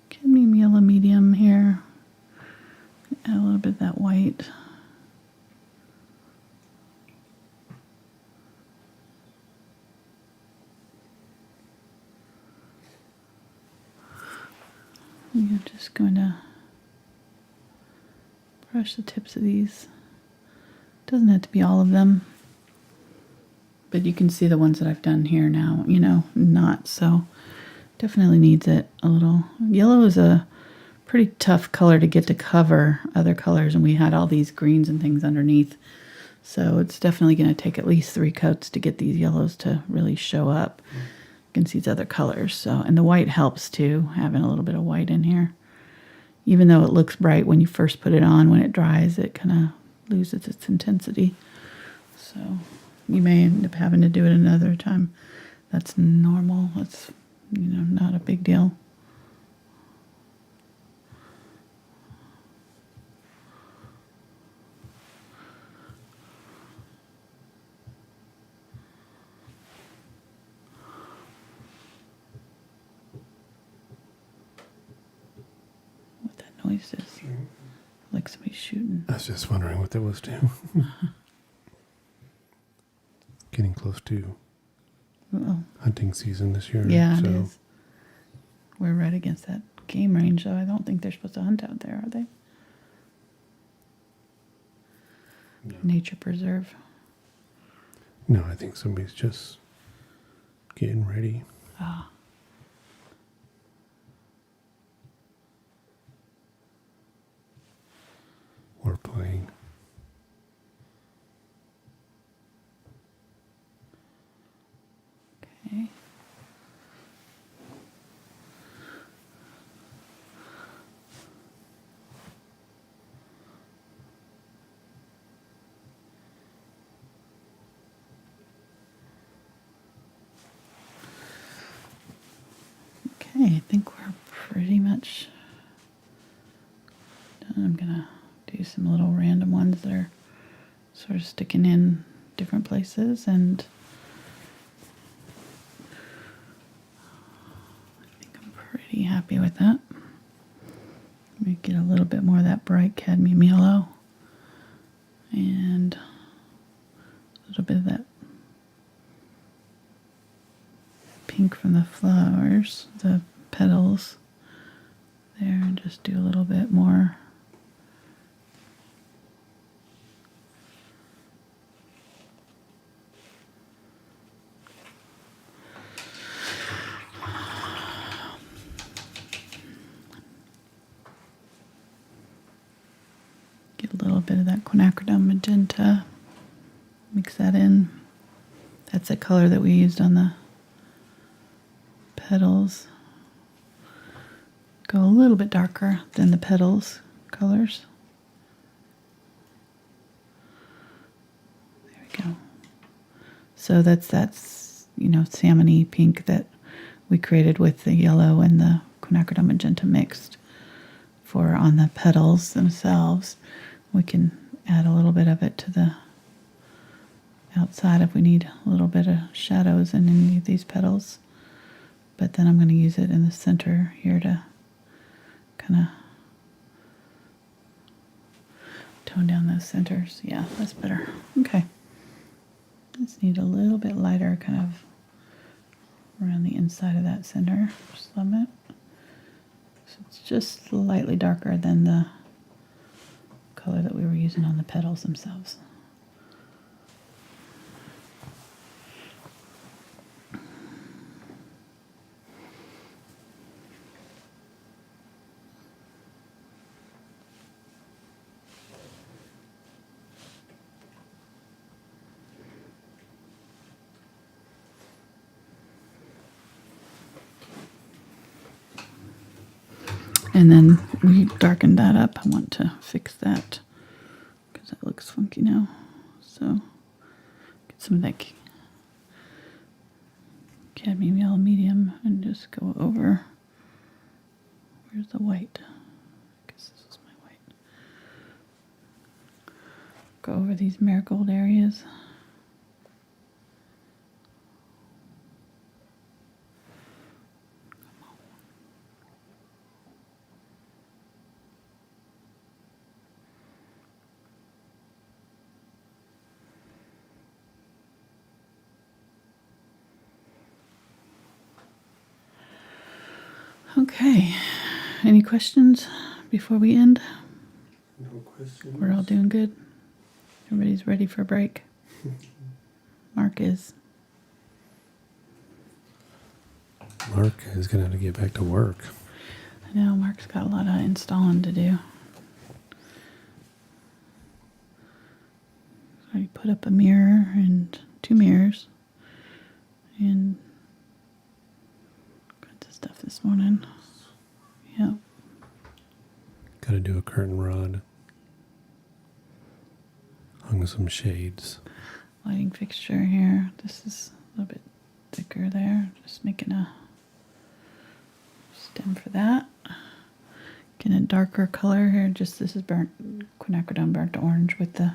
cadmium yellow medium here. Add a little bit of that white. I'm just going to brush the tips of these. Doesn't have to be all of them. But you can see the ones that I've done here now, you know, not so. Definitely needs it a little. Yellow is a pretty tough color to get to cover other colors, and we had all these greens and things underneath. So it's definitely going to take at least 3 coats to get these yellows to really show up against these other colors. So, and the white helps too, having a little bit of white in here. Even though it looks bright when you first put it on, when it dries, it kind of loses its intensity. So you may end up having to do it another time. That's normal. That's, you know, not a big deal. What that noise is. Like somebody's shooting. I was just wondering what that was too. Getting close to hunting season this year. Yeah, it is. We're right against that game range, so I don't think they're supposed to hunt out there, are they? No. Nature preserve. No, I think somebody's just getting ready. Ah. Or playing. Okay. Okay, I think we're pretty much done. I'm gonna do some little random ones that are sort of sticking in different places, and I think I'm pretty happy with that. Let me get a little bit more of that bright cadmium yellow and a little bit of that pink from the flowers, the petals there, and just do a little bit more. Get a little bit of that Quinacridone Magenta, mix that in. That's the color that we used on the petals. Go a little bit darker than the petals colors. There we go. So that's salmony pink that we created with the yellow and the Quinacridone Magenta mixed for on the petals themselves. We can add a little bit of it to the outside if we need a little bit of shadows in any of these petals. But then I'm going to use it in the center here to kind of tone down those centers. Yeah, that's better. Okay. Just need a little bit lighter kind of around the inside of that center summit. So it's just slightly darker than the color that we were using on the petals themselves. And then we darkened that up. I want to fix that because that looks funky now. So get some of that cadmium yellow medium and just go over. Where's the white? I guess this is my white. Go over these marigold areas. Okay, any questions before we end? No questions. We're all doing good? Everybody's ready for a break? Mark is. Mark is going to have to get back to work. I know, Mark's got a lot of installing to do. So he put up a mirror and 2 mirrors and kinds of stuff this morning. Yep. Got to do a curtain rod. Hung some shades. Lighting fixture here. This is a little bit thicker there. Just making a stem for that. Getting a darker color here. Just this is burnt quinacridone burnt orange with the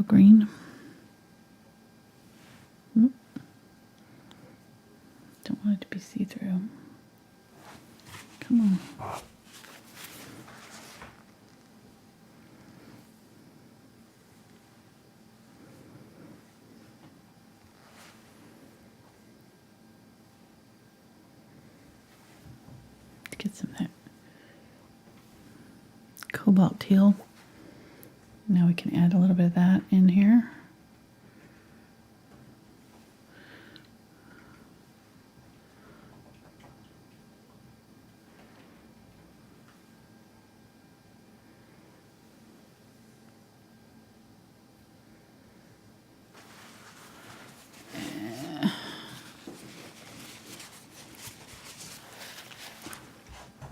green. Oop. Don't want it to be see-through. Come on. Get some of that cobalt teal. Now we can add a little bit of that in here.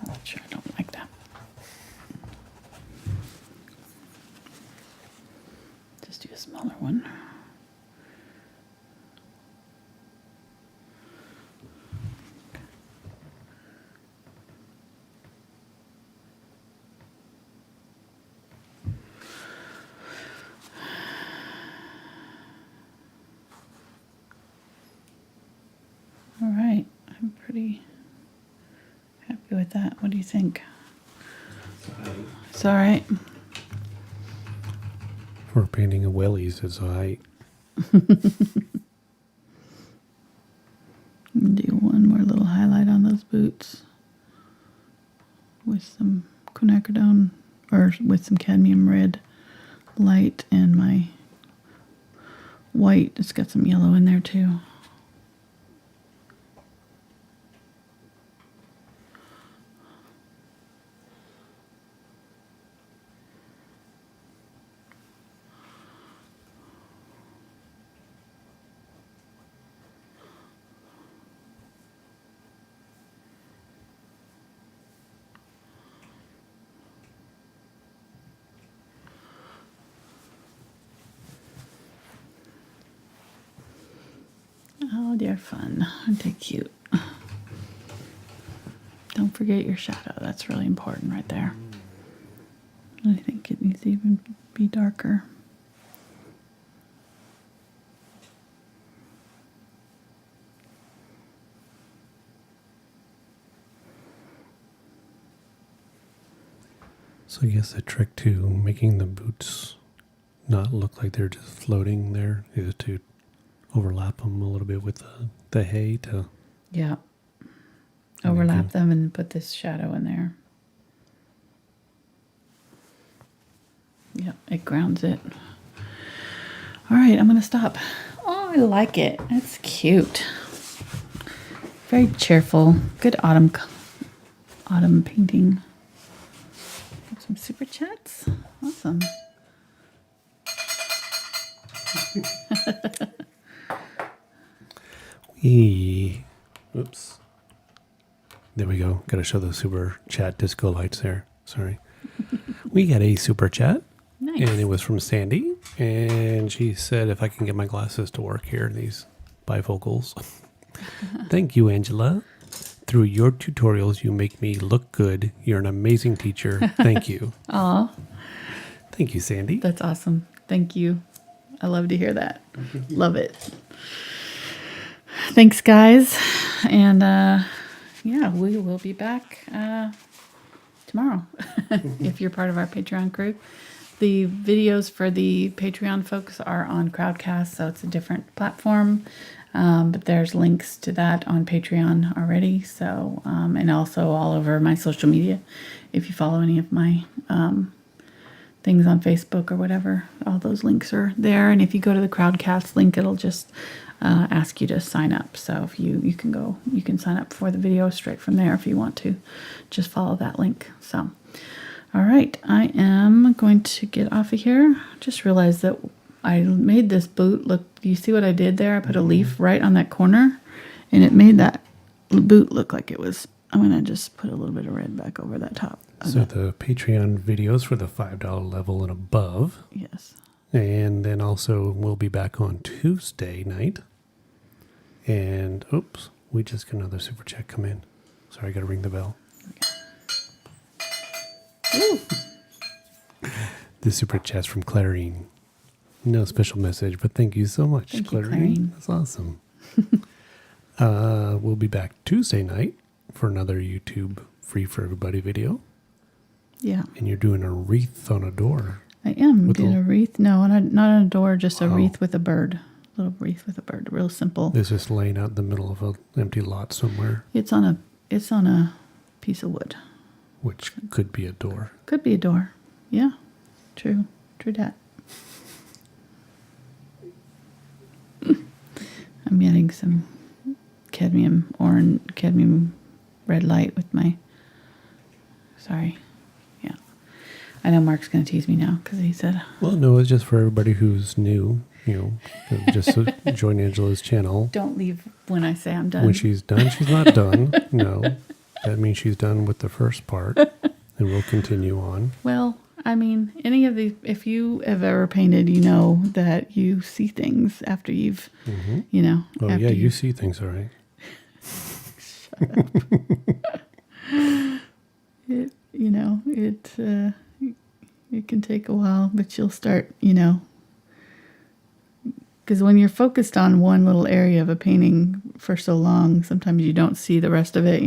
Not sure, I don't like that. Just do a smaller one. with that? What do you think? It's all right. For painting a wellies, it's all right. Do one more little highlight on those boots with some quinacridone or with some cadmium red light and my white. It's got some yellow in there too. Oh, they're fun. Aren't they cute? Don't forget your shadow. That's really important right there. I think it needs to even be darker. So I guess the trick to making the boots not look like they're just floating there is to overlap them a little bit with the hay to... Yeah. Overlap them and put this shadow in there. Yeah, it grounds it. All right, I'm going to stop. Oh, I like it. It's cute. Very cheerful. Good autumn painting. Some super chats. Awesome. Oops. There we go. Got to show the super chat disco lights there. Sorry. We got a super chat. Nice. And it was from Sandy. And she said if I can get my glasses to work here, these bifocals. Thank you, Angela. Through your tutorials, you make me look good. You're an amazing teacher. Thank you. Aw. Thank you, Sandy. That's awesome. Thank you. I love to hear that. Love it. Thanks, guys. And yeah, we will be back tomorrow if you're part of our Patreon crew. The videos for the Patreon folks are on Crowdcast, so it's a different platform. But there's links to that on Patreon already. So, and also all over my social media. If you follow any of my things on Facebook or whatever, all those links are there. And if you go to the Crowdcast link, it'll just ask you to sign up. So if you can sign up for the video straight from there if you want to. Just follow that link. So, all right, I am going to get off of here. Just realized that I made this boot look, you see what I did there? I put a leaf right on that corner and it made that boot look like it was, I'm going to just put a little bit of red back over that top. So the Patreon videos for the $5 level and above. Yes. And then also we'll be back on Tuesday night. And, oops, we just got another super chat come in. Sorry, I got to ring the bell. Ooh. The super chat's from Clarine. No special message, but thank you so much, Thank you, Clarine. Clarine. That's awesome. We'll be back Tuesday night for another YouTube Free for Everybody video. Yeah. And you're doing a wreath on a door. I am doing a wreath. No, not on a door, just a Wow. wreath with a bird. A little wreath with a bird. Real simple. This is laying out in the middle of an empty lot somewhere, It's on a piece of wood. which could be a door. Could be a door. Yeah. True that. I'm getting some cadmium red light with my, sorry. Yeah. I know Mark's going to tease me now because he said. Well, no, it's just for everybody who's new, just to join Angela's channel. Don't leave when I say I'm done. When she's done, she's not done. No, that means she's done with the first part, and we'll continue on. Well, I mean, any of these, if you have ever painted, you know that you see things after you've, Oh, after yeah, you see things, all right. It can take a while, but you'll start, because when you're focused on one little area of a painting for so long, sometimes you don't see the rest of it,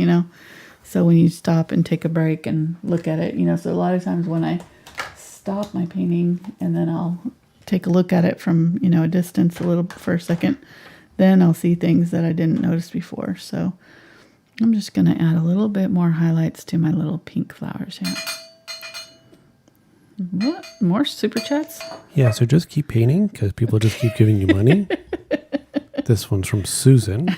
So when you stop and take a break and look at it, so a lot of times when I stop my painting and then I'll take a look at it from, a distance for a second, then I'll see things that I didn't notice before. So I'm just going to add a little bit more highlights to my little pink flowers here. What? More super chats? Yeah, so just keep painting because people just keep giving you money. This one's from Susan.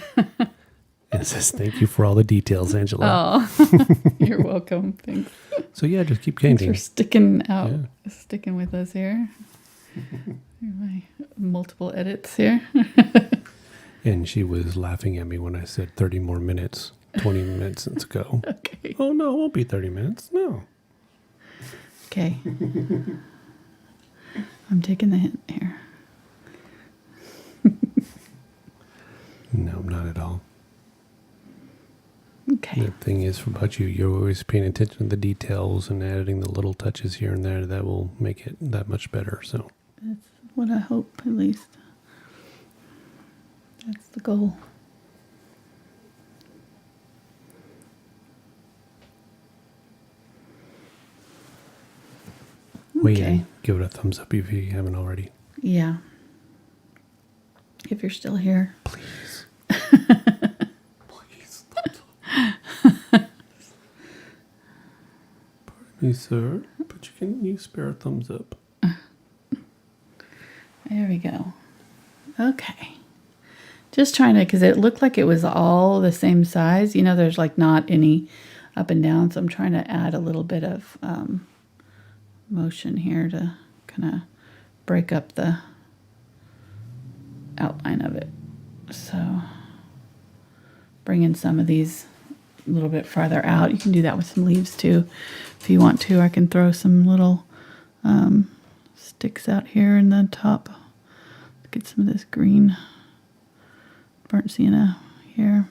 It says, thank you for all the details, Angela. Oh, you're welcome. Thanks. So yeah, just keep Thanks painting. for sticking out, sticking with us here. My multiple edits here. And she was laughing at me when I said 30 more minutes, 20 minutes ago. Okay. Oh, no, it won't be 30 minutes. No. Okay. I'm taking the hint here. No, not at all. Okay. The thing is about you, you're always paying attention to the details and adding the little touches here and there that will make it that much better. So That's what I hope, at least. That's the goal. weigh Okay. in, give it a thumbs up if you haven't already. Yeah. If you're still here. Please. Please. Pardon me, sir, but you can spare a thumbs up. There we go. Okay. Just trying to, because it looked like it was all the same size. There's like not any up and down. So I'm trying to add a little bit of motion here to kind of break up the outline of it. So bring in some of these a little bit farther out. You can do that with some leaves too if you want to. I can throw some little sticks out here in the top. Get some of this green burnt sienna here.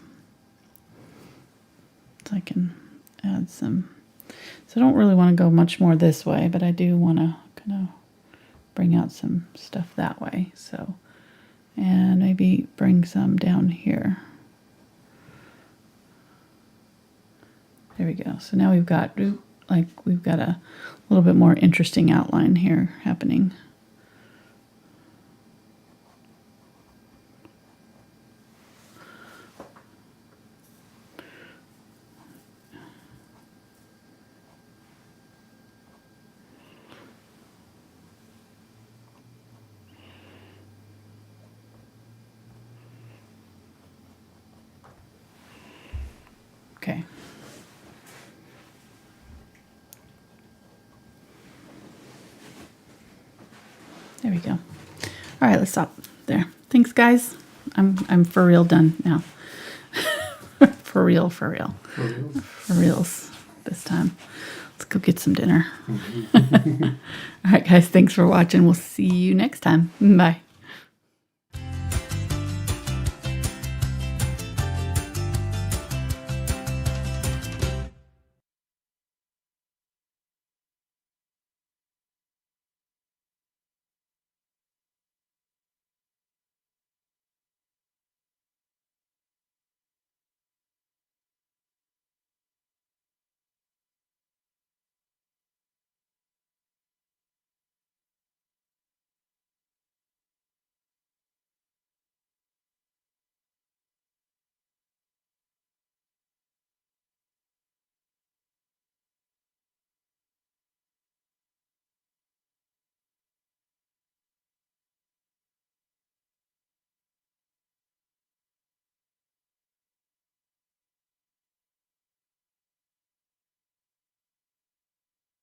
So I can add some. So I don't really want to go much more this way, but I do want to kind of bring out some stuff that way. So, and maybe bring some down here. There we go. So now we've got a little bit more interesting outline here happening. Okay. There we go. All right, let's stop there. Thanks, guys. I'm for real done now. For real. For reals this time. Let's go get some dinner. All right, guys. Thanks for watching. We'll see you next time. Bye.